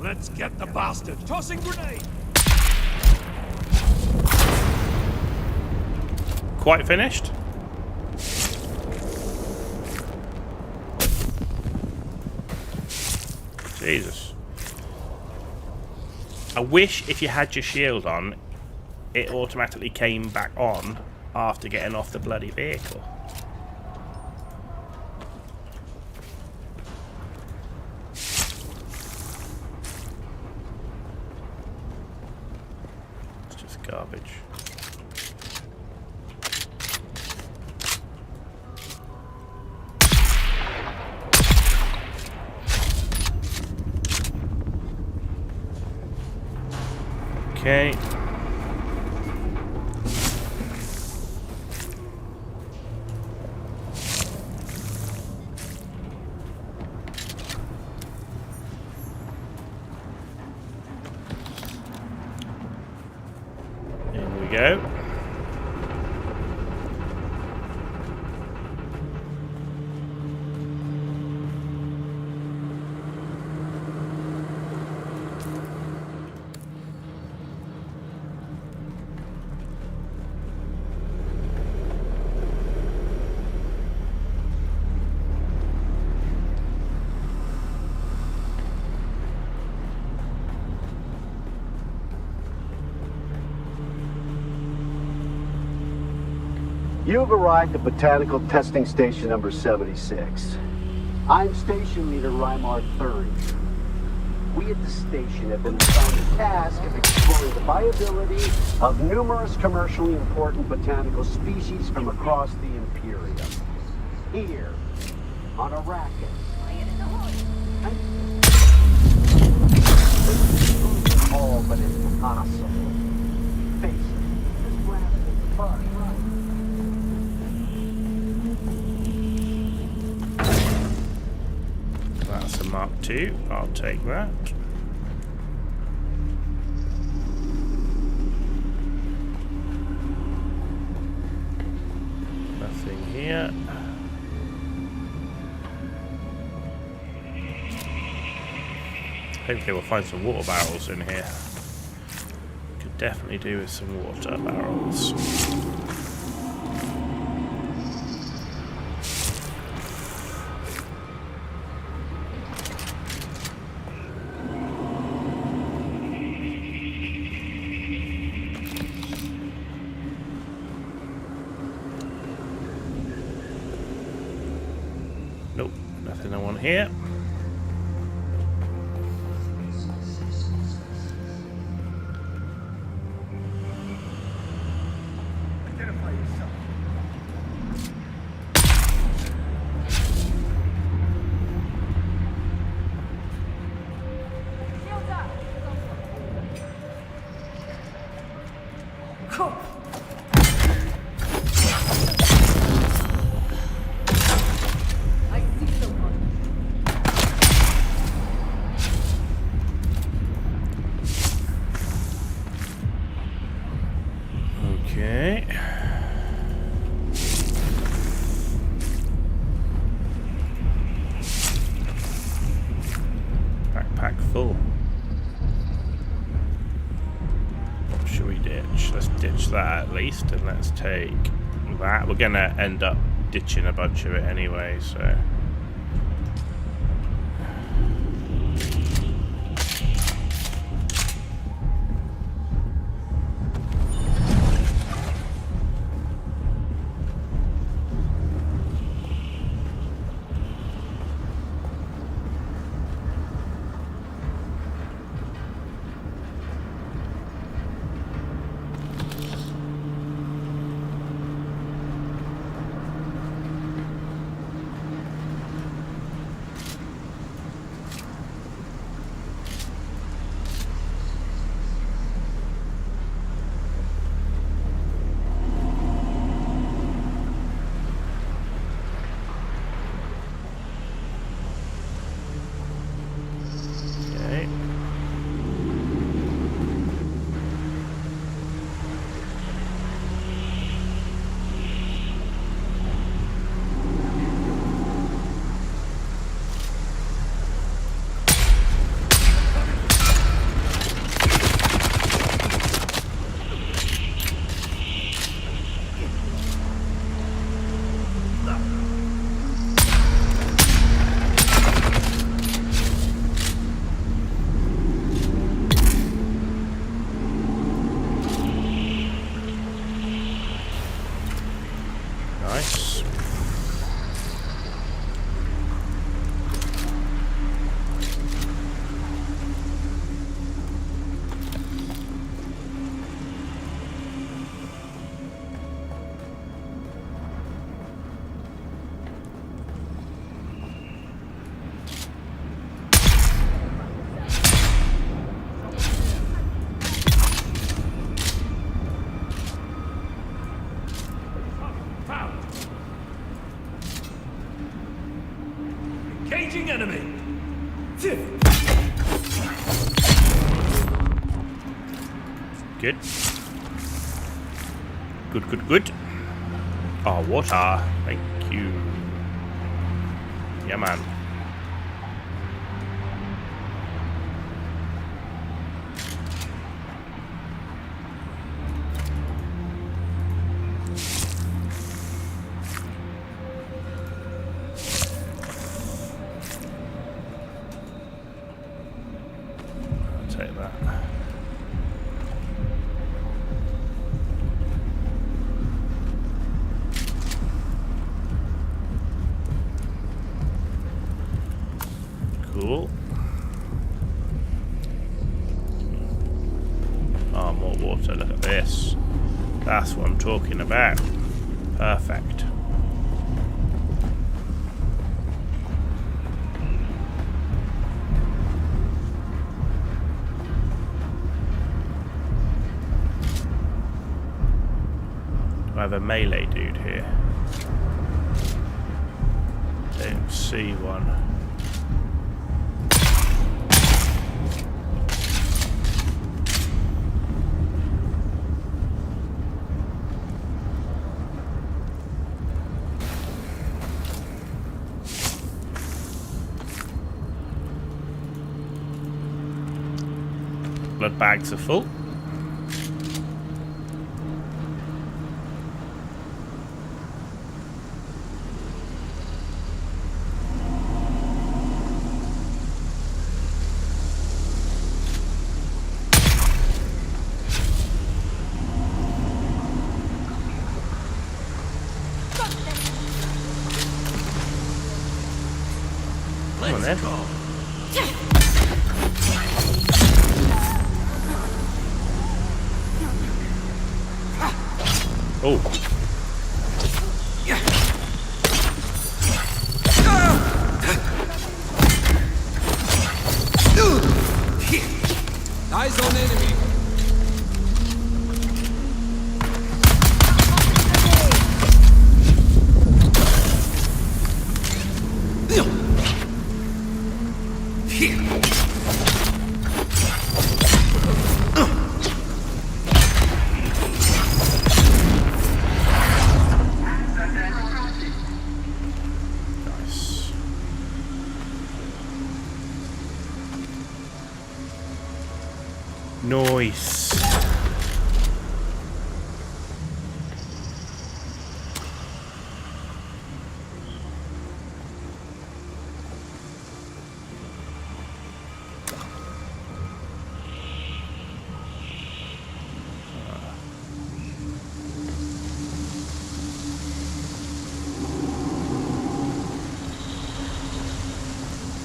Let's get the bastard. Tossing grenade. Quite finished? Jesus. I wish if you had your shield on, it automatically came back on after getting off the bloody vehicle. It's just garbage. Okay. In we go. You've arrived at Botanical Testing Station number 76. I'm Station Leader Rymar 30. We at the station have been assigned the task of exploring the viability of numerous commercially important botanical species from across the Imperium. Here, on Arrakis. It's all but impossible. Face it, this planet is far right. That's a Mark II. I'll take that. Nothing here. Hopefully we'll find some water barrels in here. Could definitely do with some water barrels. Nope, nothing I want here. Okay. Backpack full. What should we ditch? Let's ditch that at least, and let's take that. We're gonna end up ditching a bunch of it anyway, so. Nice. Engaging enemy. Good. Good, good, good. Oh, water. Thank you. Yeah, man. Take that. cool. Oh, more water. Look at this. That's what I'm talking about. Perfect. I have a melee dude here. Don't see one. Blood bags are full. Come on then. Oh. Eyes on enemy. Nice. Nice.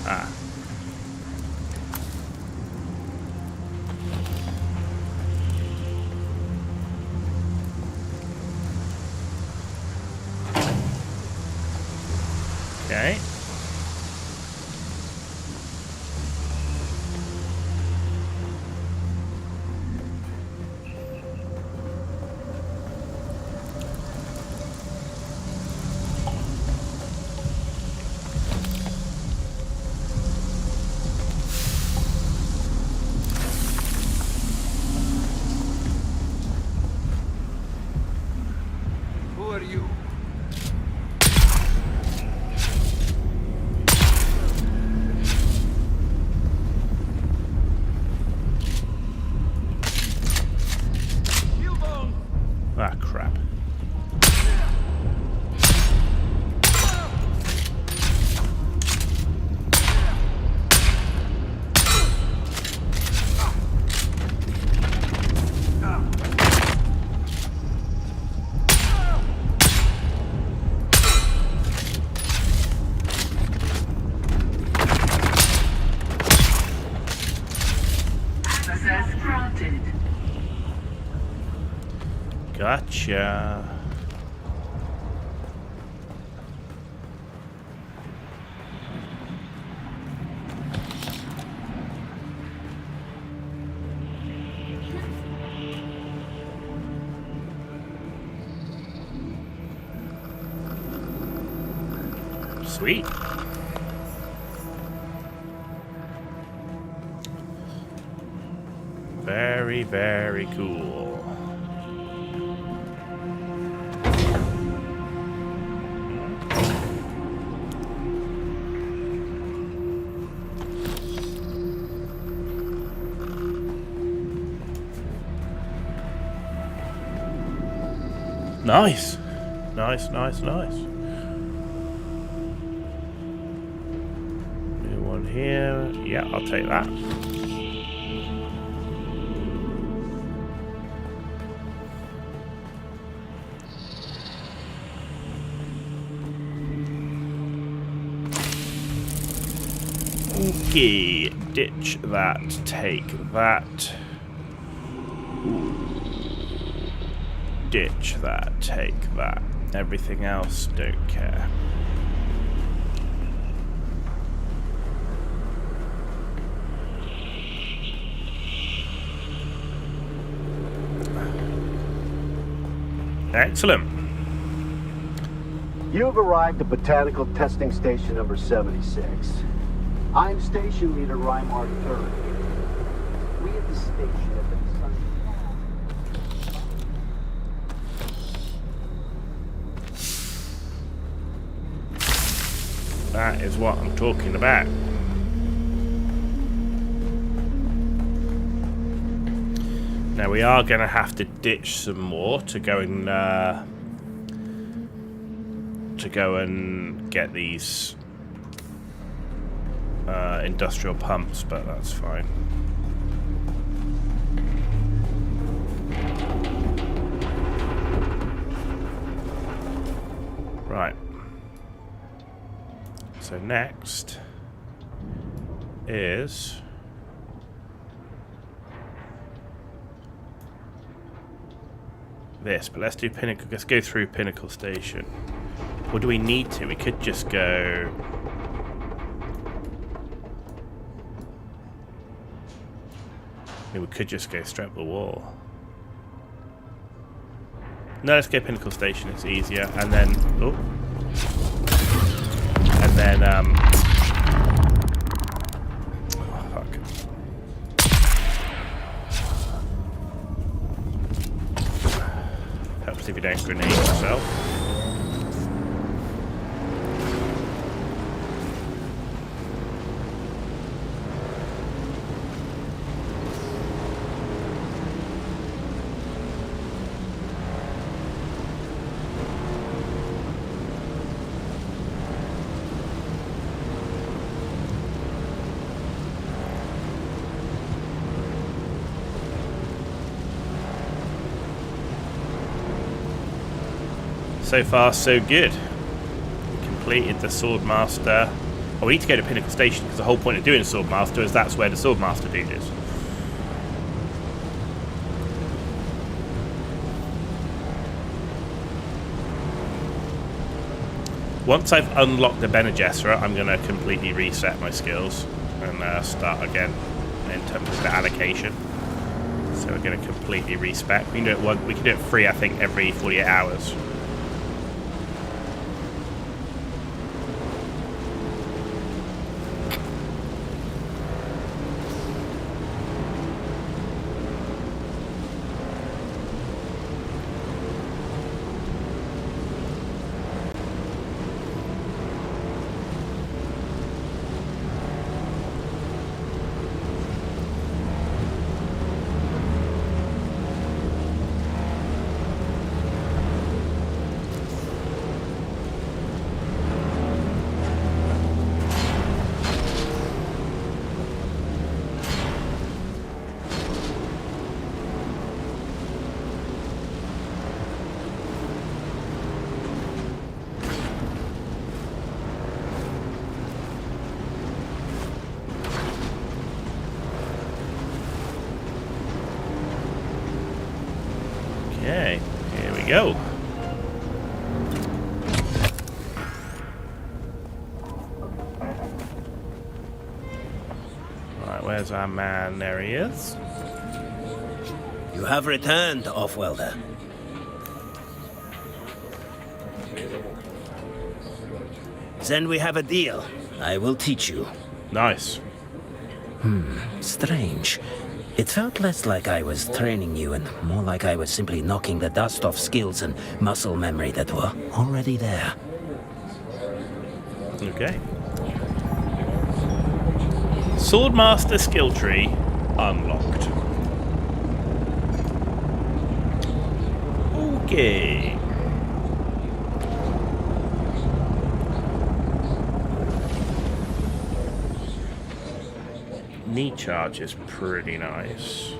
Ah. Okay. Who are you? Ah, crap. Access granted. Gotcha. Sweet. Very, very cool. Nice. Nice, nice, nice. New one here. Yeah, I'll take that. Okay, ditch that, take that. Ditch that, take that. Everything else, don't care. Excellent. You have arrived at Botanical Testing Station number 76. I'm Station Leader Reimar III. We at the station have been assigned. That is what I'm talking about. Now we are going to have to ditch some more to go and get these industrial pumps, but that's fine. Right. So next is this, but let's do Pinnacle. Let's go through Pinnacle Station. Or do we need to? We could just go. I mean, we could just go straight up the wall. No, let's go Pinnacle Station. It's easier, and then oh, fuck. Helps if you don't grenade yourself. So far, so good. We completed the Swordmaster. Oh, we need to go to Pinnacle Station because the whole point of doing a Swordmaster is that's where the Swordmaster dude is. Once I've unlocked the Bene Gesserit, I'm going to completely reset my skills and start again in terms of the allocation. So we're going to completely respec. We can do it. We can do it free, I think, every 48 hours. Okay, here we go. Right, where's our man? There he is. You have returned, Offwelder. Then we have a deal. I will teach you. Nice. Strange. It felt less like I was training you and more like I was simply knocking the dust off skills and muscle memory that were already there. Okay. Swordmaster skill tree unlocked. Okay. Knee charge is pretty nice.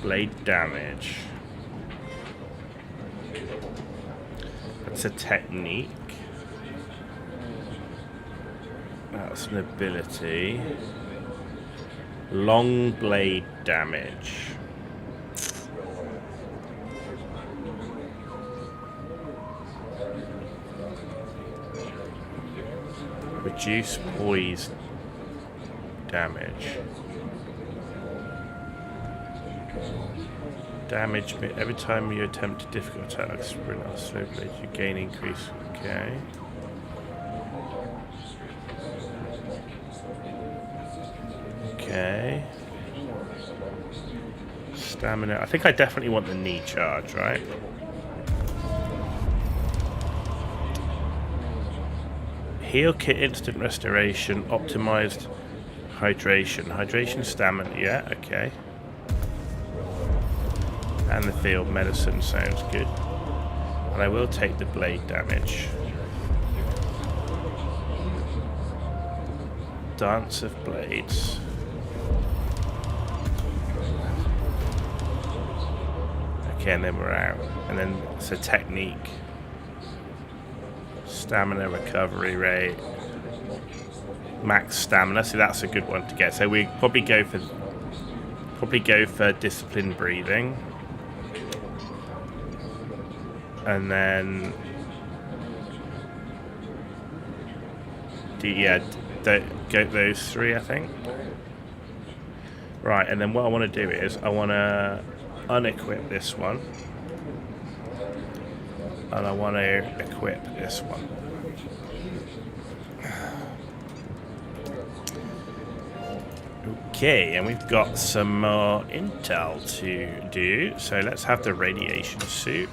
Blade damage. That's a technique. That's an ability. Long blade damage. Reduce poise damage. Damage every time you attempt a difficult attack like sprint or slow blade, you gain increase. Okay. Okay. Stamina. I think I definitely want the knee charge, right? Heal kit, instant restoration, optimized hydration. Hydration, stamina, yeah, okay. And the field medicine sounds good. And I will take the blade damage. Dance of Blades. Okay, and then we're out. And then it's a technique. Stamina recovery rate. Max stamina. See, that's a good one to get. So we probably go for disciplined breathing. And then go those three, I think. Right, and then what I want to do is I want to unequip this one, and I want to equip this one. Okay, and we've got some more intel to do, so let's have the radiation suit.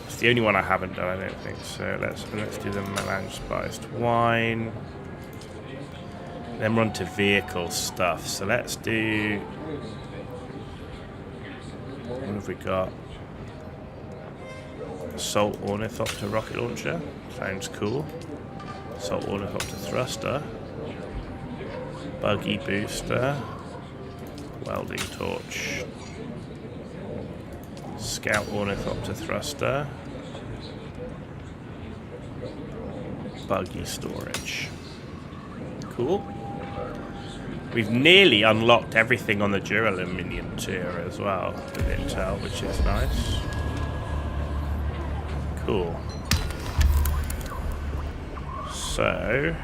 It's the only one I haven't done, I don't think. So let's do the melange spiced wine. Then we're on to vehicle stuff. So let's do. What have we got? Assault Ornithopter rocket launcher. Sounds cool. Assault Ornithopter thruster. Buggy booster. Welding torch. Scout Ornithopter thruster. Buggy storage. Cool. We've nearly unlocked everything on the Duraluminium tier as well with intel, which is nice. Cool. So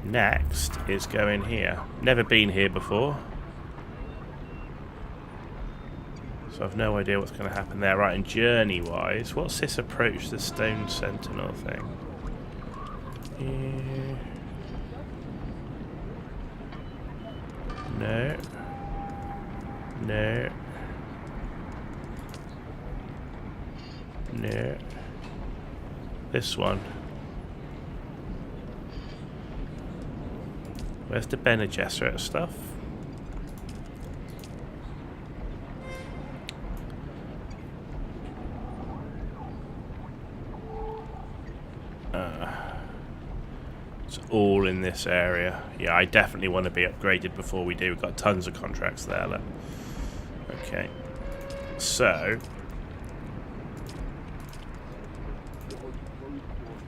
next is going here. Never been here before, so I've no idea what's going to happen there. Right, and journey wise, what's this approach the Stone Sentinel thing? No. No. No. This one. Where's the Bene Gesserit stuff? It's all in this area. Yeah, I definitely want to be upgraded before we do. We've got tons of contracts there. Look. Okay. So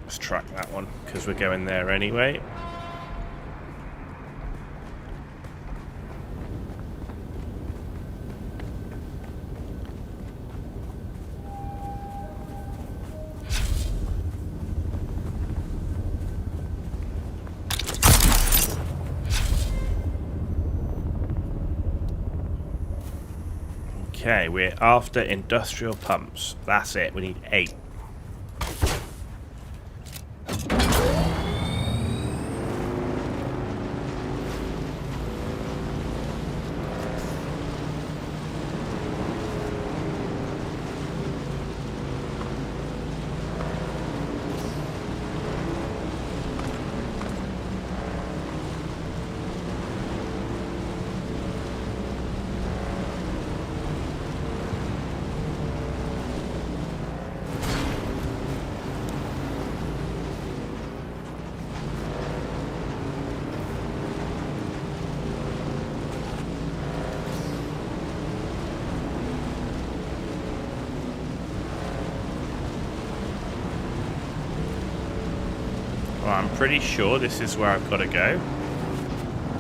let's track that one because we're going there anyway. Okay, we're after industrial pumps. That's it. We need 8. pretty sure this is where I've got to go.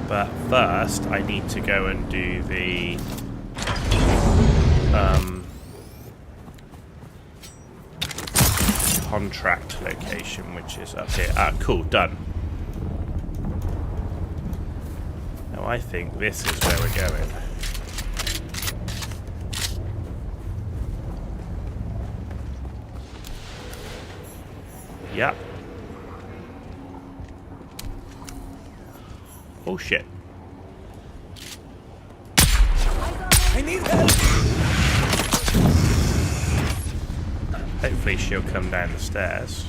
But first, I need to go and do the contract location, which is up here. Ah, cool, done. Now I think this is where we're going. Yep. Oh shit. I need help! Hopefully she'll come down the stairs.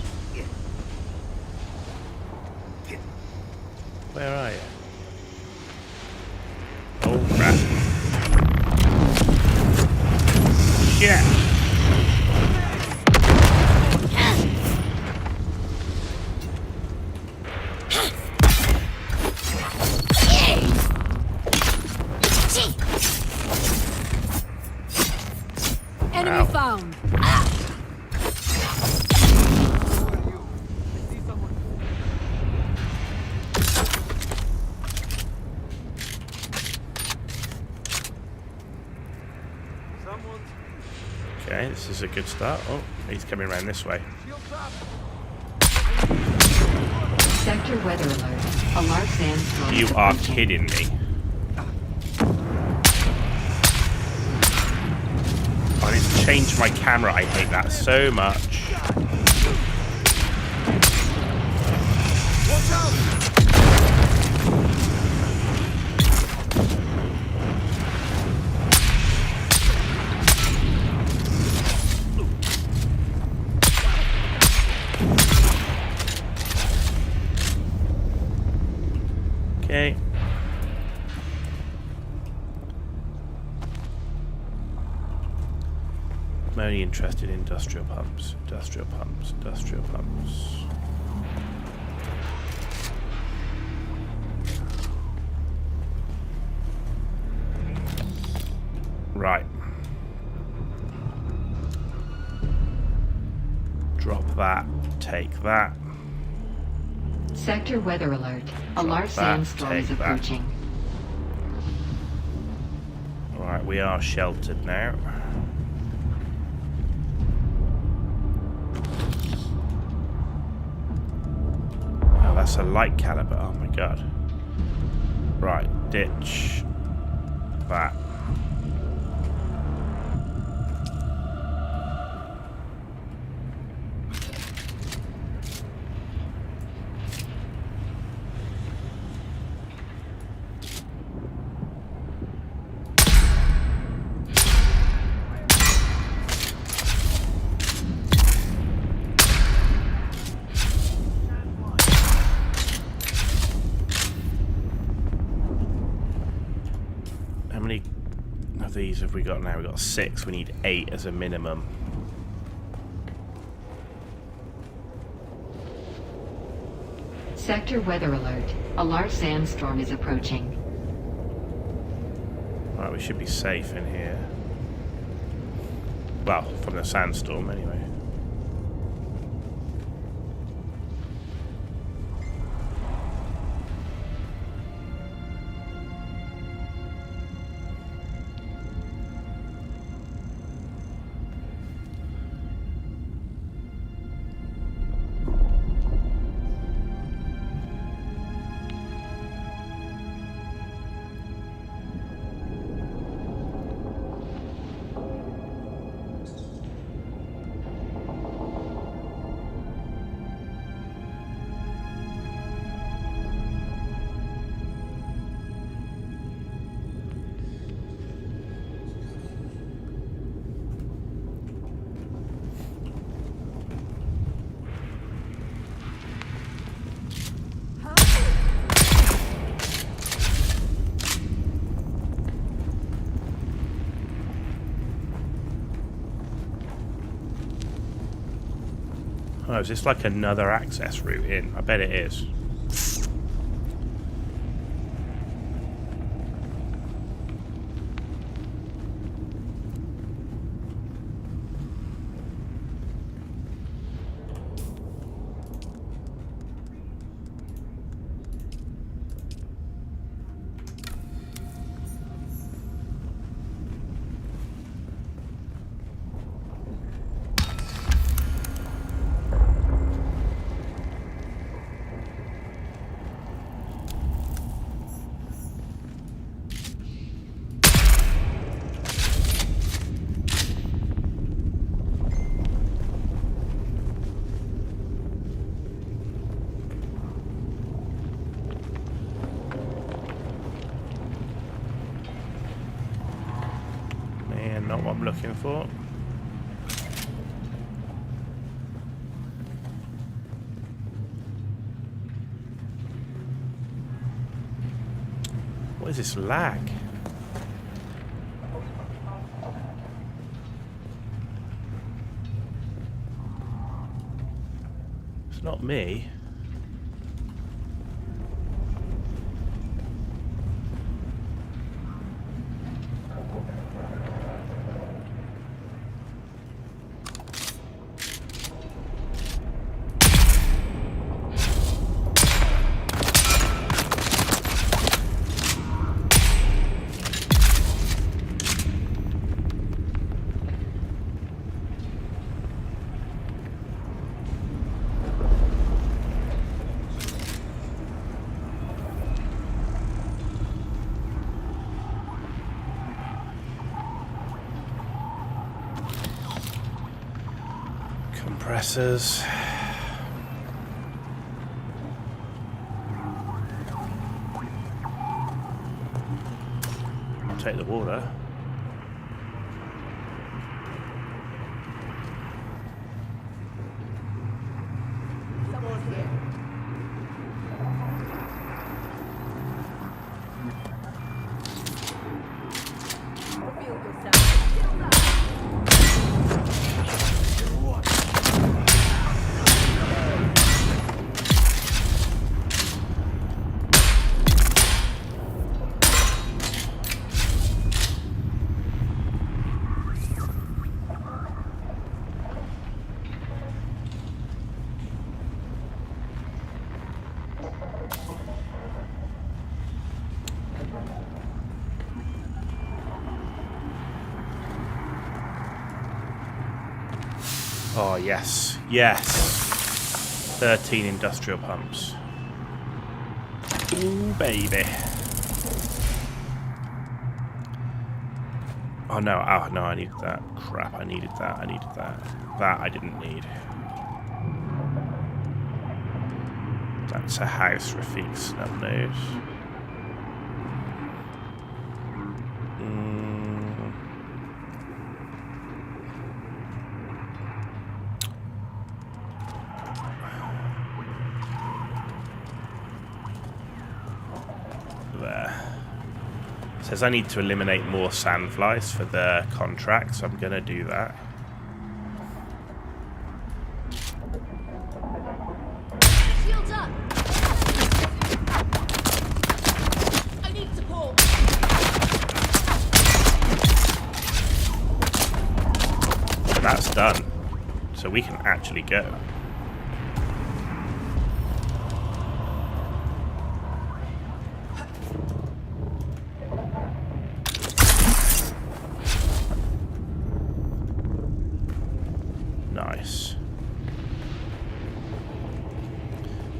Where are you? Oh crap. Shit! Enemy Ow. found. Okay, this is a good start. Oh, he's coming around this way. Sector weather alert. A large sandstorm. You is are approaching. kidding me. I need to change my camera. I hate that so much. Watch out! Okay. I'm only interested in industrial pumps, industrial pumps, industrial pumps. Right. Drop that, take that. Sector weather alert. A large sandstorm is take that. approaching. Alright, we are sheltered now. Oh, that's a light caliber. Oh my god. Right, ditch that. How many of these have we got now? We've got 6. We need 8 as a minimum. Sector weather alert. A large sandstorm is approaching. Alright, we should be safe in here. Well, from the sandstorm anyway. Oh, is this like another access route in? I bet it is. Again, not what I'm looking for. What is this lag? It's not me. Compressors. I'll take the water. Oh, yes. Yes. 13 industrial pumps. Ooh, baby. Oh, no. Oh, no, I needed that. Crap, I needed that. I needed that. That I didn't need. That's a house, Rafik Snubnose. Says I need to eliminate more sandflies for the contract, so I'm going to do that. Shields up. I need support. That's done. So we can actually go. Nice.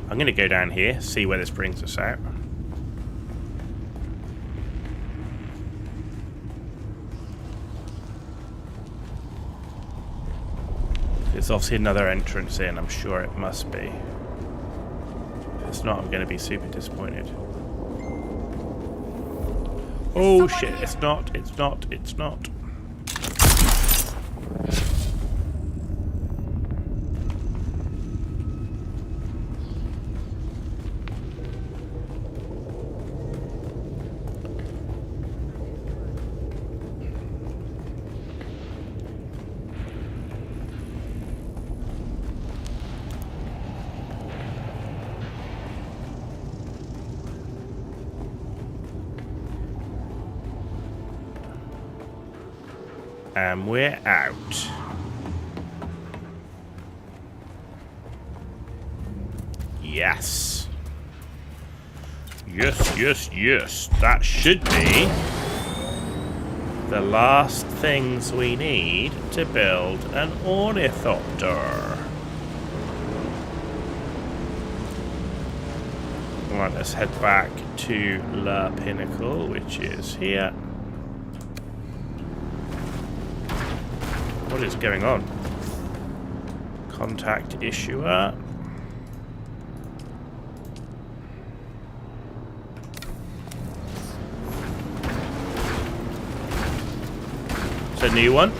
I'm going to go down here, see where this brings us out. There's obviously another entrance in, I'm sure it must be. If it's not, I'm going to be super disappointed. Oh shit, it's not, it's not, it's not. And we're out. Yes. Yes, yes, yes. That should be the last things we need to build an ornithopter. Right, let's head back to La Pinnacle, which is here. What is going on? Contact issuer. the new one.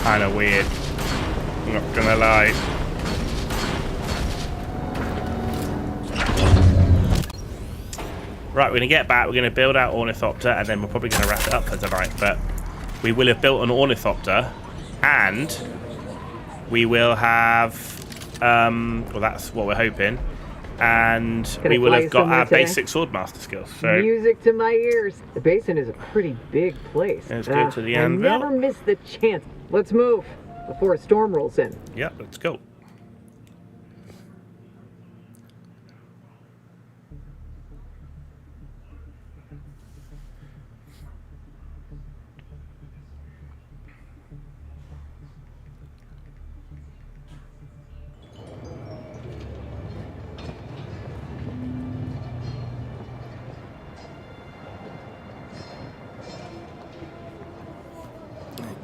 Kind of weird, I'm not gonna lie. Right, we're gonna get back, we're gonna build our Ornithopter, and then we're probably gonna wrap it up for tonight. But we will have built an Ornithopter, and we will have, well, that's what we're hoping, and we will have got our basic Swordmaster skills. So music to my ears. The basin is a pretty big place. Let's go to the anvil. I never miss the chance. Let's move before a storm rolls in. Yep, let's go.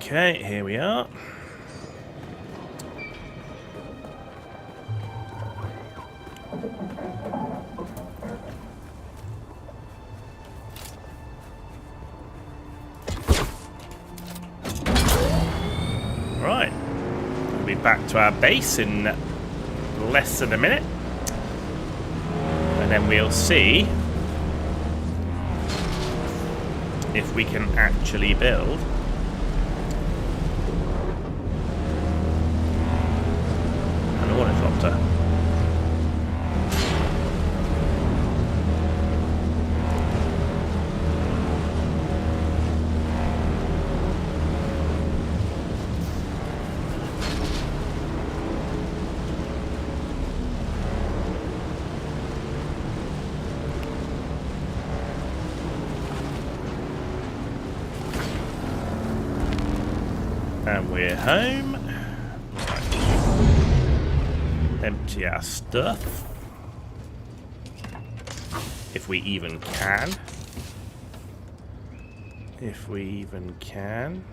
Okay, here we are. Right, we'll be back to our base in less than a minute, and then we'll see if we can actually build an Ornithopter. And we're home. Right. Empty our stuff. If we even can. If we even can.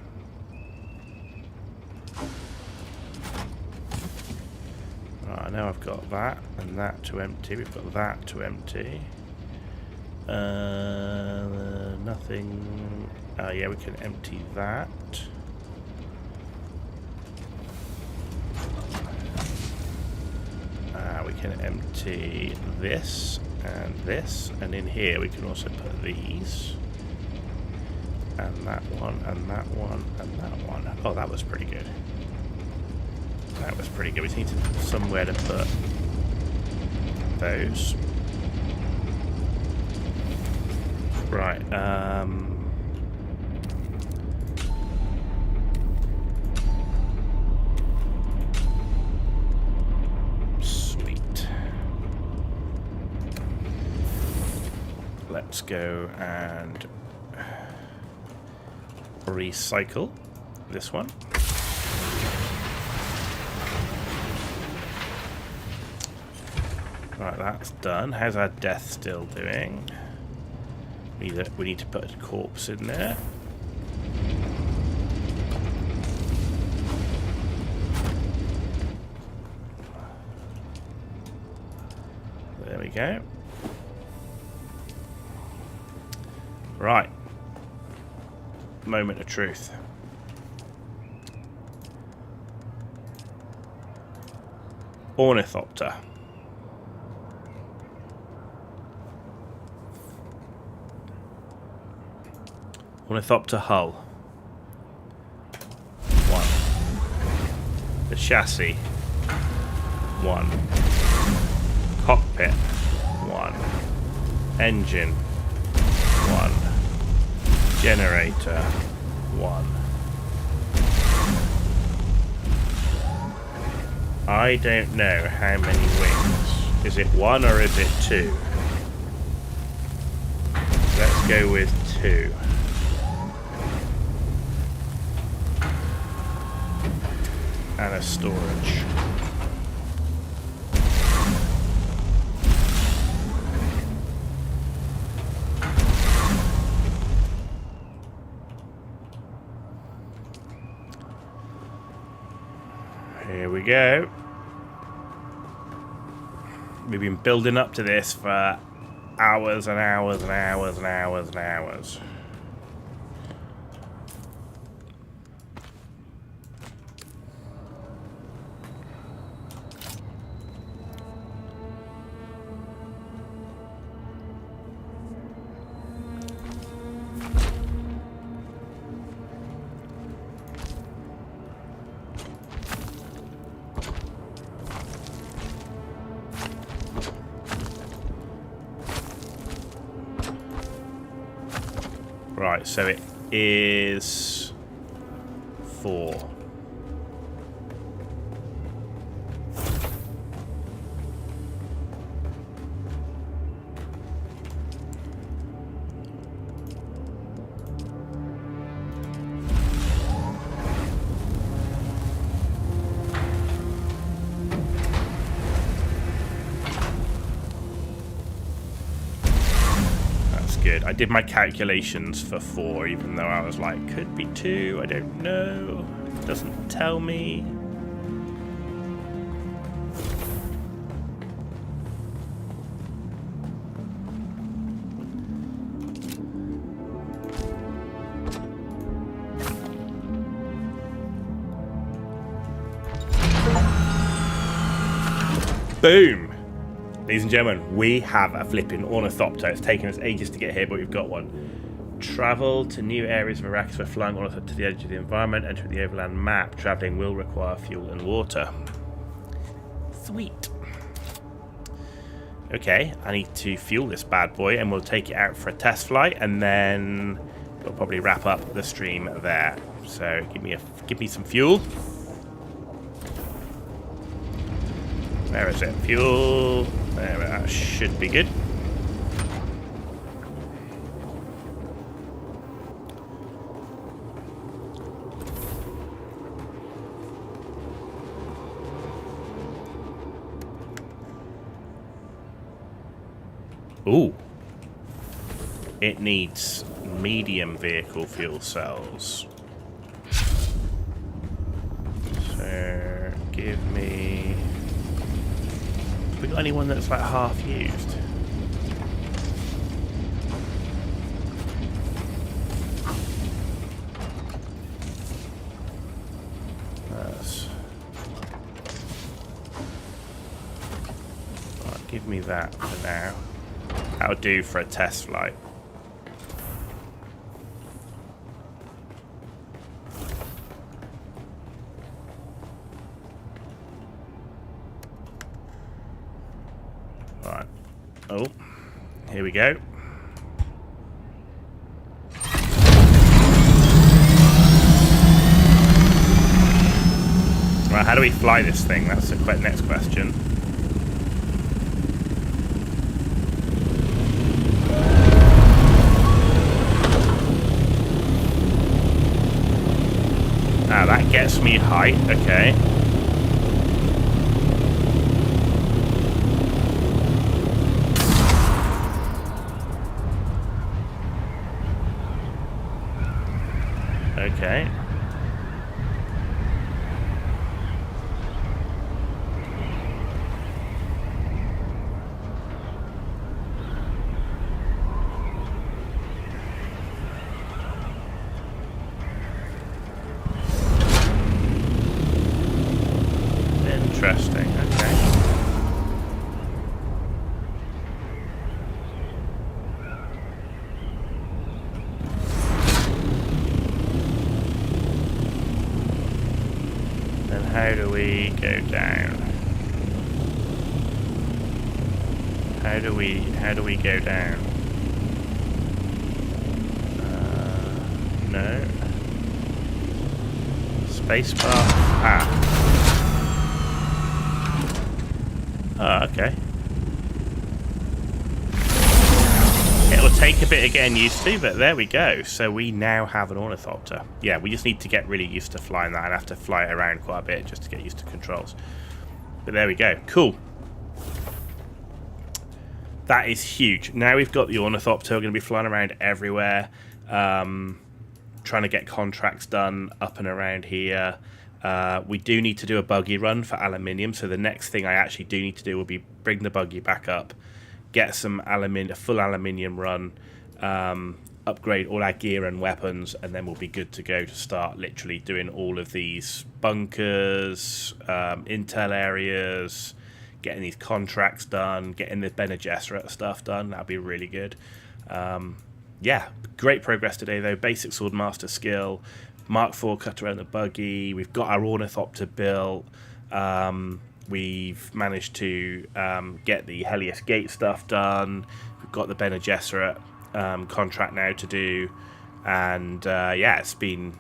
Right, I know I've got that and that to empty. We've got that to empty. Nothing. Oh yeah, we can empty that. We can empty this, and in here we can also put these, and that one, and that one, and that one. Oh, that was pretty good. That was pretty good. We need to somewhere to put those. Right. Let's go and recycle this one. Right, that's done. How's our death still doing? We need to put a corpse in there. There we go. Right. Moment of truth. Ornithopter. Ornithopter hull. 1. The chassis. 1. Cockpit. 1. Engine. 1. Generator. 1. I don't know how many wings. Is it 1 or is it 2? Let's go with 2. And a storage. Here we go. We've been building up to this for hours and hours and hours and hours and hours. Right, so it is 4. Good. I did my calculations for 4, even though I was like, could be 2, I don't know. It doesn't tell me. Boom! Ladies and gentlemen, we have a flipping ornithopter. It's taken us ages to get here, but we've got one. Travel to new areas of Arrakis where flying ornithopter to the edge of the environment. Enter the overland map. Traveling will require fuel and water. Sweet. Okay, I need to fuel this bad boy, and we'll take it out for a test flight, and then we'll probably wrap up the stream there. So give me some fuel. Where is it? Fuel. There, that should be good. Ooh. It needs medium vehicle fuel cells. So, give me... Have we got anyone that's like half used? Right, give me that for now. That'll do for a test flight. Right. Oh, here we go. Right, how do we fly this thing? That's the next question. Ah, that gets me height, okay. Okay. Interesting, okay. Then how do we go down? How do we go down? No. Spacebar. Ah. Oh, okay. It'll take a bit of getting used to, but there we go. So we now have an ornithopter. Yeah, we just need to get really used to flying that and have to fly it around quite a bit just to get used to controls. But there we go. Cool. That is huge. Now we've got the ornithopter. We're going to be flying around everywhere. Trying to get contracts done up and around here. We do need to do a buggy run for aluminium. So the next thing I actually do need to do will be bring the buggy back up, get some a full aluminium run, upgrade all our gear and weapons, and then we'll be good to go to start literally doing all of these bunkers, intel areas, getting these contracts done, getting the Bene Gesserit stuff done. That'll be really good. Yeah, great progress today though. Basic Swordmaster skill, Mark IV cutter around the buggy. We've got our ornithopter built. We've managed to get the Helios Gate stuff done. We've got the Bene Gesserit contract now to do, and yeah, it's been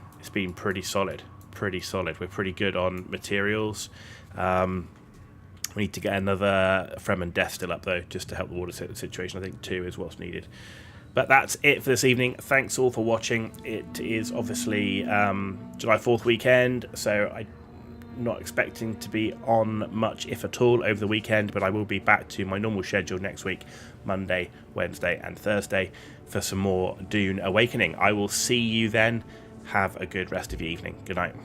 pretty solid. We're pretty good on materials. We need to get another Fremen Death still up though, just to help the water situation. I think 2 is what's needed. But that's it for this evening. Thanks all for watching. It is obviously July 4th weekend, so I'm not expecting to be on much, if at all, over the weekend, but I will be back to my normal schedule next week, Monday, Wednesday and Thursday, for some more Dune Awakening. I will see you then. Have a good rest of your evening. Good night.